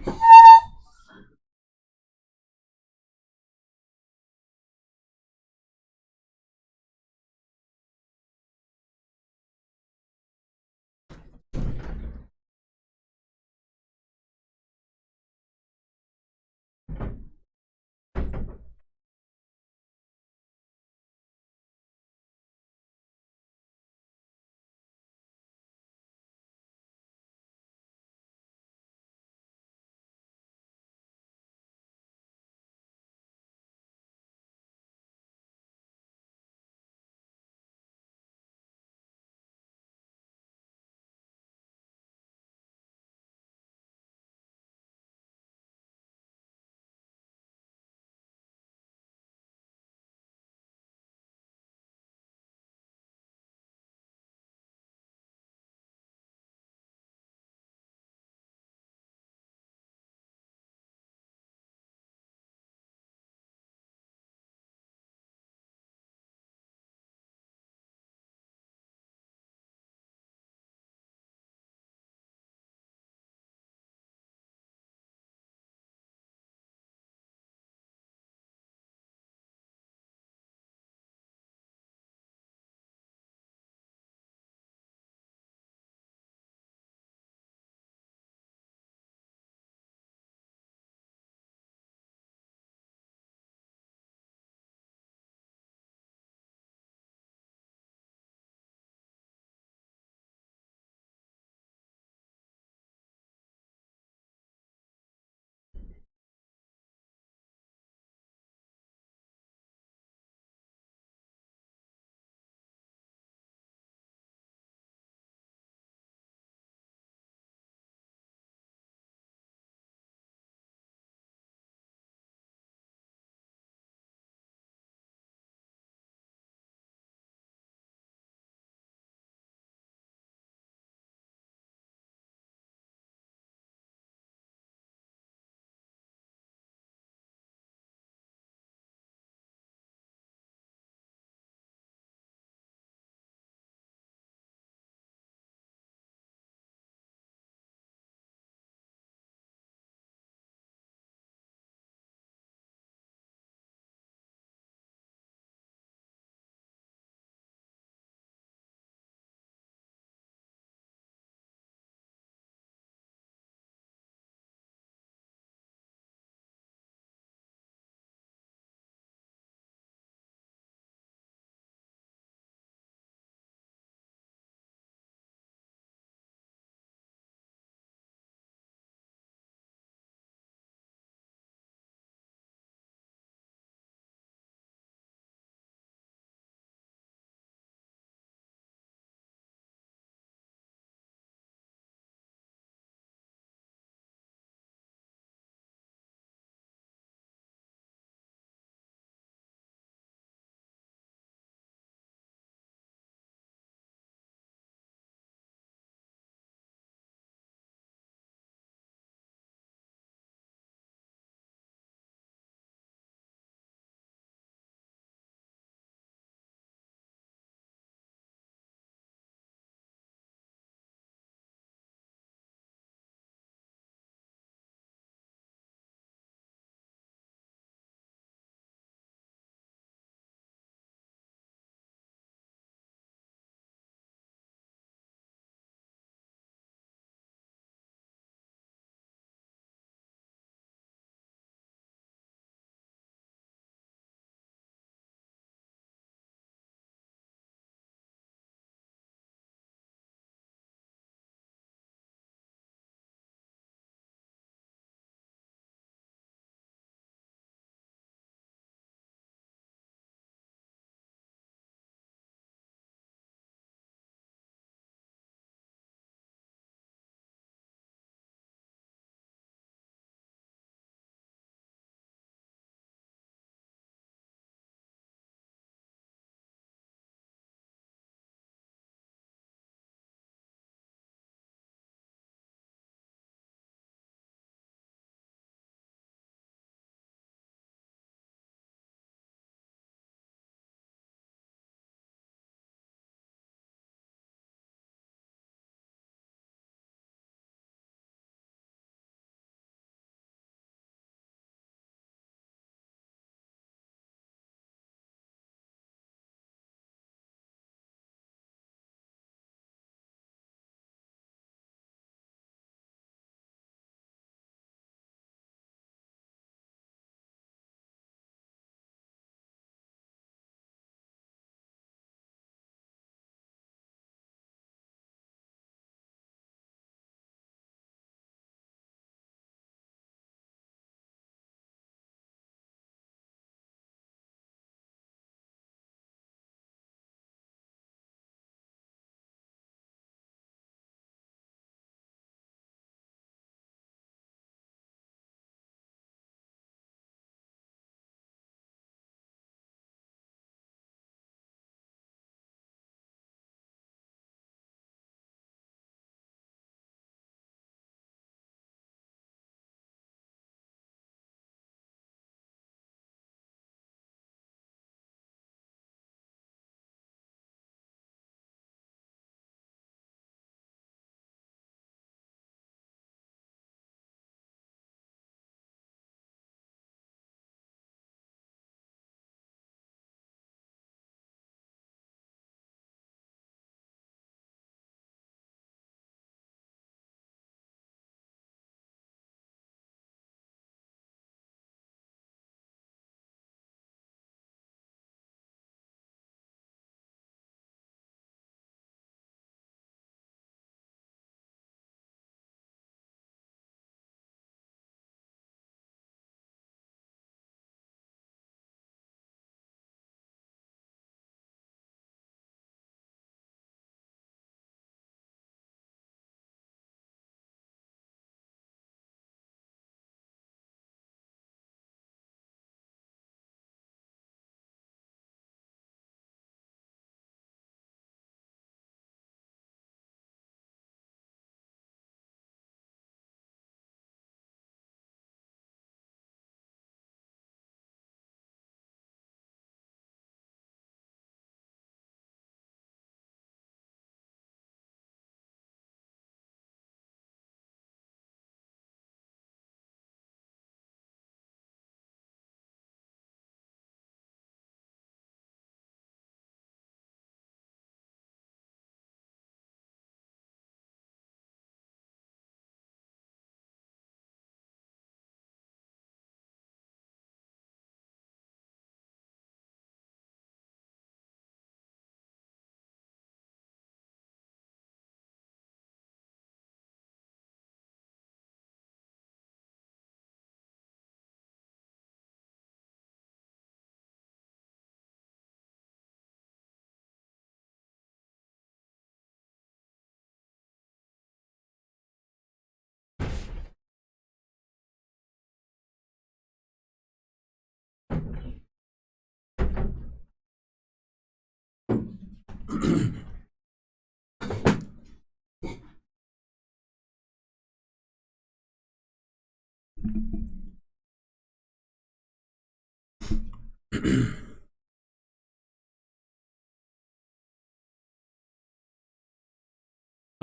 हाँ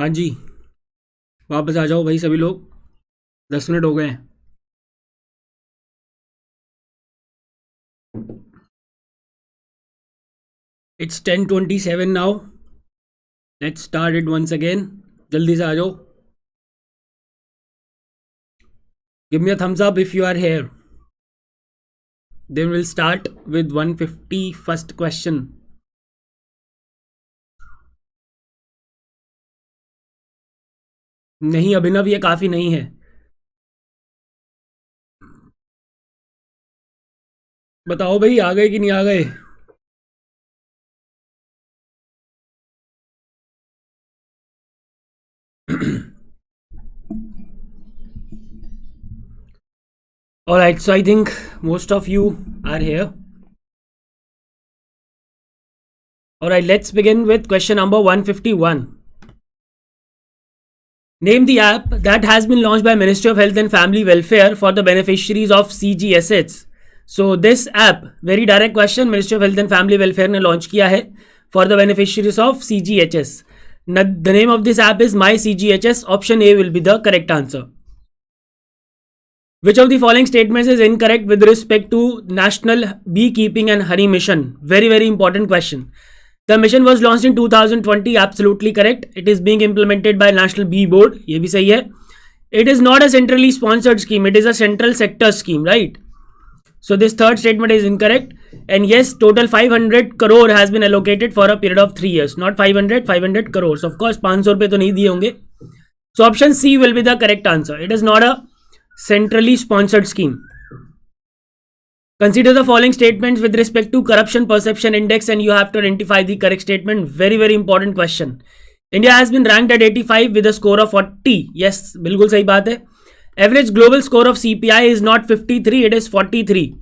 जी, वापस आ जाओ भाई सभी लोग, 10 मिनट हो गए हैं। It's 10:27 now. Let's start it once again. जल्दी से आ जाओ. Give me a thumbs up if you are here. Then we'll start with 151st question. नहीं अभिनव, ये काफी नहीं है. बताओ भाई, आ गए कि नहीं आ गए? Alright, so I think most of you are here. Alright, let's begin with question number 151. Name the app that has been launched by Ministry of Health and Family Welfare for the beneficiaries of CGSH. So this app, very direct question, Ministry of Health and Family Welfare ने launch किया है for the beneficiaries of CGHS. The name of this app is My CGHS. Option A will be the correct answer. Which of the following statements is incorrect with respect to National Beekeeping and Honey Mission? Very, very important question. The mission was launched in 2020. Absolutely correct. It is being implemented by National Bee Board. ये भी सही है. It is not a centrally sponsored scheme. It is a central sector scheme, right? So this third statement is incorrect. And yes, total 500 crore has been allocated for a period of 3 years. Not 500 crores. Of course, 500 रुपए तो नहीं दिए होंगे. So option C will be the correct answer. It is not a centrally sponsored scheme. Consider the following statements with respect to corruption perception index and you have to identify the correct statement. Very, very important question. India has been ranked at 85 with a score of 40. Yes, बिल्कुल सही बात है. Average global score of CPI is not 53, it is 43.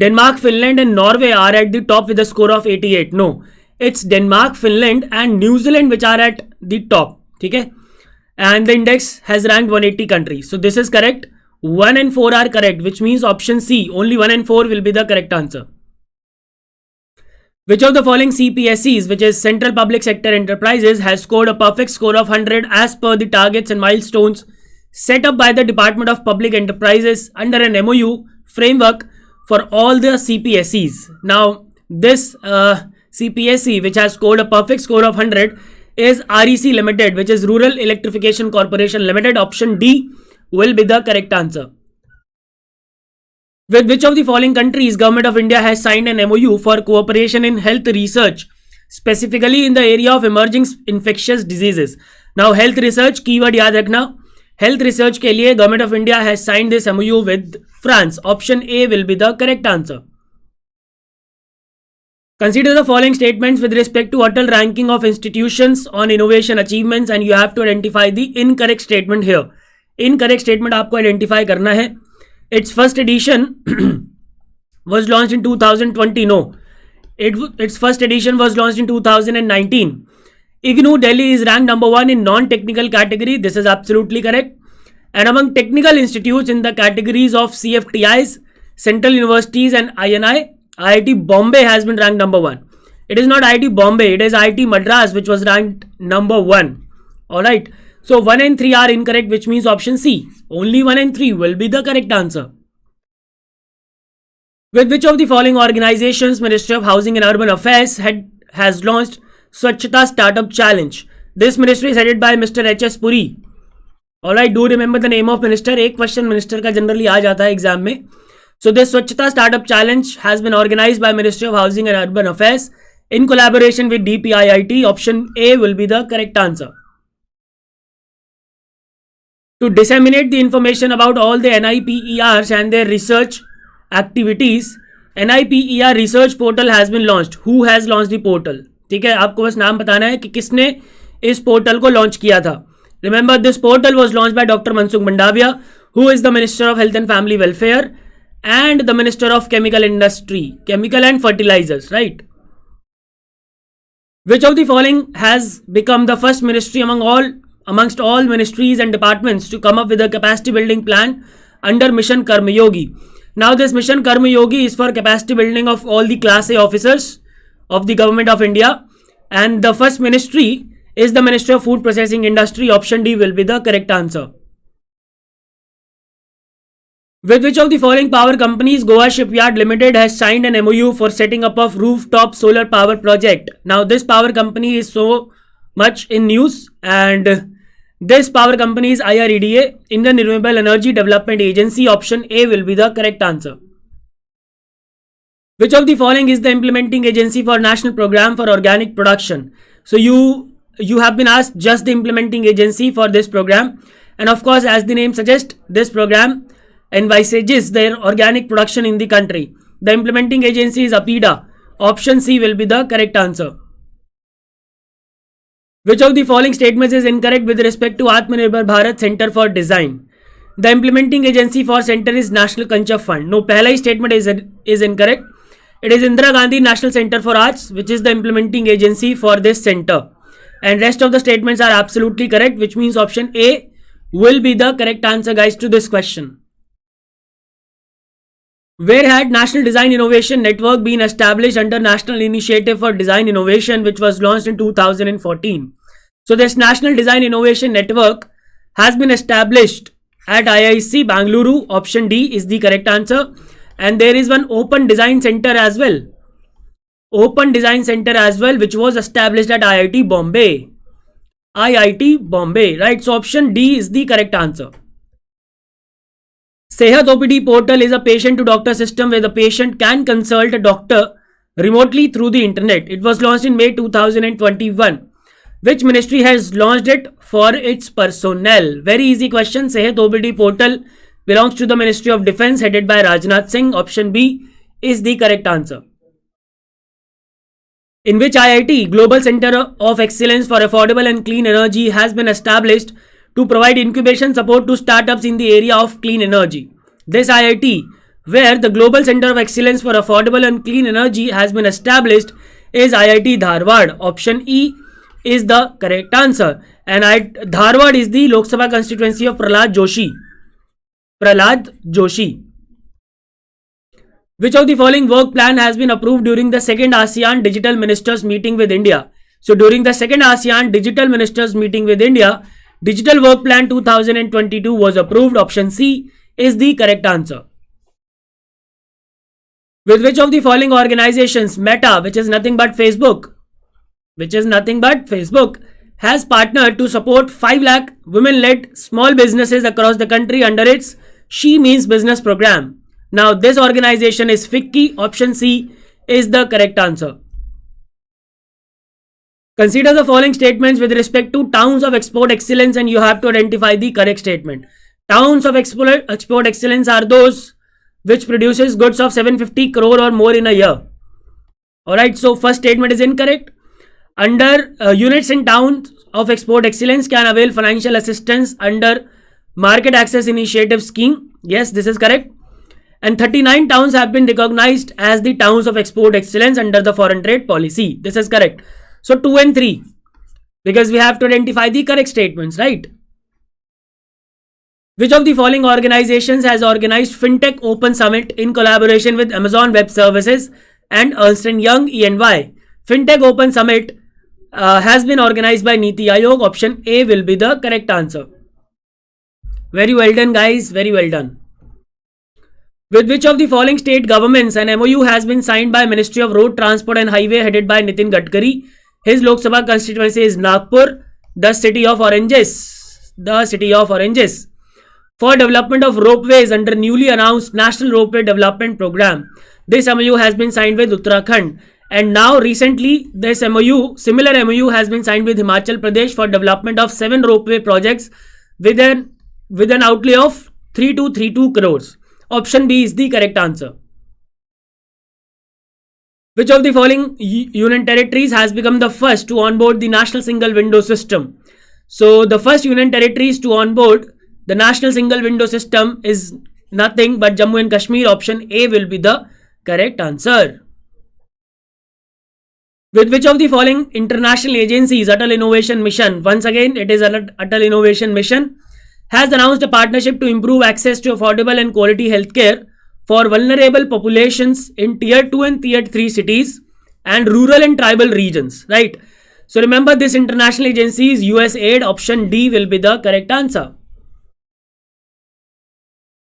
Denmark, Finland and Norway are at the top with a score of 88. No, it's Denmark, Finland and New Zealand which are at the top. ठीक है? And the index has ranked 180 countries. So this is correct. 1 and 4 are correct, which means option C, only 1 and 4 will be the correct answer. Which of the following CPSEs, which is Central Public Sector Enterprises, has scored a perfect score of 100 as per the targets and milestones set up by the Department of Public Enterprises under an MOU framework for all the CPSEs? Now, this CPSE, which has scored a perfect score of 100, is REC Limited, which is Rural Electrification Corporation Limited. Option D will be the correct answer. With which of the following countries Government of India has signed an MOU for cooperation in health research, specifically in the area of emerging infectious diseases? Now, health research keyword याद रखना. Health research के लिए Government of India has signed this MOU with France. Option A will be the correct answer. Consider the following statements with respect to Atal ranking of institutions on innovation achievements and you have to identify the incorrect statement here. Incorrect statement आपको identify करना है. Its first edition was launched in 2020. No, its first edition was launched in 2019. IGNOU Delhi is ranked number 1 in non-technical category. This is absolutely correct. And among technical institutes in the categories of CFTIs, Central Universities and INI, IIT Bombay has been ranked number 1. It is not IIT Bombay, it is IIT Madras which was ranked number 1. Alright. So 1 and 3 are incorrect, which means option C, only 1 and 3 will be the correct answer. With which of the following organizations Ministry of Housing and Urban Affairs has launched Swachhata Startup Challenge? This ministry is headed by Mr. H.S. Puri. Alright, do remember the name of minister. एक question minister का generally आ जाता है exam में. So this Swachhata Startup Challenge has been organized by Ministry of Housing and Urban Affairs in collaboration with DPIIT. Option A will be the correct answer. To disseminate the information about all the NIPERs and their research activities, NIPER research portal has been launched. Who has launched the portal? ठीक है, आपको बस नाम बताना है कि किसने इस पोर्टल को लॉन्च किया था. Remember, this portal was launched by Dr. Mansukh Mandavia, who is the Minister of Health and Family Welfare and the Minister of Chemical Industry, Chemical and Fertilizers, right? Which of the following has become the first ministry amongst all ministries and departments to come up with a capacity building plan under Mission Karma Yogi? Now this Mission Karma Yogi is for capacity building of all the Class A officers of the Government of India, and the first ministry is the Ministry of Food Processing Industry. Option D will be the correct answer. With which of the following power companies Goa Shipyard Limited has signed an MOU for setting up of rooftop solar power project? Now this power company is so much in news, and this power company is IREDA, Indian Renewable Energy Development Agency. Option A will be the correct answer. Which of the following is the implementing agency for National Program for Organic Production? So you have been asked just the implementing agency for this program, and of course, as the name suggests, this program envisages their organic production in the country. The implementing agency is APIDA. Option C will be the correct answer. Which of the following statements is incorrect with respect to Atmanirbhar Bharat Center for Design? The implementing agency for center is National Kanchaf Fund. No, पहला ही statement is incorrect. It is Indira Gandhi National Center for Arts, which is the implementing agency for this center. And rest of the statements are absolutely correct, which means option A will be the correct answer, guys, to this question. Where had National Design Innovation Network been established under National Initiative for Design Innovation, which was launched in 2014? So this National Design Innovation Network has been established at IIC Bangalore. Option D is the correct answer. And there is one Open Design Center as well. Open Design Center as well, which was established at IIT Bombay. IIT Bombay, right? So option D is the correct answer. Sehat OPD portal is a patient to doctor system where the patient can consult a doctor remotely through the internet. It was launched in May 2021. Which ministry has launched it for its personnel? Very easy question. Sehat OPD portal belongs to the Ministry of Defence, headed by Rajnath Singh. Option B is the correct answer. In which IIT Global Center of Excellence for Affordable and Clean Energy has been established to provide incubation support to startups in the area of clean energy? This IIT, where the Global Center of Excellence for Affordable and Clean Energy has been established, is IIT Dharwad. Option E is the correct answer. And Dharwad is the Lok Sabha constituency of Prahlad Joshi. Prahlad Joshi. Which of the following work plan has been approved during the second ASEAN Digital Ministers meeting with India? So during the second ASEAN Digital Ministers meeting with India, Digital Work Plan 2022 was approved. Option C is the correct answer. With which of the following organizations Meta, which is nothing but Facebook, has partnered to support 5 lakh women-led small businesses across the country under its She Means Business program? Now this organization is FICCI. Option C is the correct answer. Consider the following statements with respect to towns of export excellence, and you have to identify the correct statement. Towns of export excellence are those which produces goods of 750 crore or more in a year. Alright, so first statement is incorrect. Under units in towns of export excellence can avail financial assistance under Market Access Initiative scheme. Yes, this is correct. And 39 towns have been recognized as the towns of export excellence under the foreign trade policy. This is correct. So 2 and 3, because we have to identify the correct statements, right? Which of the following organizations has organized FinTech Open Summit in collaboration with Amazon Web Services and Ernst & Young EY? FinTech Open Summit has been organized by Niti Aayog. Option A will be the correct answer. Very well done, guys. Very well done. With which of the following state governments an MOU has been signed by Ministry of Road Transport and Highway headed by Nitin Gadkari? His Lok Sabha constituency is Nagpur, the city of oranges. For development of ropeways under newly announced National Ropeway Development Program. This MOU has been signed with Uttarakhand. And now recently this similar MOU has been signed with Himachal Pradesh for development of 7 ropeway projects with an outlay of 3232 crores. Option B is the correct answer. Which of the following union territories has become the first to onboard the National Single Window System? So the first union territories to onboard the National Single Window System is nothing but Jammu and Kashmir. Option A will be the correct answer. With which of the following international agencies Atal Innovation Mission, once again it is Atal Innovation Mission, has announced a partnership to improve access to affordable and quality healthcare for vulnerable populations in tier 2 and tier 3 cities and rural and tribal regions, right? So remember, this international agency is USAID. Option D will be the correct answer.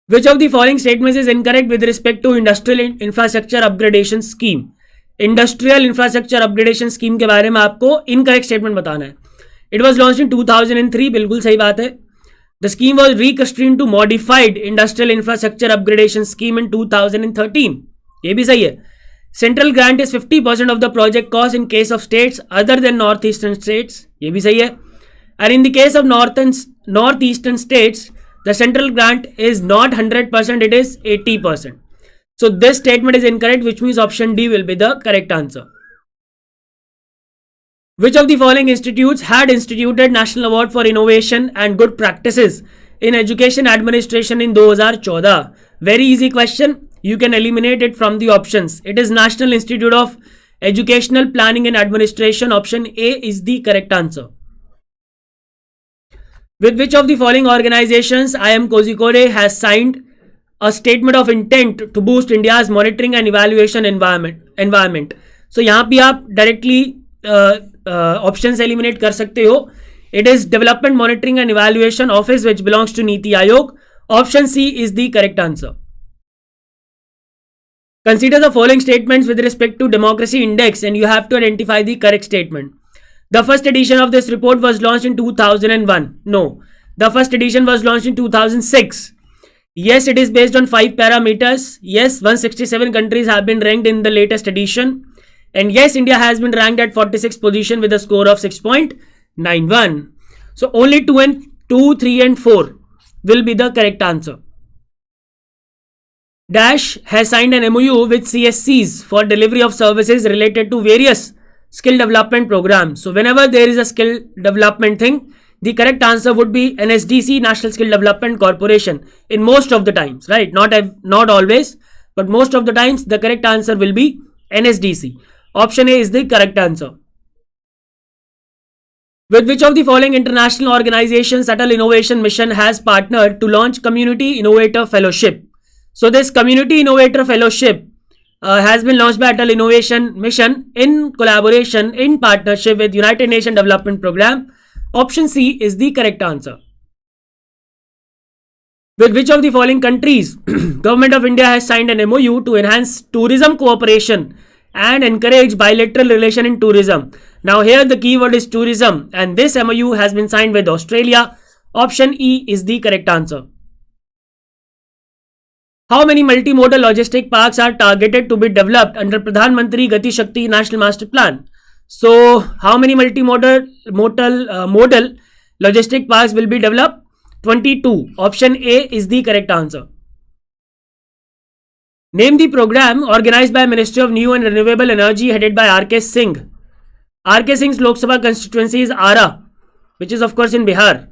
Which of the following statements is incorrect with respect to industrial infrastructure upgradation scheme? Industrial infrastructure upgradation scheme के बारे में आपको incorrect statement बताना है. It was launch in 2003, बिल्कुल सही बात है. The scheme was recast in to modified industrial infrastructure upgradation scheme in 2013, ये भी सही है. Central grant is 50% of the project cost in case of states other than north eastern states, ये भी सही है. And in the case of north eastern states the central grant is not 100%, it is 80%. So this statement is incorrect, which means option D will be the correct answer. Which of the following institutes had instituted National Award for Innovation and Good Practices in Education Administration in 2014? Very easy question. You can eliminate it from the options. It is National Institute of Educational Planning and Administration. Option A is the correct answer. With which of the following organizations IIM Kozhikode has signed a statement of intent to boost India's monitoring and evaluation environment? So यहाँ भी आप directly options eliminate कर सकते हो. It is Development Monitoring and Evaluation Office, which belongs to Niti Aayog. Option C is the correct answer. Consider the following statements with respect to Democracy Index and you have to identify the correct statement. The first edition of this report was launched in 2001. No. The first edition was launched in 2006. Yes, it is based on 5 parameters. Yes, 167 countries have been ranked in the latest edition. And yes, India has been ranked at 46th position with a score of 6.91. So only 2, 3 and 4 will be the correct answer. Dash has signed an MOU with CSCs for delivery of services related to various skill development programs. So whenever there is a skill development thing, the correct answer would be NSDC, National Skill Development Corporation, in most of the times, right? Not always, but most of the times the correct answer will be NSDC. Option A is the correct answer. With which of the following international organizations Atal Innovation Mission has partnered to launch Community Innovator Fellowship? So this Community Innovator Fellowship has been launched by Atal Innovation Mission in collaboration, in partnership with United Nations Development Program. Option C is the correct answer. With which of the following countries Government of India has signed an MOU to enhance tourism cooperation and encourage bilateral relation in tourism? Now here the keyword is tourism and this MOU has been signed with Australia. Option E is the correct answer. How many multimodal logistic parks are targeted to be developed under Pradhan Mantri Gati Shakti National Master Plan? So how many modal logistic parks will be developed? 22. Option A is the correct answer. Name the program organized by Ministry of New and Renewable Energy headed by R.K. Singh. R.K. Singh's Lok Sabha constituency is Ara, which is of course in Bihar.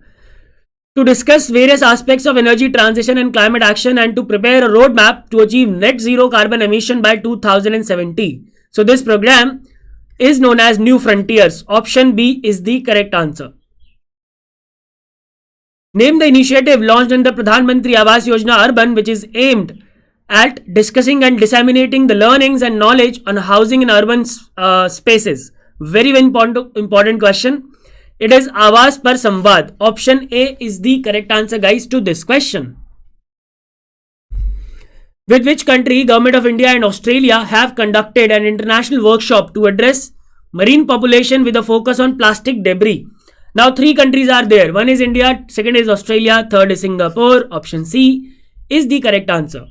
To discuss various aspects of energy transition and climate action and to prepare a roadmap to achieve net zero carbon emission by 2070. So this program is known as New Frontiers. Option B is the correct answer. Name the initiative launched under Pradhan Mantri Awas Yojana Urban, which is aimed at discussing and disseminating the learnings and knowledge on housing in urban spaces. Very important question. It is Awas Par Samvad. Option A is the correct answer, guys, to this question. With which country Government of India and Australia have conducted an international workshop to address marine population with a focus on plastic debris? Now 3 countries are there. One is India, second is Australia, third is Singapore. Option C is the correct answer.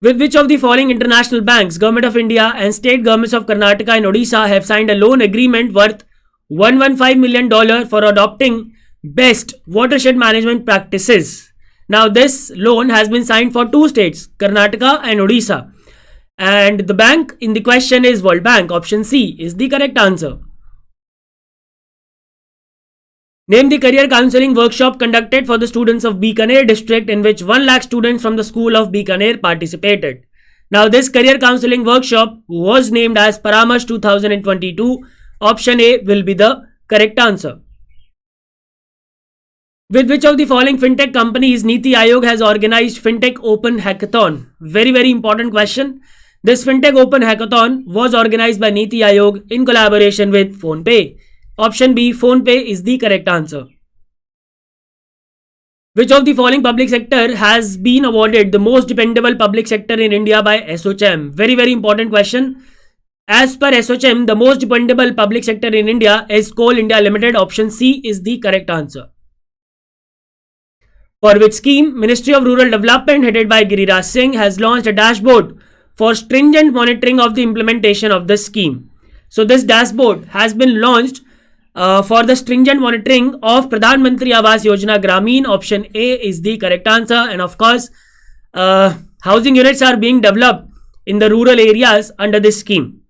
With which of the following international banks Government of India and state governments of Karnataka and Odisha have signed a loan agreement worth $115 million for adopting best watershed management practices? Now this loan has been signed for 2 states, Karnataka and Odisha. And the bank in the question is World Bank. Option C is the correct answer. Name the career counseling workshop conducted for the students of Bikaner district in which 1 lakh students from the school of Bikaner participated. Now, this career counseling workshop was named as Paramash 2022. Option A will be the correct answer. With which of the following fintech companies Niti Aayog has organized Fintech Open Hackathon? Very, very important question. This Fintech Open Hackathon was organized by Niti Aayog in collaboration with PhonePe. Option B, PhonePe is the correct answer. Which of the following public sector has been awarded the most dependable public sector in India by SOCHM? Very, very important question. As per SOCHM, the most dependable public sector in India is Coal India Limited. Option C is the correct answer. For which scheme, Ministry of Rural Development headed by Giriraj Singh has launched a dashboard for stringent monitoring of the implementation of the scheme. So this dashboard has been launched for the stringent monitoring of Pradhan Mantri Awas Yojana Gramin. Option A is the correct answer. And of course, housing units are being developed in the rural areas under this scheme.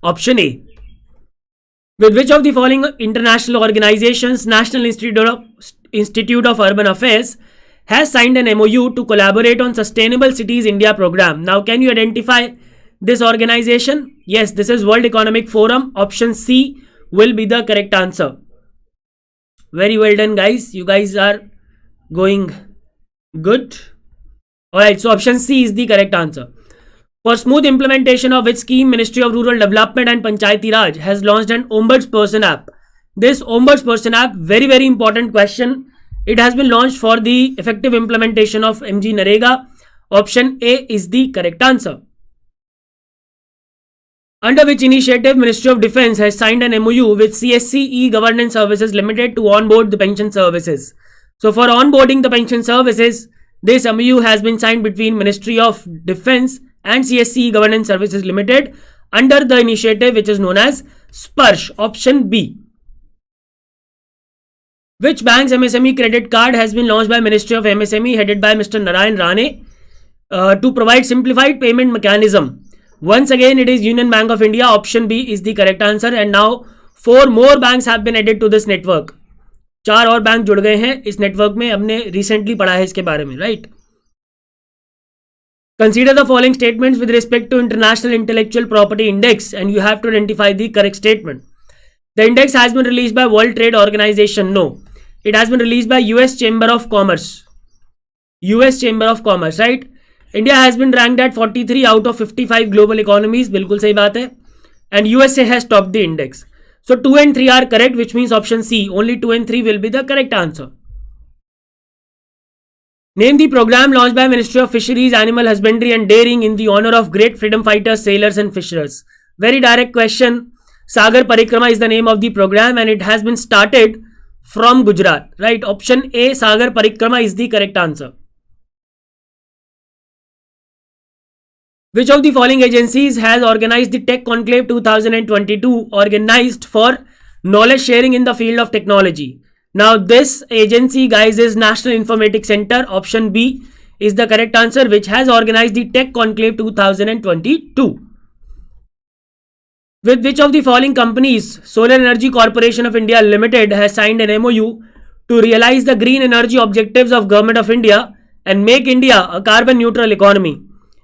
Option A. With which of the following international organizations National Institute of Urban Affairs has signed an MOU to collaborate on Sustainable Cities India program? Now, can you identify this organization? Yes, this is World Economic Forum. Option C will be the correct answer. Very well done, guys. You guys are going good. Alright, so option C is the correct answer. For smooth implementation of which scheme, Ministry of Rural Development and Panchayati Raj has launched an Ombudsperson app. This Ombudsperson app, very, very important question. It has been launched for the effective implementation of MG Narega. Option A is the correct answer. Under which initiative, Ministry of Defence has signed an MOU with CSC E-Governance Services Limited to onboard the pension services. So for onboarding the pension services, this MOU has been signed between Ministry of Defence and CSC Governance Services Limited under the initiative which is known as SPARSH. Option B. Which bank's MSME credit card has been launched by Ministry of MSME headed by Mr. Narayan Rane to provide simplified payment mechanism? Once again, it is Union Bank of India. Option B is the correct answer. And now 4 more banks have been added to this network. 4 और bank जुड़ गए हैं इस network में. हमने recently पढ़ा है इसके बारे में, right? Consider the following statements with respect to International Intellectual Property Index and you have to identify the correct statement. The index has been released by World Trade Organization. No. It has been released by US Chamber of Commerce. US Chamber of Commerce, right? India has been ranked at 43 out of 55 global economies. बिल्कुल सही बात है. And USA has topped the index. So 2 and 3 are correct, which means option C. Only 2 and 3 will be the correct answer. Name the program launched by Ministry of Fisheries, Animal Husbandry and Dairying in the honor of great freedom fighters, sailors and fishers. Very direct question. Sagar Parikrama is the name of the program and it has been started from Gujarat. Right? Option A, Sagar Parikrama is the correct answer. Which of the following agencies has organized the Tech Conclave 2022 organized for knowledge sharing in the field of technology? Now this agency, guys, is National Informatics Center. Option B is the correct answer, which has organized the Tech Conclave 2022. With which of the following companies Solar Energy Corporation of India Limited has signed an MOU to realize the green energy objectives of Government of India and make India a carbon neutral economy?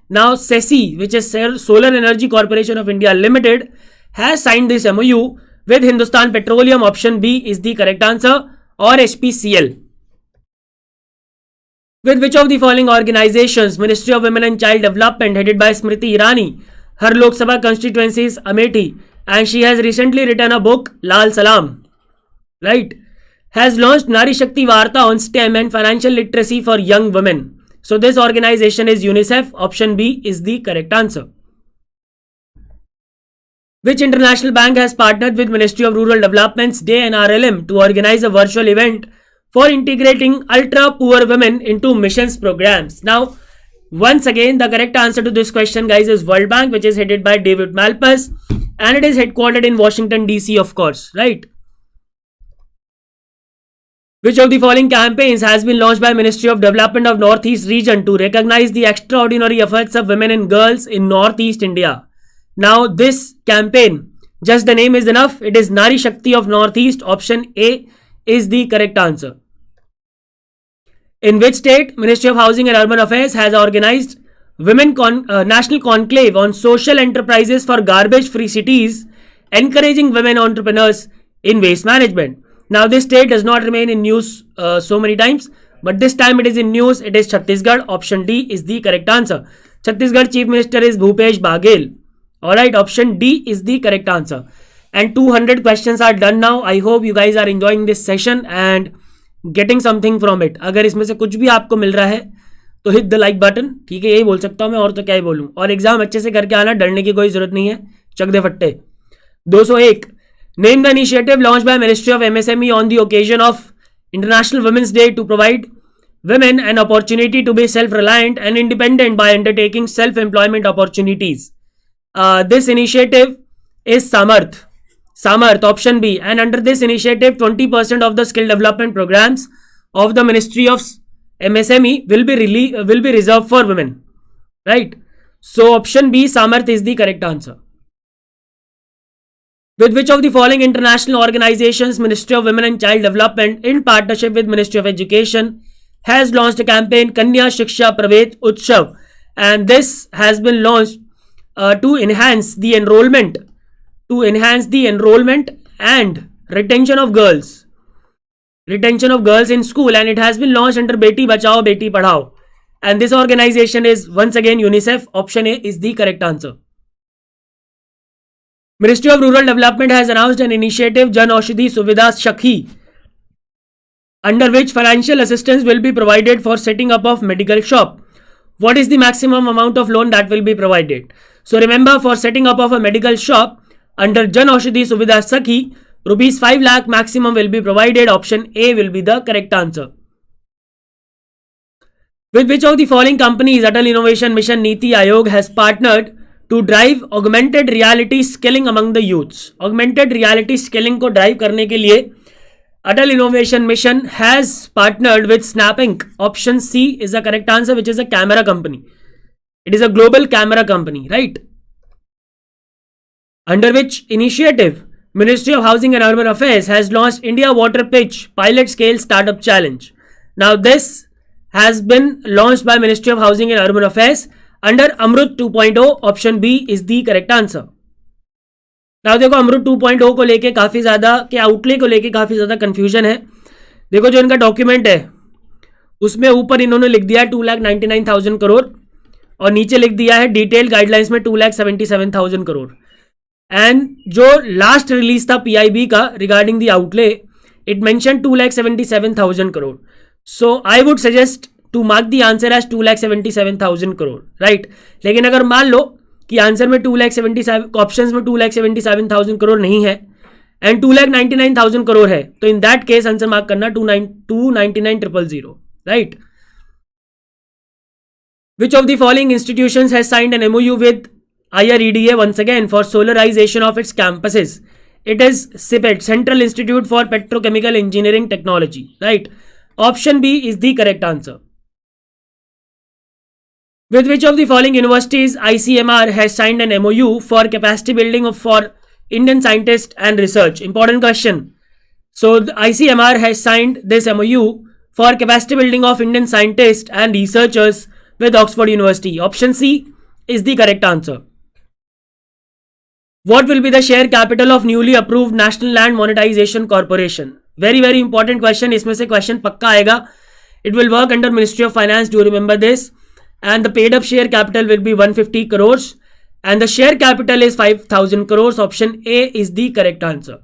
Now SECI, which is Solar Energy Corporation of India Limited, has signed this MOU with Hindustan Petroleum. Option B is the correct answer, or HPCL. With which of the following organizations Ministry of Women and Child Development headed by Smriti Irani, her Lok Sabha constituency is Amethi and she has recently written a book, Lal Salam, right, has launched Nari Shakti Varta on STEM and financial literacy for young women. So this organization is UNICEF. Option B is the correct answer. Which international bank has partnered with Ministry of Rural Development's Day NRLM to organize a virtual event for integrating ultra-poor women into missions programs? Now, once again, the correct answer to this question, guys, is World Bank, which is headed by David Malpass, and it is headquartered in Washington, D.C., of course, right? Which of the following campaigns has been launched by Ministry of Development of Northeast Region to recognize the extraordinary efforts of women and girls in Northeast India? Now this campaign, just the name is enough. It is Nari Shakti of Northeast. Option A is the correct answer. In which state Ministry of Housing and Urban Affairs has organized National Conclave on Social Enterprises for Garbage-Free Cities, encouraging women entrepreneurs in waste management. Now, this state does not remain in news so many times, but this time it is in news. It is Chhattisgarh. Option D is the correct answer. Chhattisgarh Chief Minister is Bhupesh Baghel. Alright, option D is the correct answer. And 200 questions are done now. I hope you guys are enjoying this session and getting something from it. अगर इसमें से कुछ भी आपको मिल रहा है तो hit the like button. ठीक है, यही बोल सकता हूँ मैं, और तो क्या ही बोलूँ. और एग्जाम अच्छे से करके आना, डरने की कोई जरूरत नहीं है. चक दे फट्टे. 201. Name the initiative launched by Ministry of MSME on the occasion of International Women's Day to provide women an opportunity to be self-reliant and independent by undertaking self-employment opportunities. This initiative is Samarth. Samarth, option B. And under this initiative, 20% of the skill development programs of the Ministry of MSME will be reserved for women. Right? So option B, Samarth, is the correct answer. With which of the following international organizations Ministry of Women and Child Development in partnership with Ministry of Education has launched a campaign Kanya Shiksha Pravet Utsav, and this has been launched to enhance the enrollment and retention of girls in school, and it has been launched under Beti Bachao Beti Padhao, and this organization is once again UNICEF. Option A is the correct answer. Ministry of Rural Development has announced an initiative Jan Aushadhi Suvidha Shakhi, under which financial assistance will be provided for setting up of medical shop. What is the maximum amount of loan that will be provided? So remember, for setting up of a medical shop under Jan Aushadhi Suvidha Shakhi, rupees 5 lakh maximum will be provided. Option A will be the correct answer. With which of the following companies Atal Innovation Mission Niti Aayog has partnered to drive augmented reality skilling among the youths? Augmented reality skilling को drive करने के लिए Atal Innovation Mission has partnered with Snap Inc. Option C is the correct answer, which is a camera company. It is a global camera company, right? Under which initiative Ministry of Housing and Urban Affairs has launched India Water Pitch Pilot Scale Startup Challenge. Now this has been launched by Ministry of Housing and Urban Affairs under Amrut 2.0. Option B is the correct answer. Now देखो, अमृत 2.0 को लेके काफ़ी ज़्यादा के outlay को लेके काफ़ी ज़्यादा कन्फ्यूजन है. देखो, जो इनका डॉक्यूमेंट है उसमें ऊपर इन्होंने लिख दिया है 2,99,000 करोड़ और नीचे लिख दिया है डिटेल गाइडलाइंस में 2,77,000 करोड़. एंड जो लास्ट रिलीज था PIB का regarding the outlay, it mention 2,77,000 crore. So I would suggest to mark the answer as 2,77,000 crore, right. लेकिन अगर मान लो कि आंसर में 2,77,000 ऑप्शंस में 2,77,000 करोड़ नहीं है एंड 2,99,000 करोड़ है, तो in that case answer mark करना 299,000, right. Which of the following institutions has signed an MOU with IREDA once again for solarization of its campuses? It is CIPET, Central Institute for Petrochemical Engineering Technology, right. Option B is the correct answer. With which of the following universities ICMR has signed an MOU for capacity building for Indian scientists and research? Important question. So the ICMR has signed this MOU for capacity building of Indian scientists and researchers with Oxford University. Option C is the correct answer. What will be the share capital of newly approved National Land Monetization Corporation? Very very important question. इसमें से question पक्का आएगा. It will work under Ministry of Finance. Do you remember this? And the paid up share capital will be 150 crores and the share capital is 5,000 crores. Option A is the correct answer.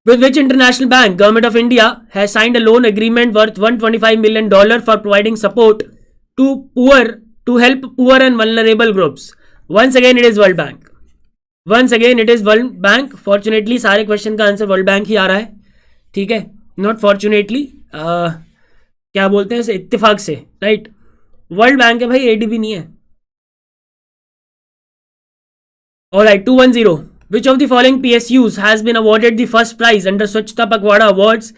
With which international bank Government of India has signed a loan agreement worth $125 million for providing support to help poor and vulnerable groups? Once again it is World Bank. Once again it is World Bank. Fortunately सारे question का answer world bank ही आ रहा है, ठीक है. Not fortunately, क्या बोलते हैं इत्तेफाक से, राइट. वर्ल्ड बैंक है भाई, ADB नहीं है. Alright, 210. Which of the following PSUs has been awarded the first prize under Swachhta Pakhwada Awards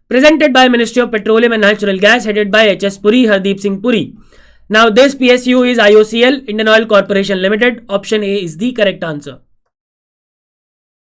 presented by Ministry of Petroleum and Natural Gas headed by HS Puri, Hardeep Singh Puri? Now this PSU is IOCL, Indian Oil Corporation Limited. Option A is the correct answer.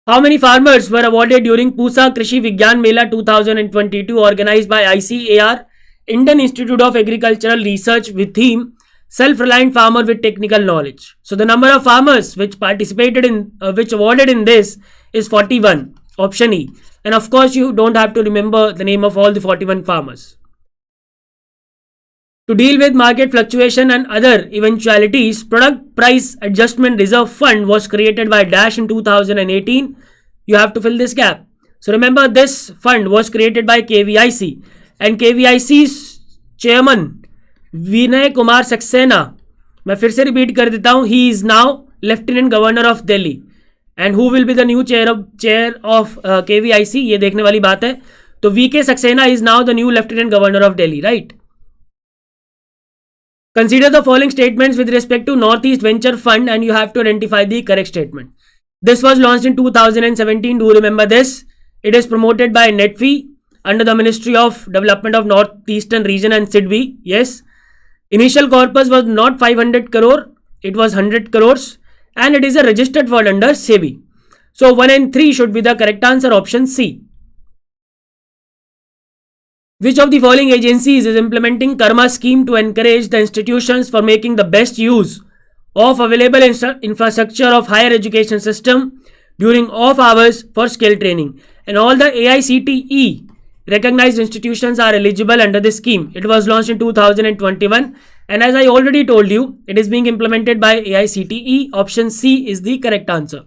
How many farmers were awarded during Pusa Krishi Vigyan Mela 2022 organized by ICAR, Indian Institute of Agricultural Research, with theme self-reliant farmer with technical knowledge. So the number of farmers which participated in, which awarded in this is 41, option E. And of course, you don't have to remember the name of all the 41 farmers. To deal with market fluctuation and other eventualities, Product Price Adjustment Reserve Fund was created by Dash in 2018. You have to fill this gap. So remember, this fund was created by KVIC, and KVIC's chairman Vinay Kumar Saxena, मैं फिर से repeat कर देता हूँ, he is now Lieutenant Governor of Delhi. And who will be the new chair of KVIC? ये देखने वाली बात है. तो VK Saxena is now the new Lieutenant Governor of Delhi, right? Consider the following statements with respect to Northeast Venture Fund, and you have to identify the correct statement. This was launched in 2017. Do remember this? It is promoted by NETFI under the Ministry of Development of Northeastern Region and SIDBI. Yes. Initial corpus was not 500 crore. It was 100 crores. And it is a registered fund under SEBI. So 1 and 3 should be the correct answer. Option C. Which of the following agencies is implementing Karma scheme to encourage the institutions for making the best use of available infrastructure of higher education system during off hours for skill training? And all the AICTE recognized institutions are eligible under this scheme. It was launched in 2021, and as I already told you, it is being implemented by AICTE. Option C is the correct answer.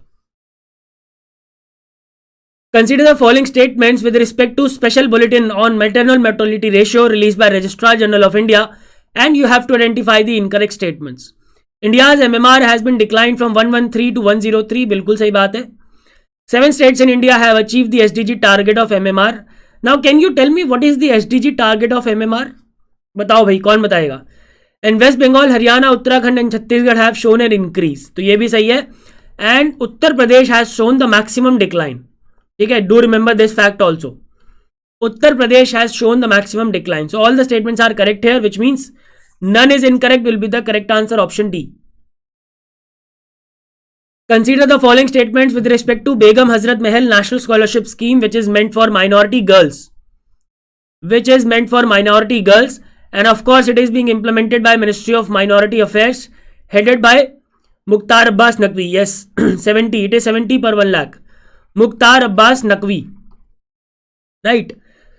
Consider the following statements with respect to Special Bulletin on Maternal Mortality Ratio released by Registrar General of India, and you have to identify the incorrect statements. India's MMR has been declined from 113 to 103. बिल्कुल सही बात है. 7 states in India have achieved the SDG target of MMR. Now, can you tell me what is the SDG target of MMR? बताओ भाई, कौन बताएगा? And West Bengal, Haryana, Uttarakhand and Chhattisgarh have shown an increase. तो ये भी सही है. And Uttar Pradesh has shown the maximum decline. ठीक है? Do remember this fact also. Uttar Pradesh has shown the maximum decline. So all the statements are correct here, which means none is incorrect will be the correct answer. Option D. Consider the following statements with respect to Begum Hazrat Mahal National Scholarship Scheme, which is meant for minority girls. And of course, it is being implemented by Ministry of Minority Affairs, headed by Mukhtar Abbas Naqvi. Yes, 70. It is 70 per 1 lakh. Mukhtar Abbas Naqvi. Right.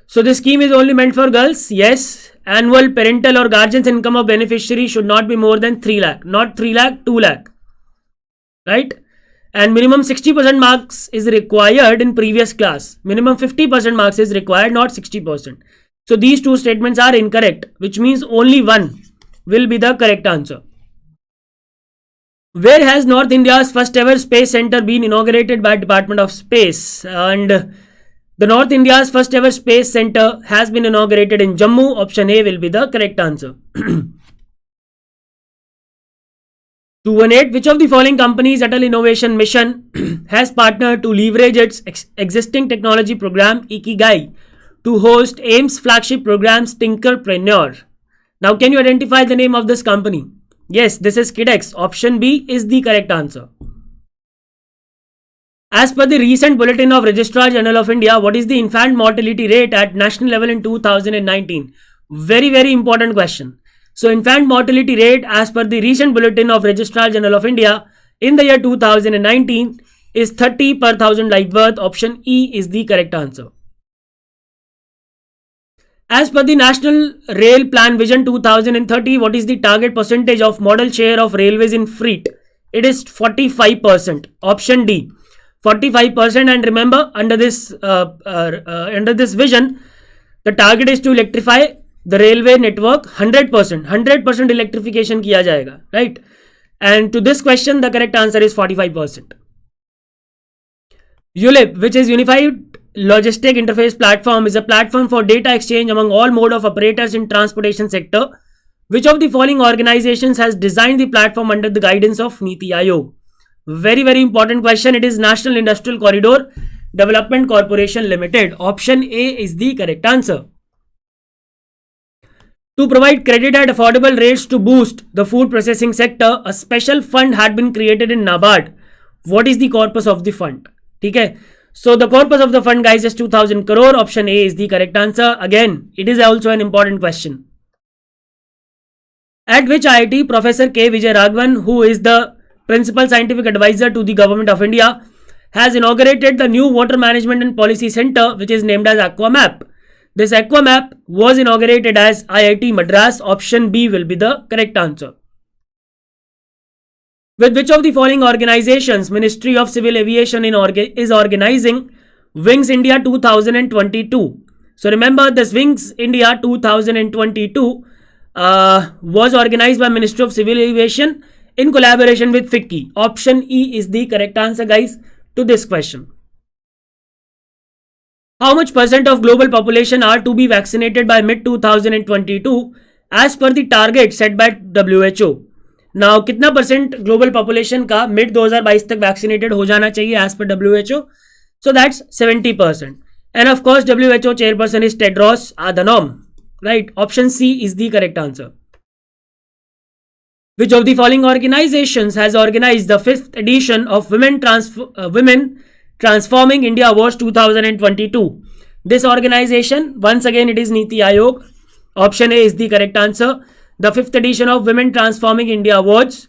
So this scheme is only meant for girls. Yes. Annual parental or guardian's income of beneficiary should not be more than 3 lakh. Not 3 lakh, 2 lakh. Right? And minimum 60% marks is required in previous class. Minimum 50% marks is required, not 60%. So these two statements are incorrect, which means only one will be the correct answer. Where has North India's first ever space center been inaugurated by Department of Space? And the North India's first ever space center has been inaugurated in Jammu. Option A will be the correct answer. 218. Which of the following companies Atal Innovation Mission has partnered to leverage its existing technology program Ikigai to host AIM's flagship program Tinkerpreneur? Now, can you identify the name of this company? Yes, this is KIDX. Option B is the correct answer. As per the recent bulletin of Registrar General of India, what is the infant mortality rate at national level in 2019? Very, very important question. So, infant mortality rate as per the recent bulletin of Registrar General of India in the year 2019 is 30 per 1000 live birth. Option E is the correct answer. As per the National Rail Plan Vision 2030, what is the target percentage of modal share of railways in freight? It is 45%. Option D, 45%. And remember, under this vision, the target is to electrify the railway network 100%. 100% electrification किया जाएगा, right? And to this question, the correct answer is 45%. ULIP, which is Unified Logistic Interface Platform, is a platform for data exchange among all mode of operators in transportation sector. Which of the following organizations has designed the platform under the guidance of Niti Aayog? Very, very important question. It is National Industrial Corridor Development Corporation Limited. Option A is the correct answer. To provide credit at affordable rates to boost the food processing sector, a special fund had been created in NABARD. What is the corpus of the fund? Okay. So the corpus of the fund, guys, is 2000 crore. Option A is the correct answer. Again, it is also an important question. At which IIT, Professor K. Vijay Raghavan, who is the Principal Scientific Advisor to the Government of India, has inaugurated the new Water Management and Policy Center, which is named as Aquamap. This Aquamap was inaugurated as IIT Madras. Option B will be the correct answer. With which of the following organizations Ministry of Civil Aviation is organizing Wings India 2022? So remember, this Wings India 2022 was organized by Ministry of Civil Aviation in collaboration with FICCI. Option E is the correct answer, guys, to this question. How much percent of global population are to be vaccinated by mid 2022 as per the target set by WHO? Now, कितना percent global population का mid 2022 तक vaccinated हो जाना चाहिए as per WHO? So that's 70%. And of course, WHO chairperson is Tedros Adhanom. Right? Option C is the correct answer. Which of the following organizations has organized the 5th edition of Women Transforming India Awards 2022? This organization, once again, it is Niti Aayog. Option A is the correct answer. The 5th edition of Women Transforming India Awards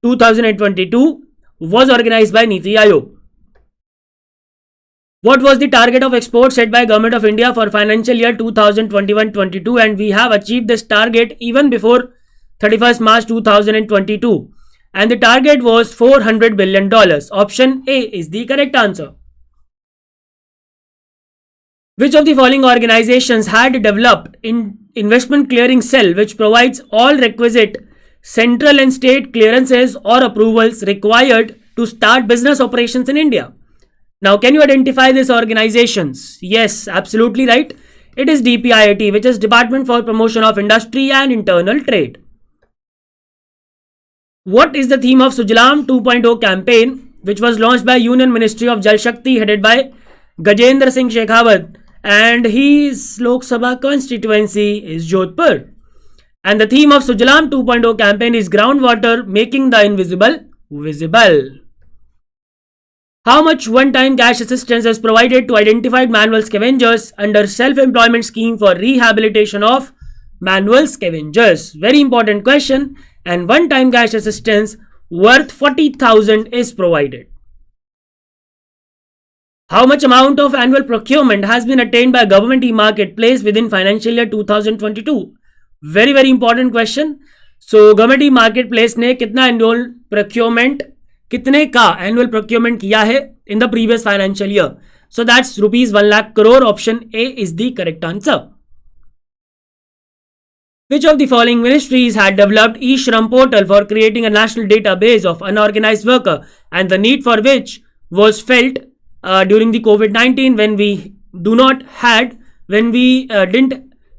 2022 was organized by Niti Aayog. What was the target of export set by Government of India for financial year 2021-22? And we have achieved this target even before 31st March 2022. And the target was $400 billion. Option A is the correct answer. Which of the following organizations had developed investment clearing cell which provides all requisite central and state clearances or approvals required to start business operations in India? Now, can you identify these organizations? Yes, absolutely right. It is DPIIT, which is Department for Promotion of Industry and Internal Trade. What is the theme of Sujalam 2.0 campaign, which was launched by Union Ministry of Jal Shakti, headed by Gajendra Singh Shekhawat, and his Lok Sabha constituency is Jodhpur. And the theme of Sujalam 2.0 campaign is groundwater, making the invisible visible. How much one-time cash assistance is provided to identified manual scavengers under self-employment scheme for rehabilitation of manual scavengers? Very important question. And one-time cash assistance worth 40,000 is provided. How much amount of annual procurement has been attained by government e-marketplace within financial year 2022? Very, very important question. So, government e-marketplace ने कितना annual procurement, कितने का annual procurement किया है in the previous financial year? So, that's rupees 1 lakh crore. Option A is the correct answer. Which of the following ministries had developed e-Shram portal for creating a national database of unorganized worker, and the need for which was felt during the COVID-19 when we didn't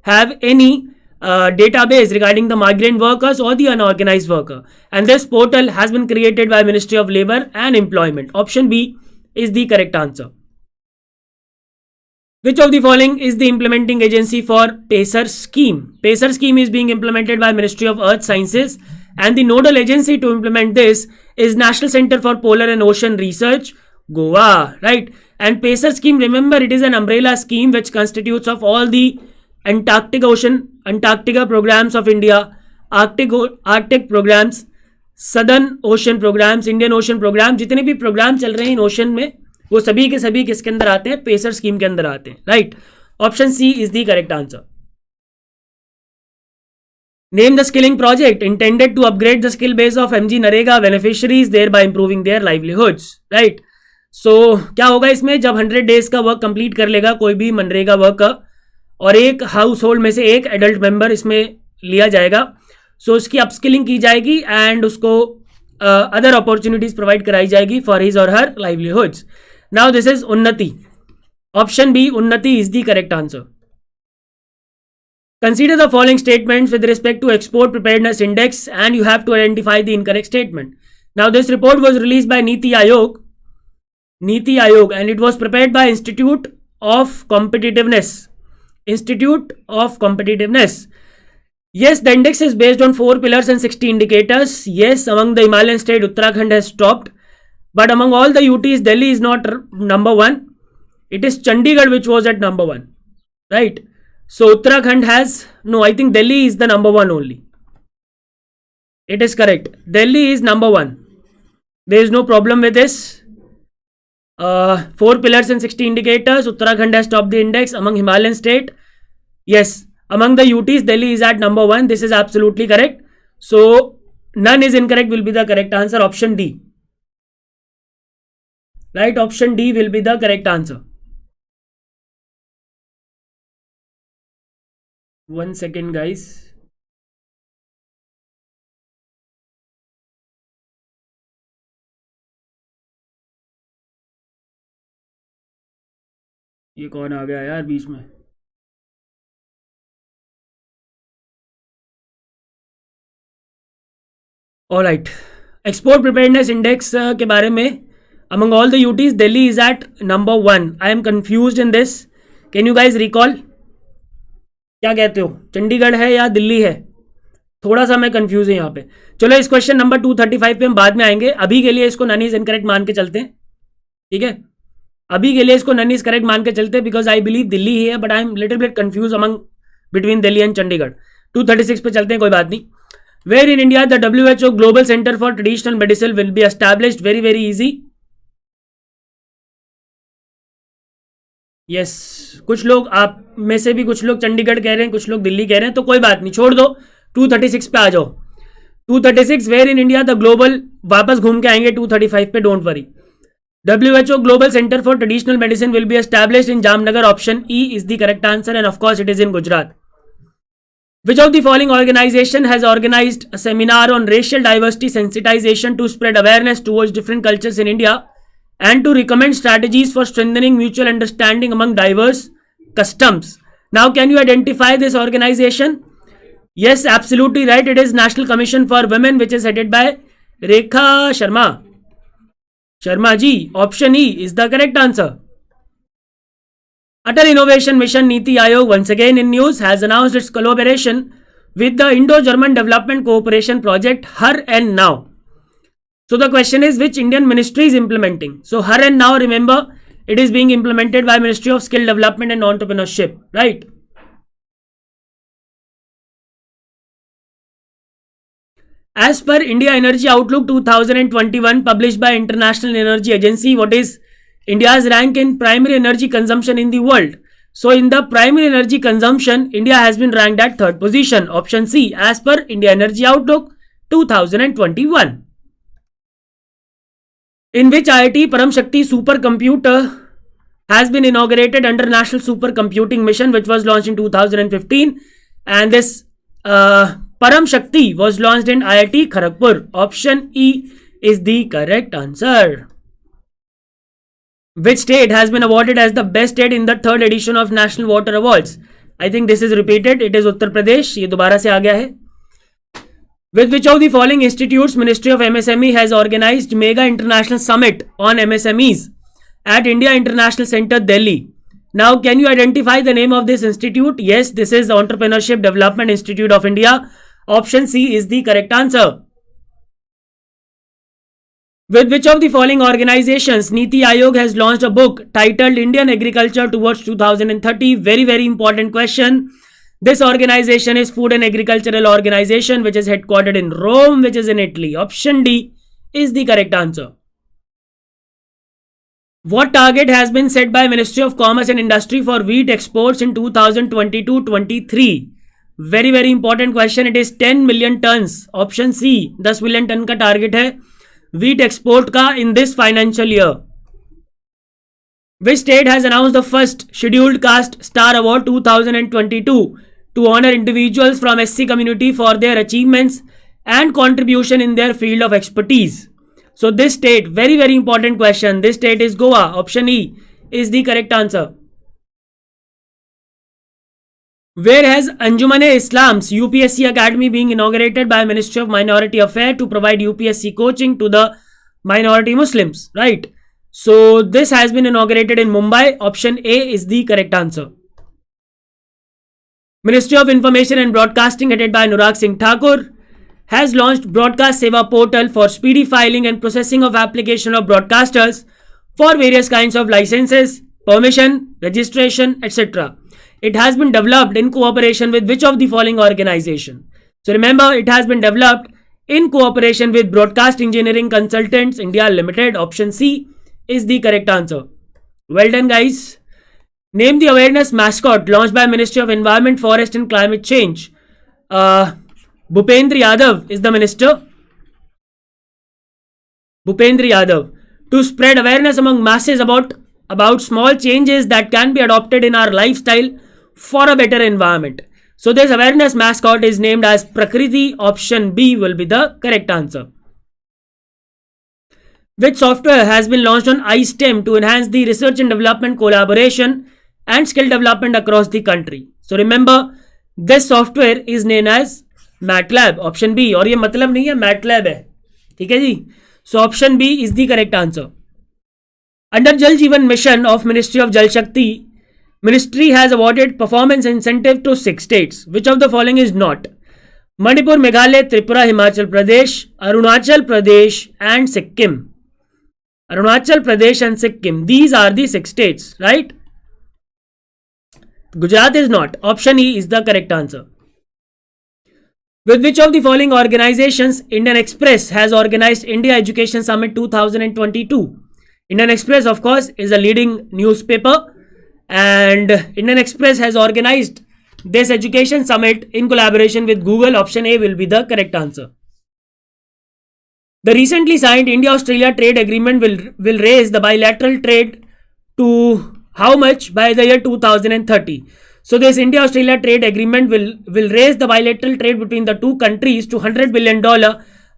have any database regarding the migrant workers or the unorganized worker, and this portal has been created by Ministry of Labour and Employment. Option B is the correct answer. Which of the following is the implementing agency for PACER scheme? PACER scheme is being implemented by Ministry of Earth Sciences, and the nodal agency to implement this is National Center for Polar and Ocean Research, Goa, right? And PACER scheme, remember, it is an umbrella scheme which constitutes of all the Antarctica programs of India, Arctic programs, Southern Ocean programs, Indian Ocean programs, जितने भी programme चल रहे हैं in ocean में वो सभी के सभी किसके अंदर आते हैं? पेसर स्कीम के अंदर आते हैं, right? Option C is the correct answer. Name the skilling project intended to upgrade the skill base of MG Narega beneficiaries, thereby improving their livelihoods, right? So क्या होगा इसमें? जब 100 डेज का वर्क कंप्लीट कर लेगा कोई भी मनरेगा वर्कर और एक हाउस होल्ड में से एक एडल्ट मेंबर इसमें लिया जाएगा, सो उसकी अपस्किलिंग की जाएगी एंड उसको अदर अपॉर्चुनिटीज प्रोवाइड कराई जाएगी फॉर हिज और हर लाइवलीहुड्स. नाउ दिस इज उन्नति. ऑप्शन बी उन्नति is the correct answer. Consider the following statements with respect to Export Preparedness Index and you have to identify the incorrect statement. Now this report was released by Niti Aayog, and it was prepared by Institute of Competitiveness. Yes, the index is based on 4 pillars and 60 indicators. Yes, among the Himalayan state, Uttarakhand has topped. But among all the UTs, Delhi is not number 1. It is Chandigarh which was at number 1. Right? So Uttarakhand has, no, I think Delhi is the number 1 only. It is correct. Delhi is number one. There is no problem with this. 4 pillars and 60 indicators. Uttarakhand has topped the index among Himalayan state. Yes, among the UTs, Delhi is at number one. This is absolutely correct. So, none is incorrect will be the correct answer. Option D. Right, option D will be the correct answer. 1 second, guys. ये कौन आ गया यार बीच में? Alright, export preparedness index के बारे में among all the UTs, Delhi is at number 1. I am confused in this. Can you guys recall? क्या कहते हो, चंडीगढ़ है या दिल्ली है? थोड़ा सा मैं कंफ्यूज हूँ यहाँ पे. चलो इस क्वेश्चन नंबर 235 पे हम बाद में आएंगे. अभी के लिए इसको नन इज इनकरेक्ट मान के चलते हैं. ठीक है, अभी के लिए इसको नन इज करेक्ट मान के चलते हैं बिकॉज आई बिलीव दिल्ली ही है, but I am little bit confuse among between Delhi and Chandigarh. 236 पे चलते हैं, कोई बात नहीं. Where in India the WHO global centre for traditional medicine will be established? Very very easy. Yes, कुछ लोग आप में से भी कुछ लोग चंडीगढ़ कह रहे हैं, कुछ लोग दिल्ली कह रहे हैं, तो कोई बात नहीं, छोड़ दो. 236 पे आ जाओ. 236 where in India the global, वापस घूम के आएंगे 235 पे, don't worry. WHO Global Center for Traditional Medicine will be established in Jamnagar. Option E is the correct answer, and of course it is in Gujarat. Which of the following organization has organized a seminar on racial diversity sensitization to spread awareness towards different cultures in India and to recommend strategies for strengthening mutual understanding among diverse customs? Now, can you identify this organization? Yes, absolutely right. It is National Commission for Women, which is headed by Rekha Sharma. Sharma ji, option E is the correct answer. Atal Innovation Mission Niti Aayog, once again in news, has announced its collaboration with the Indo-German Development Cooperation Project Har and Now. So the question is, which Indian ministry is implementing? So Har and Now, remember, it is being implemented by Ministry of Skill Development and Entrepreneurship, right? As per India Energy Outlook 2021 published by International Energy Agency, what is India's rank in primary energy consumption in the world? So in the primary energy consumption, India has been ranked at 3rd position. Option C, as per India Energy Outlook 2021. In which IIT Param Shakti supercomputer has been inaugurated under National Supercomputing Mission, which was launched in 2015, and this Param Shakti was launched in IIT Kharagpur. Option E is the correct answer. Which state has been awarded as the best state in the 3rd edition of National Water Awards? I think this is repeated. It is Uttar Pradesh. ये दोबारा से आ गया है. With which of the following institutes Ministry of MSME has organized Mega International Summit on MSMEs at India International Center, Delhi? Now, can you identify the name of this institute? Yes, this is the Entrepreneurship Development Institute of India. Option C is the correct answer. With which of the following organizations Niti Aayog has launched a book titled Indian Agriculture Towards 2030? Very, very important question. This organization is Food and Agricultural Organization, which is headquartered in Rome, which is in Italy. Option D is the correct answer. What target has been set by Ministry of Commerce and Industry for wheat exports in 2022-23? Very, very important question. It is 10 million tons. Option C, 10 million ton का target है wheat export का in this financial year. Which state has announced the first Scheduled Caste Star Award 2022 to honor individuals from SC community for their achievements and contribution in their field of expertise? So this state, very, very important question. This state is Goa. Option E is the correct answer. Where has Anjuman-e-Islam's UPSC Academy being inaugurated by Ministry of Minority Affairs to provide UPSC coaching to the minority Muslims, right? So this has been inaugurated in Mumbai. Option A is the correct answer. Ministry of Information and Broadcasting, headed by Anurag Singh Thakur, has launched Broadcast Seva Portal for speedy filing and processing of application of broadcasters for various kinds of licenses, permission, registration, etc. It has been developed in cooperation with which of the following organization? So remember, it has been developed in cooperation with Broadcast Engineering Consultants India Limited. Option C is the correct answer. Well done, guys. Name the awareness mascot launched by Ministry of Environment, Forest and Climate Change. Bhupendra Yadav is the minister. Bhupendra Yadav. To spread awareness among masses about small changes that can be adopted in our lifestyle for a better environment. So this awareness mascot is named as Prakriti. Option B will be the correct answer. Which software has been launched on iSTEM to enhance the research and development collaboration and skill development across the country? So remember, this software is named as MATLAB. Option B. और ये मतलब नहीं है, MATLAB है. ठीक है जी. So option B is the correct answer. Under Jal Jeevan Mission of Ministry of Jal Shakti, Ministry has awarded performance incentive to 6 states. Which of the following is not? Manipur, Meghalaya, Tripura, Himachal Pradesh, Arunachal Pradesh and Sikkim. Arunachal Pradesh and Sikkim. These are the 6 states, right? Gujarat is not. Option E is the correct answer. With which of the following organizations Indian Express has organized India Education Summit 2022? Indian Express, of course, is a leading newspaper, and Indian Express has organized this education summit in collaboration with Google. Option A will be the correct answer. The recently signed India-Australia trade agreement will raise the bilateral trade to how much by the year 2030? So this India-Australia trade agreement will raise the bilateral trade between the two countries to $100 billion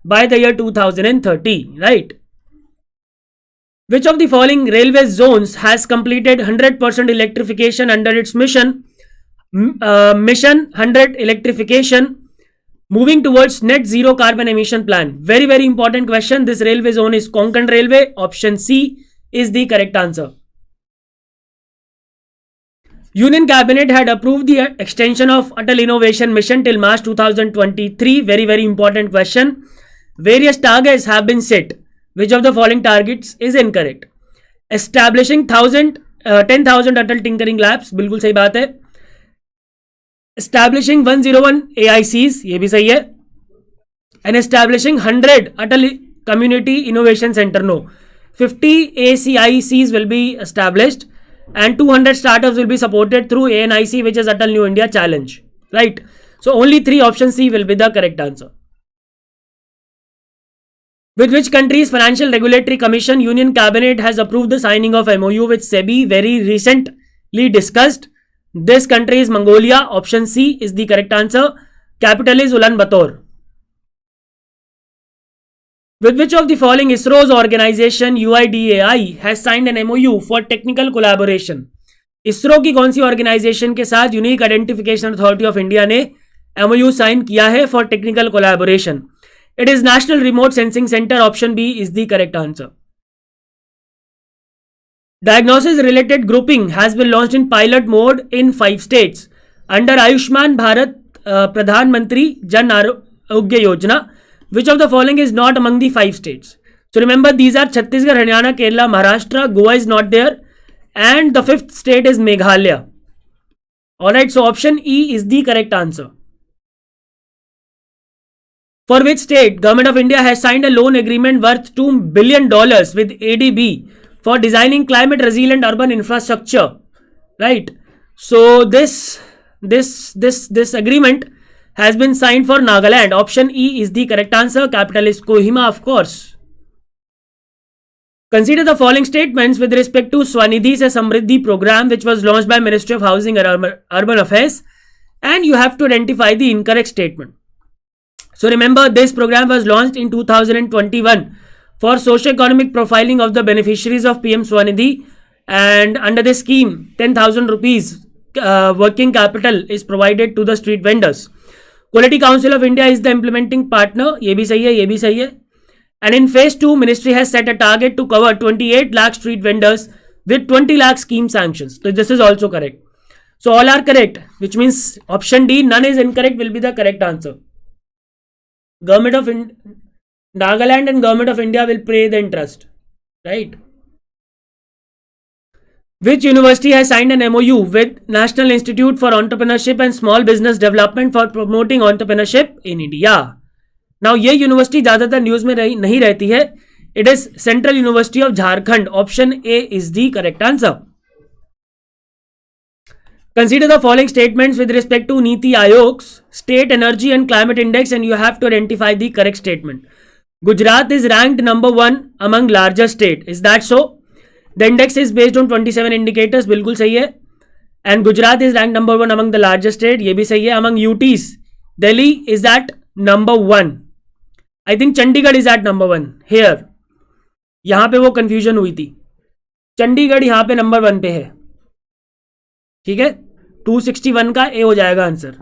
by the year 2030, right? Which of the following railway zones has completed 100% electrification under its mission 100 electrification, moving towards net zero carbon emission plan? Very, very important question. This railway zone is Konkan Railway. Option C is the correct answer. Union Cabinet had approved the extension of Atal Innovation Mission till March 2023. Very, very important question. Various targets have been set. Which of the following targets is incorrect? Establishing 10,000 Atal Tinkering Labs. बिल्कुल सही बात है. Establishing 101 AICs. ये भी सही है. And establishing 100 Atal Community Innovation Center. No. 50 ACICs will be established and 200 startups will be supported through ANIC, which is Atal New India Challenge. Right. So only 3 option C will be the correct answer. With which country's Financial Regulatory Commission Union Cabinet has approved the signing of MOU with SEBI, very recently discussed? This country is Mongolia. Option C is the correct answer. Capital is Ulaanbaatar. With which of the following ISRO's organization UIDAI has signed an MOU for technical collaboration? ISRO की कौन सी organisation के साथ unique identification authority of India ने MOU sign किया है for technical collaboration? It is National Remote Sensing Center. Option B is the correct answer. Diagnosis related grouping has been launched in pilot mode in 5 states under Ayushman Bharat Pradhan Mantri Jan Arogya Yojana. Which of the following is not among the 5 states? So remember, these are Chhattisgarh, Haryana, Kerala, Maharashtra. Goa is not there, and the 5th state is Meghalaya. Alright, so option E is the correct answer. For which state Government of India has signed a loan agreement worth $2 billion with ADB for designing climate resilient urban infrastructure? Right. So this agreement has been signed for Nagaland. Option E is the correct answer. Capital is Kohima, of course. Consider the following statements with respect to Swanidhi Se Samriddhi program, which was launched by Ministry of Housing and Urban Affairs, and you have to identify the incorrect statement. So remember, this program was launched in 2021 for socio-economic profiling of the beneficiaries of PM Swanidhi, and under this scheme 10,000 rupees working capital is provided to the street vendors. Quality Council of India is the implementing partner. ये भी सही है, ये भी सही है. And in phase 2, Ministry has set a target to cover 28 lakh street vendors with 20 lakh scheme sanctions. So this is also correct. So all are correct, which means option D, none is incorrect, will be the correct answer. Government of Nagaland and Government of India will pay the interest, right? Which university has signed an MOU with National Institute for Entrepreneurship and Small Business Development for promoting entrepreneurship in India? Now ये university ज्यादातर news में नहीं रहती है. It is central university of Jharkhand. Option A is the correct answer. Consider the following statements with respect to Niti Aayog's State Energy and Climate Index and you have to identify the correct statement. Gujarat is ranked number 1 among larger state. Is that so? The index is based on 27 indicators. बिल्कुल सही है. And Gujarat is ranked number 1 among the larger state. ये भी सही है. Among UTs, Delhi is at number 1. I think Chandigarh is at number 1. Here. यहाँ पे वो confusion हुई थी. चंडीगढ़ यहाँ पे नंबर 1 पे है. ठीक है. 261 का ए हो जाएगा आंसर.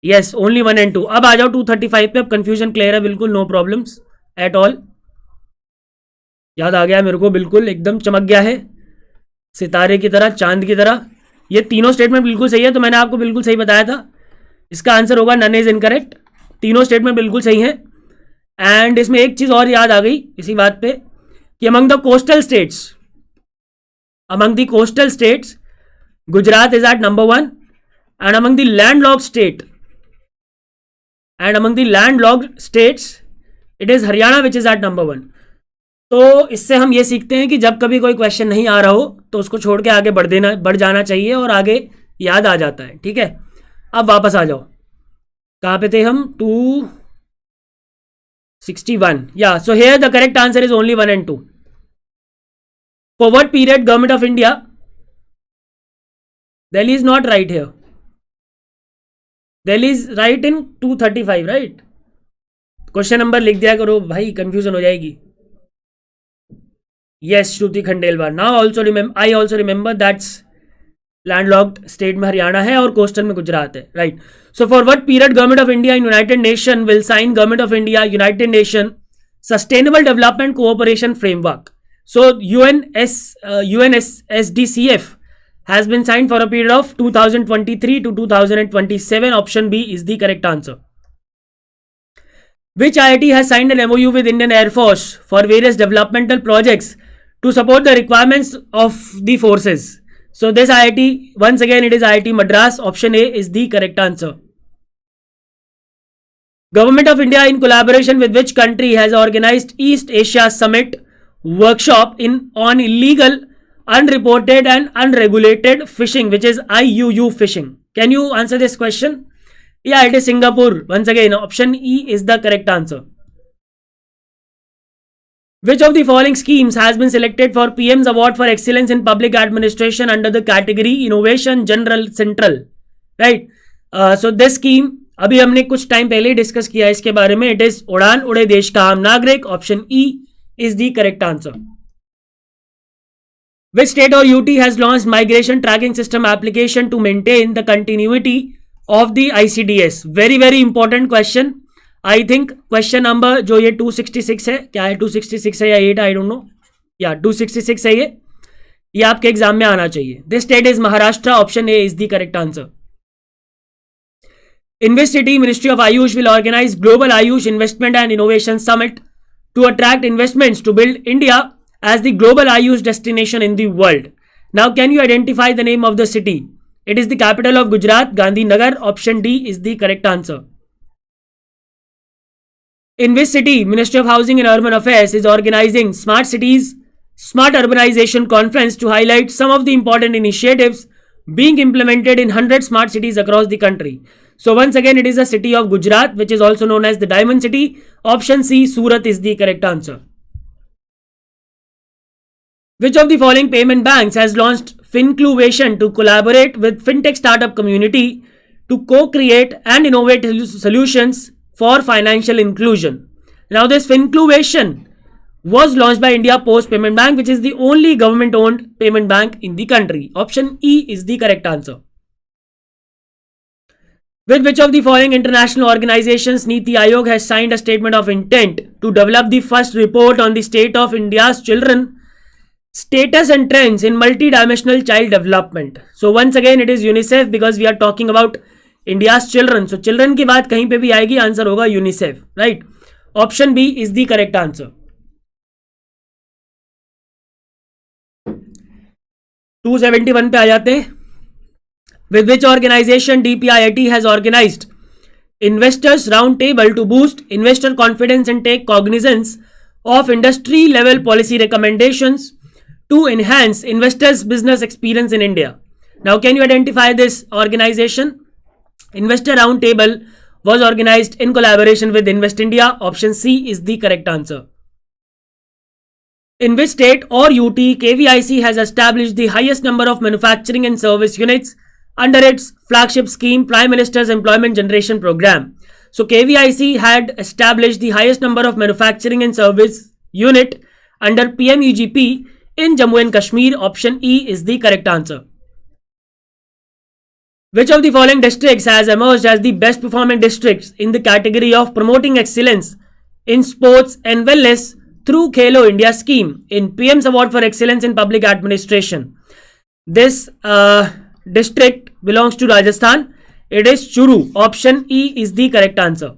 Yes, only 1 and 2. अब आ जाओ 235 पे. अब कंफ्यूजन क्लियर है बिल्कुल. No problems at all. याद आ गया मेरे को. बिल्कुल एकदम चमक गया है सितारे की तरह, चांद की तरह. ये तीनों स्टेटमेंट बिल्कुल सही है. तो मैंने आपको बिल्कुल सही बताया था. इसका आंसर होगा नन इज इनकरेक्ट. तीनों स्टेटमेंट बिल्कुल सही है. एंड इसमें एक चीज और याद आ गई इसी बात पे कि among the coastal states Gujarat is at number 1 and among the landlocked states it is Haryana which is at number 1. तो इससे हम ये सीखते हैं कि जब कभी कोई क्वेश्चन नहीं आ रहा हो तो उसको छोड़ के आगे बढ़ जाना चाहिए और आगे याद आ जाता है. ठीक है. अब वापस आ जाओ. कहाँ पे थे हम? 261. या so here the correct answer is only 1 and 2. For what period Government of India? Delhi is not right here. Delhi is right in 235, right? Question number लिख दिया करो भाई, कंफ्यूजन हो जाएगी. Yes, Shruti Khandelwal. Now I also remember that's landlocked state में हरियाणा है और coastal में गुजरात है, right? So for what period Government of India and United Nation will sign Government of India United Nation Sustainable Development Cooperation Framework? So UNSDCF has been signed for a period of 2023 to 2027. Option B is the correct answer. Which IIT has signed an MOU with Indian Air Force for various developmental projects to support the requirements of the forces? So this IIT, once again it is IIT Madras. Option A is the correct answer. Government of India in collaboration with which country has organized East Asia Summit workshop on illegal, unreported and unregulated fishing, which is IUU fishing? Can you answer this question? Yeah, it is Singapore. Once again, option E is the correct answer. Which of the following schemes has been selected for PM's Award for Excellence in Public Administration under the category Innovation General Central? Right. So this scheme अभी हमने कुछ time पहले discuss किया इसके बारे में. It is उड़ान उड़े देश का आम नागरिक. Option E is the correct answer. Which state or UT has launched migration tracking system application to maintain the continuity of the ICDS? Very very important question. I think question number जो ये 266 है, क्या है 266 है या 8, I don't know. या 266 है ये आपके एग्जाम में आना चाहिए. This state is Maharashtra. Option A is the correct answer. In which city Ministry of Ayush will organize Global Ayush Investment and Innovation Summit to attract investments to build India as the global Ayush destination in the world? Now can you identify the name of the city? It is the capital of Gujarat, Gandhinagar. Option D is the correct answer. In which city Ministry of Housing and Urban Affairs is organizing Smart Cities, Smart Urbanization Conference to highlight some of the important initiatives being implemented in 100 smart cities across the country? So once again it is the city of Gujarat, which is also known as the Diamond City. Option C, Surat, is the correct answer. Which of the following payment banks has launched Fincluvation to collaborate with fintech startup community to co-create and innovate solutions for financial inclusion? Now this Fincluvation was launched by India Post Payment Bank, which is the only government-owned payment bank in the country. Option E is the correct answer. With which of the following international organizations Niti Aayog has signed a statement of intent to develop the first report on the state of India's children status and trends in multi-dimensional child development? So once again it is UNICEF, because we are talking about India's children. So children की बात कहीं पे भी आएगी, answer होगा UNICEF, right? Option B is the correct answer. 271 पे आ जाते हैं. With which organization DPIIT has organized investors roundtable to boost investor confidence and take cognizance of industry level policy recommendations to enhance investors business experience in India. Now, can you identify this organization? Investor roundtable was organized in collaboration with Invest India. Option C is the correct answer. In which state or UT KVIC has established the highest number of manufacturing and service units under its flagship scheme, Prime Minister's Employment Generation Program? So KVIC had established the highest number of manufacturing and service unit under PMEGP in Jammu and Kashmir. Option E is the correct answer. Which of the following districts has emerged as the best performing districts in the category of promoting excellence in sports and wellness through Khelo India scheme in PM's Award for Excellence in Public Administration? This district belongs to Rajasthan. It is Churu. Option E is the correct answer.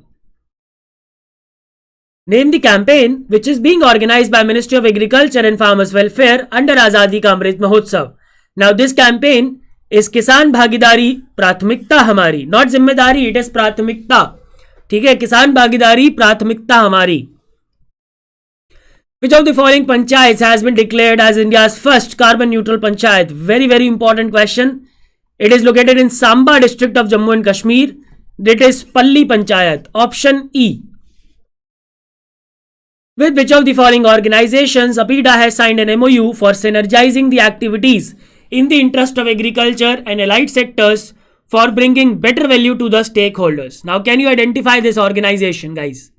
Name the campaign which is being organized by Ministry of Agriculture and Farmers Welfare under Azadi का अमृत महोत्सव. Now this campaign is किसान भागीदारी प्राथमिकता हमारी, not जिम्मेदारी, it is प्राथमिकता. ठीक है, किसान भागीदारी प्राथमिकता हमारी. Which of the following panchayats has been declared as India's first carbon neutral panchayat? Very important question. It is located in Samba district of Jammu and Kashmir. It is Palli Panchayat. Option E. With which of the following organizations APIDA has signed an MOU for synergizing the activities in the interest of agriculture and allied sectors for bringing better value to the stakeholders? Now, can you identify this organization, guys?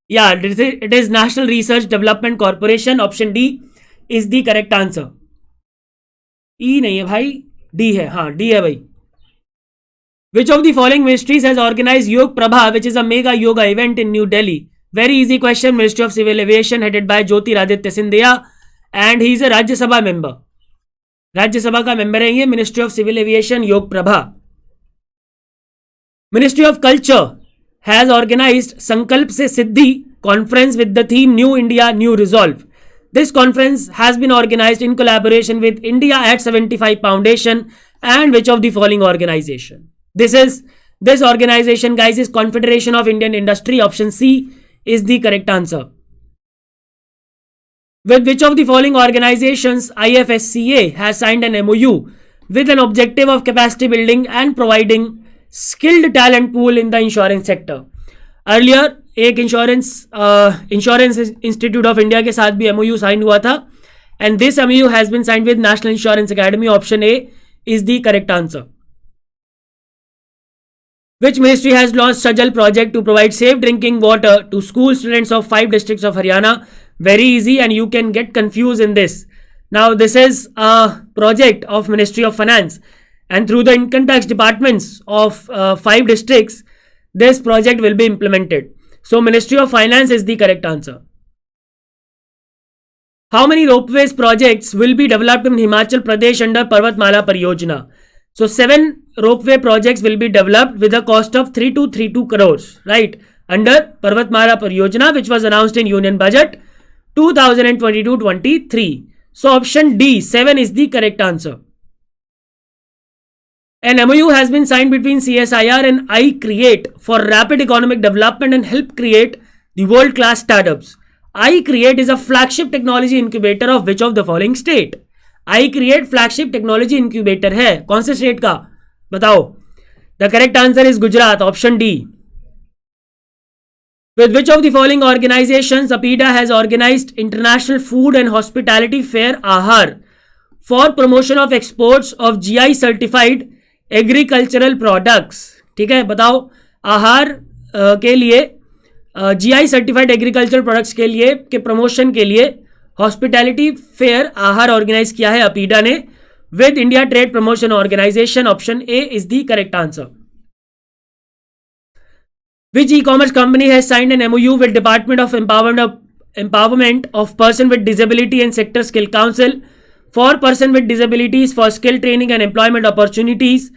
Yeah, it is National Research Development Corporation. Option D is the correct answer. E नहीं है भाई, D है. हाँ, D है भाई. Which of the following ministries has organized Yog Prabha, which is a mega yoga event in New Delhi? Very easy question. Ministry of Civil Aviation headed by Jyotiraditya Scindia and he is a Rajya Sabha member. राज्य सभा का member है ये. Ministry of civil aviation Yog Prabha. Ministry of culture has organised Sankalp se Siddhi conference with the theme new India new resolve. This conference has been organised in collaboration with India at 75 foundation and which of the following organisation? This organization, guys, is Confederation of Indian Industry. Option C is the correct answer. With which of the following organizations IFSCA has signed an MOU with an objective of capacity building and providing skilled talent pool in the insurance sector? Earlier एक insurance institute of India के साथ भी MOU sign हुआ था and this MOU has been signed with National Insurance Academy. Option A is the correct answer. Which ministry has launched Sajal project to provide safe drinking water to school students of 5 districts of Haryana? Very easy and you can get confused in this. Now this is a project of Ministry of Finance and through the income tax departments of 5 districts this project will be implemented. So Ministry of Finance is the correct answer. How many ropeways projects will be developed in Himachal Pradesh under Parvatmala Pariyojana? So 7 ropeway projects will be developed with a cost of 3232 crores, right, under Parvatmala Pariyojana, which was announced in Union Budget 2022-23. So option D, 7 is the correct answer. An MOU has been signed between CSIR and Icrid for rapid economic development and help create the world-class startups. Icrid is a flagship technology incubator of which of the following state? Icrid flagship technology incubator है कौन से state का बताओ? The correct answer is Gujarat. Option D. With which of the following organizations APIDA has organized International Food and Hospitality Fair Ahar for promotion of exports of GI certified agricultural products? ठीक है, बताओ. आहार के लिए GI certified agriculture products के लिए के promotion के लिए हॉस्पिटैलिटी फेयर आहार ऑर्गेनाइज किया है अपीडा ने with India Trade Promotion Organisation. Option A is the correct answer. Which e-commerce company has signed an MOU with Department of Empowerment of Person with Disability and Sector Skill Council for person with disabilities for skill training and employment opportunities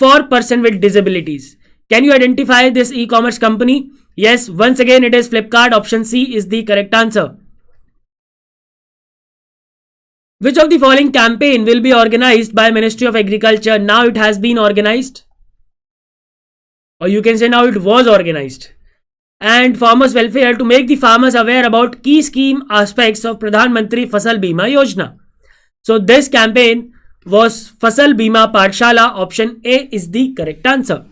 for person with disabilities? Can you identify this e-commerce company? Yes, once again it is Flipkart. Option C is the correct answer. Which of the following campaign will be organized by Ministry of Agriculture? Now it has been organized. or you can say now it was organized, and farmers welfare to make the farmers aware about key scheme aspects of Pradhan Mantri Fasal Bima Yojana. So this campaign was Fasal Bima Pathshala. Option A is the correct answer.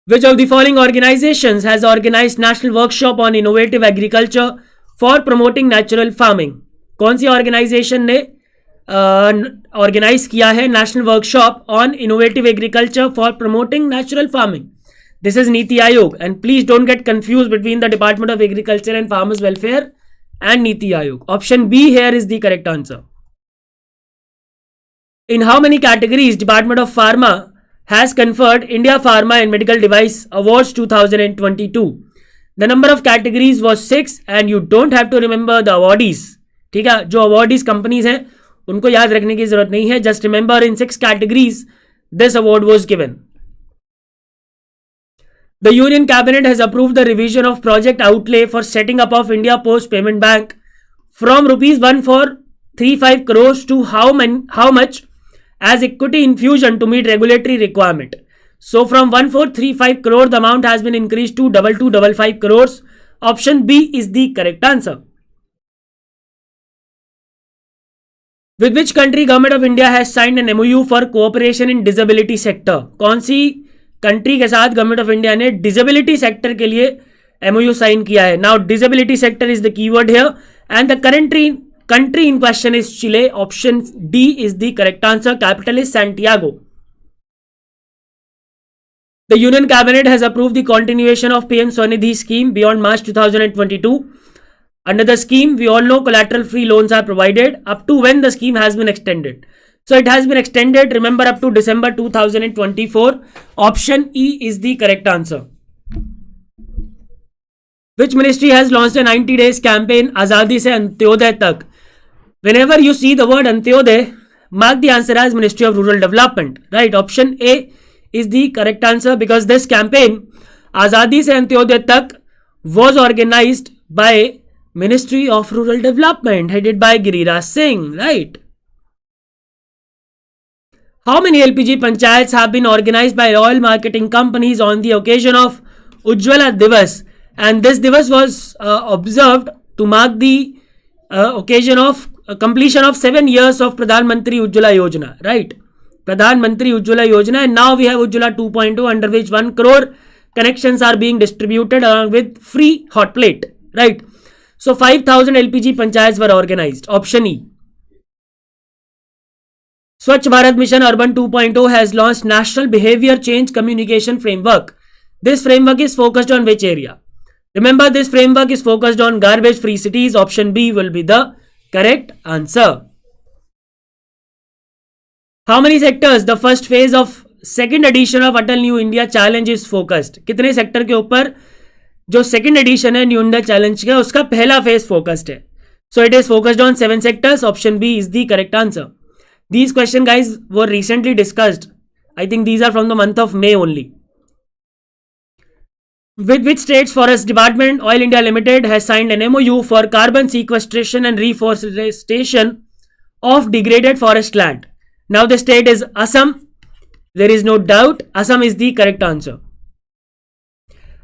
Which of the following organizations has organized national workshop on innovative agriculture for promoting natural farming? कौन सी organisation ने organise किया है national workshop on innovative agriculture for promoting natural farming? This is Niti Aayog, and please don't get confused between the Department of Agriculture and Farmers Welfare and Niti Aayog. Option B here is the correct answer. In how many categories Department of Pharma has conferred India Pharma and Medical Device Awards 2022? The number of categories was 6 and you don't have to remember the awardees. ठीक है, जो awardees companies हैं उनको याद रखने की जरूरत नहीं है. Just remember in 6 categories this award was given. The Union Cabinet has approved the revision of project outlay for setting up of India Post Payment Bank from rupees 1435 crores to how much as equity infusion to meet regulatory requirement. So from 1435 crore the amount has been increased to 2255 crores. Option B is the correct answer. With which country Government of India has signed an MOU for cooperation in disability sector? कौन सी country के साथ government of India ने disability sector के लिए MOU sign किया है? Now disability sector is the keyword here and the country in question is Chile. Option D is the correct answer. Capital is Santiago. The Union Cabinet has approved the continuation of PM Swanidhi scheme beyond March 2022. Under the scheme, we all know collateral free loans are provided. Up to when the scheme has been extended? So it has been extended, remember, up to December 2024. Option E is the correct answer. Which ministry has launched a 90 days campaign Azadi se Antyodaya tak? Whenever you see the word Antyodaya, mark the answer as Ministry of Rural Development. Right? Option A is the correct answer because this campaign Azadi se Antyodaya tak was organized by Ministry of Rural Development headed by Giriraj Singh. Right? How many LPG panchayats have been organized by oil marketing companies on the occasion of Ujjwala Divas? And this Divas was observed to mark the occasion of completion of 7 years of Pradhan Mantri Ujjwala Yojana. Right? Pradhan Mantri Ujjwala Yojana, and now we have Ujjwala 2.0 under which 1 crore connections are being distributed along with free hot plate. Right? So 5,000 LPG panchayats were organized. Option E. Swachh Bharat Mission Urban 2.0 has launched National Behavior Change Communication Framework. This framework is focused on which area? Remember, this framework is focused on garbage free cities. Option B will be the correct answer. How many sectors the first phase of second edition of Atal New India Challenge is focused? कितने sector के ऊपर जो second edition है new India challenge का उसका पहला phase focused है? So it is focused on 7 sectors. Option B is the correct answer. These questions, guys, were recently discussed. I think these are from the month of May only. With which states Forest Department Oil India Limited has signed an MOU for carbon sequestration and reforestation of degraded forest land? Now the state is Assam. There is no doubt Assam is the correct answer.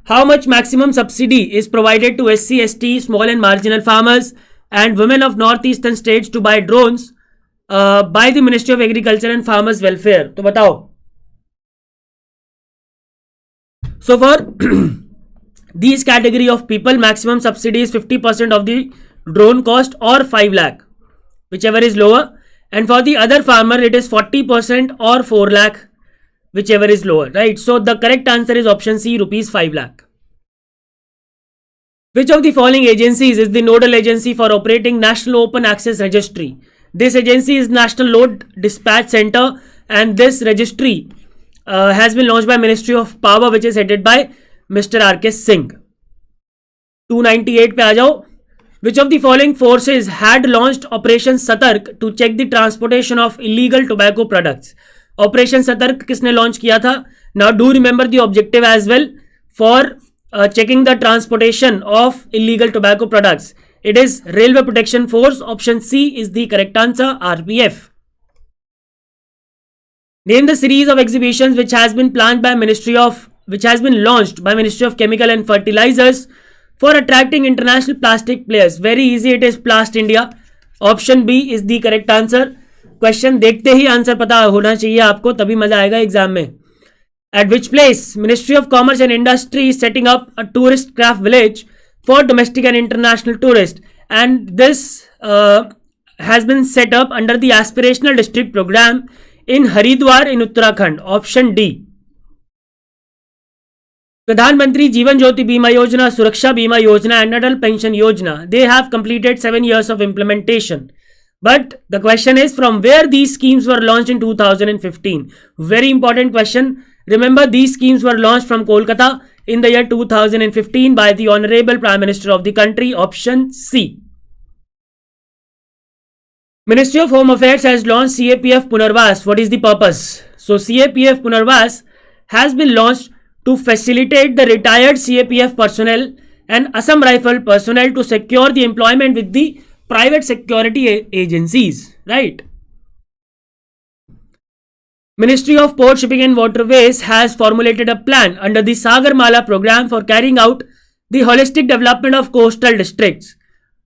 How much maximum subsidy is provided to SC, ST, small and marginal farmers and women of northeastern states to buy drones by the Ministry of Agriculture and Farmers Welfare? तो बताओ. So for these category of people, maximum subsidy is 50% of the drone cost or 5 lakh, whichever is lower. And for the other farmer, it is 40% or 4 lakh, whichever is lower. Right? So the correct answer is option C, rupees 5 lakh. Which of the following agencies is the nodal agency for operating National Open Access Registry? This agency is National Load Dispatch Center, and this registry has been launched by Ministry of Power, which is headed by Mr. R.K. Singh. 298 पे आ जाओ. Which of the following forces had launched Operation Satark to check the transportation of illegal tobacco products? Operation Satark किसने launch किया था? Now do remember the objective as well for checking the transportation of illegal tobacco products. It is Railway Protection Force. Option C is the correct answer, RPF. Name the series of exhibitions which has been launched by Ministry of Chemical and Fertilizers for attracting international plastic players. Very easy, it is Plast India. Option B is the correct answer. Question देखते ही answer पता होना चाहिए आपको, तभी मजा आएगा exam में. At which place Ministry of Commerce and Industry is setting up a tourist craft village for domestic and international tourists, and this has been set up under the aspirational district program in Haridwar in Uttarakhand. Option D. Pradhan Jeevan Jyoti Bima Yojana, Suraksha Bima Yojana and Nodal Pension Yojana, they have completed 7 years of implementation. But the question is, from where these schemes were launched in 2015? Very important question. Remember, these schemes were launched from Kolkata in the year 2015 by the Honorable Prime Minister of the country. Option C. Ministry of Home Affairs has launched CAPF Punarvas. What is the purpose? So CAPF Punarvas has been launched to facilitate the retired CAPF personnel and Assam Rifle personnel to secure the employment with the private security agencies, right? Ministry of Port, Shipping and Waterways has formulated a plan under the Sagarmala program for carrying out the holistic development of coastal districts.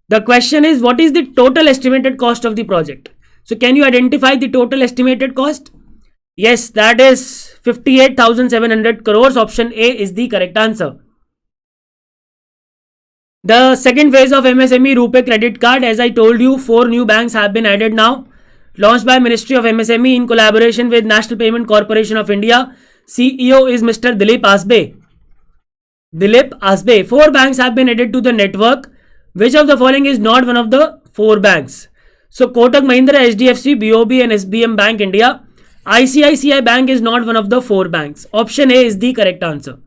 The question is, what is the total estimated cost of the project? So can you identify the total estimated cost? Yes, that is 58,700 crores. Option A is the correct answer. The second phase of MSME RuPay credit card, as I told you, 4 new banks have been added now. Launched by Ministry of MSME in collaboration with National Payment Corporation of India. CEO is Mr. Dilip Asbe. 4 banks have been added to the network. Which of the following is not one of the 4 banks? So Kotak Mahindra, HDFC, BOB and SBM Bank India. ICICI Bank is not one of the 4 banks. Option A is the correct answer.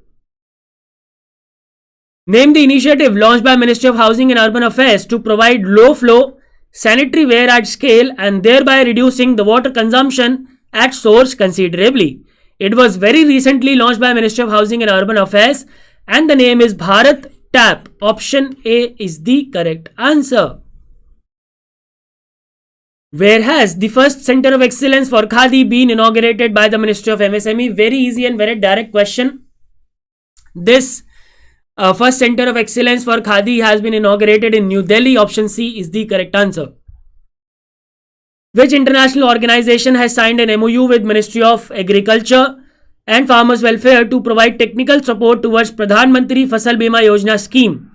Name the initiative launched by Ministry of Housing and Urban Affairs to provide low-flow sanitary ware at scale and thereby reducing the water consumption at source considerably. It was very recently launched by Ministry of Housing and Urban Affairs and the name is Bharat Tap. Option A is the correct answer. Where has the first Center of Excellence for Khadi been inaugurated by the Ministry of MSME? Very easy and very direct question. This first Center of Excellence for Khadi has been inaugurated in New Delhi. Option C is the correct answer. Which international organization has signed an MOU with Ministry of Agriculture and Farmers Welfare to provide technical support towards Pradhan Mantri Fasal Bima Yojana scheme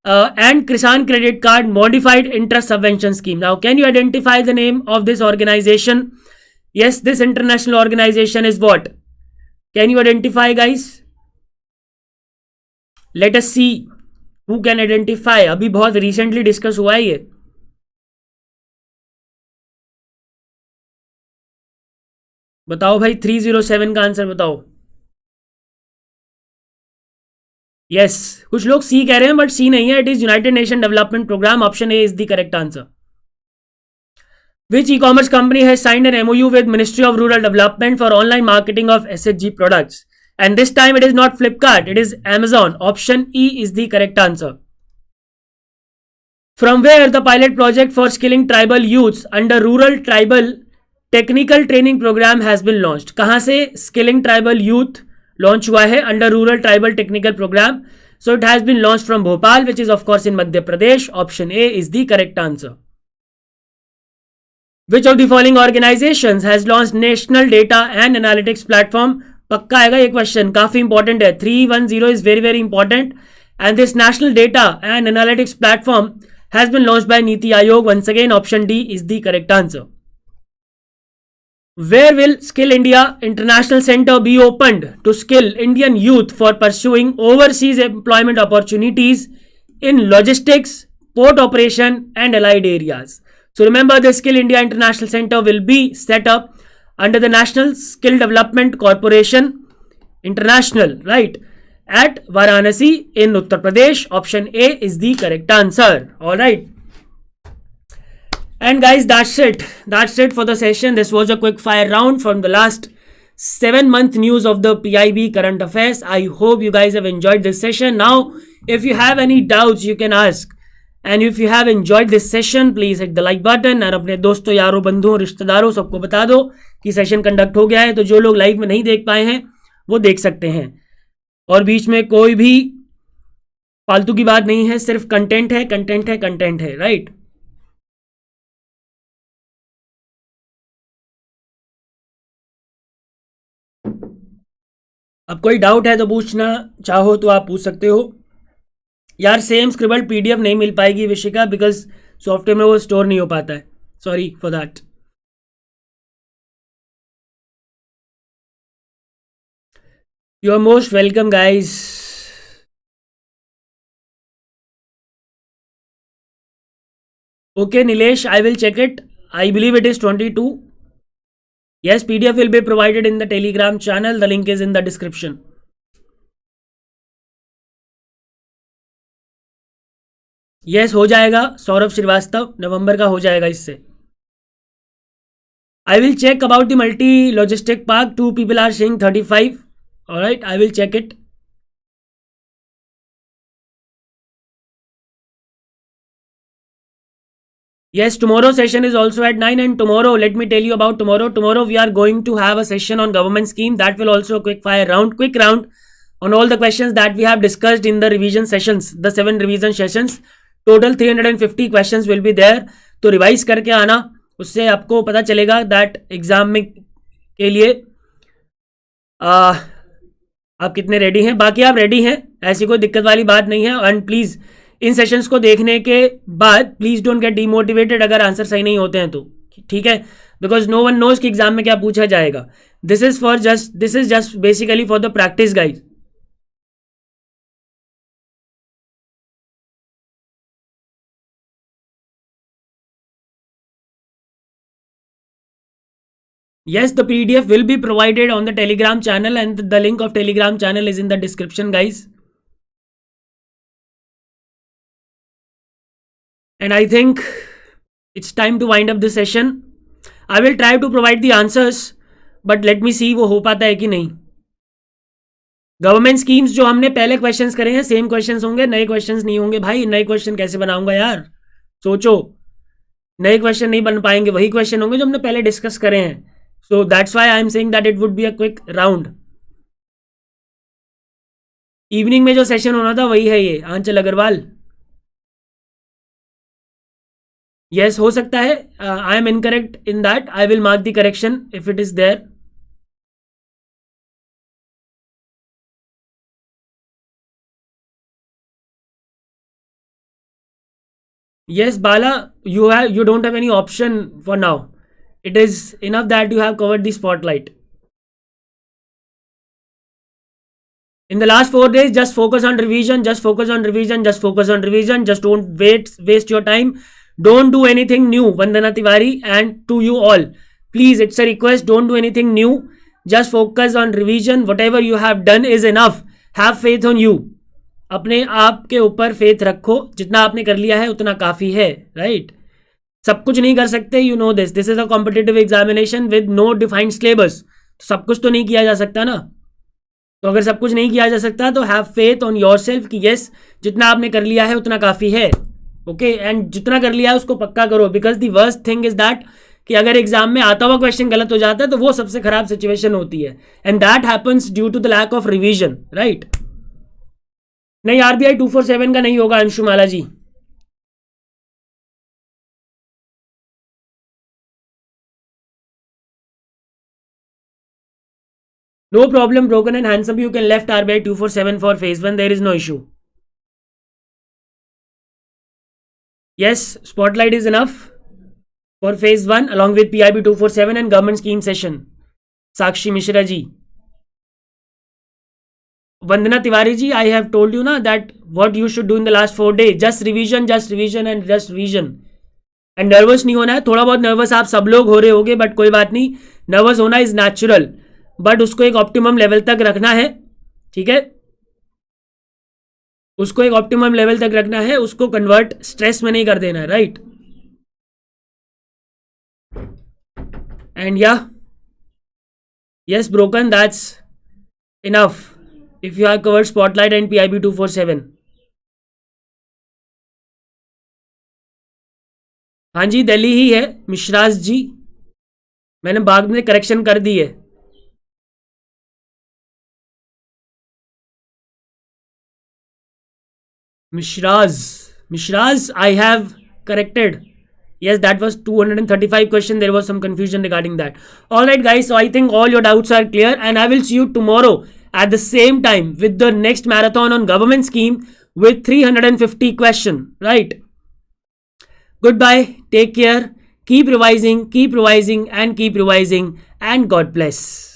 and Kisan Credit Card Modified Interest Subvention Scheme? Now, can you identify the name of this organization? Yes, this international organization is what? Can you identify, guys? Let us see who can identify. अभी बहुत recently discuss हुआ है ये. बताओ भाई, 307 का answer बताओ. Yes, कुछ लोग सी कह रहे हैं बट सी नहीं है. It is United Nation Development Programme. Option A is the correct answer. Which e-commerce company has signed an MOU with Ministry of Rural Development for online marketing of SHG products? And this time it is not Flipkart, it is Amazon. Option E is the correct answer. From where the pilot project for skilling tribal youths under Rural Tribal Technical Training Program has been launched? कहाँ से skilling tribal youth launch हुआ है under Rural Tribal Technical Program? So it has been launched from Bhopal, which is of course in Madhya Pradesh. Option A is the correct answer. Which of the following organizations has launched National Data and Analytics Platform? पक्का आएगा ये question, काफी important है. 310 is very very important, and this National Data and Analytics Platform has been launched by Niti Aayog. Once again, option D is the correct answer. Where will Skill India International Center be opened to skill Indian youth for pursuing overseas employment opportunities in logistics, port operation and allied areas? So remember, the Skill India International Center will be set up under the National Skill Development Corporation International, right, at Varanasi in Uttar Pradesh. Option A is the correct answer. All right. And guys, that's it. That's it for the session. This was a quick fire round from the last 7-month news of the PIB current affairs. I hope you guys have enjoyed this session. Now, if you have any doubts, you can ask. And if you have enjoyed this session please hit the like button और अपने दोस्तों, यारों, बंधुओं, रिश्तेदारों सबको बता दो कि सेशन कंडक्ट हो गया है. तो जो लोग लाइव में नहीं देख पाए हैं वो देख सकते हैं. और बीच में कोई भी फालतू की बात नहीं है, सिर्फ कंटेंट है, कंटेंट है, कंटेंट है, राइट. अब कोई डाउट है तो पूछना चाहो तो आप पूछ सकते हो. यार सेम स्क्रिबल्ड पीडीएफ नहीं मिल पाएगी विशिका, बिकॉज सॉफ्टवेयर में वो स्टोर नहीं हो पाता है. Sorry for that. You are most welcome guys. Okay, Nilesh, I will check it. I believe it is 22. Yes, PDF will be provided in the Telegram channel. The link is in the description. Yes, हो जाएगा. सौरभ श्रीवास्तव, नवंबर का हो जाएगा इससे. I will check about the multi-logistic park. 2 people are saying 35. Alright, I will check it. Yes, tomorrow session is also at 9, and tomorrow, let me tell you about tomorrow. Tomorrow we are going to have a session on government scheme. That will also a quick round on all the questions that we have discussed in the revision sessions, the 7 revision sessions. Total 350 questions will be there. तो revise करके आना, उससे आपको पता चलेगा that exam में के लिए आप कितने रेडी हैं. बाकी आप रेडी हैं, ऐसी कोई दिक्कत वाली बात नहीं है. एंड प्लीज़ इन सेशंस को देखने के बाद प्लीज डोंट गेट डिमोटिवेटेड अगर आंसर सही नहीं होते हैं तो, ठीक है. बिकॉज नो वन नोज कि एग्जाम में क्या पूछा जाएगा. This is just basically for the practice guide. Yes, the PDF will be provided on the Telegram channel and the link of Telegram channel is in the description, guys. And I think it's time to wind up this session. I will try to provide the answers, but let me see वो हो पाता है कि नहीं. Government schemes जो हमने पहले questions करे हैं सेम क्वेश्चंस होंगे, नए क्वेश्चंस नहीं होंगे. भाई नए क्वेश्चन कैसे बनाऊंगा यार, सोचो. नए क्वेश्चन नहीं बन पाएंगे, वही क्वेश्चन होंगे जो हमने पहले डिस्कस करे हैं. So that's why I am saying that it would be a quick round. Evening में जो सेशन होना था वही है ये. आंचल अग्रवाल, यस हो सकता है. I am incorrect in that. I will mark the correction if it is there. Yes, Bala, you don't have any option for now. It is enough that you have covered the spotlight. In the last 4 days, just focus on revision, just focus on revision, just focus on revision. Just don't waste your time. Don't do anything new, Vandana Tiwari, and to you all, please, it's a request, don't do anything new. Just focus on revision. Whatever you have done is enough. Have faith on you. अपने आप के ऊपर faith रखो. जितना आपने कर लिया है उतना काफ़ी है, राइट. सब कुछ नहीं कर सकते, you know this is a competitive examination with no defined syllabus. सब कुछ तो नहीं किया जा सकता ना. तो अगर सब कुछ नहीं किया जा सकता तो have faith on your self कि यस जितना आपने कर लिया है उतना काफ़ी है. ओके, एंड जितना कर लिया है उसको पक्का करो. Because the worst thing is that कि अगर एग्जाम में आता हुआ क्वेश्चन गलत हो जाता है तो वो सबसे खराब सिचुएशन होती है. And that happens due to the lack of revision, right. नहीं, RBI 247 का नहीं होगा Anshumala ji. No problem, broken and handsome. You can left RBI 247 for phase 1. There is no issue. Yes, spotlight is enough for phase 1 along with PIB 247 and government scheme session. Sakshi Mishra ji. Vandana Tiwari ji, I have told you na that what you should do in the last 4 days. Just revision and just revision. And nervous नहीं होना है. थोड़ा बहुत nervous आप सब लोग हो रहे होगे, बट कोई बात नहीं. नर्वस होना इज नेचुरल, बट उसको एक ऑप्टिमम लेवल तक रखना है, ठीक है. उसको एक ऑप्टिमम लेवल तक रखना है, उसको कन्वर्ट स्ट्रेस में नहीं कर देना है, राइट. एंड या yes broken, that's enough if you have covered spotlight and PIB 247. हाँ जी, दिल्ली ही है मिश्राज जी, मैंने बाद में करेक्शन कर दी है. Mishraz, I have corrected. Yes, that was 235 question. There was some confusion regarding that. All right, guys. So I think all your doubts are clear, and I will see you tomorrow at the same time with the next marathon on government scheme with 350 question. Right. Goodbye. Take care. Keep revising, and keep revising, and God bless.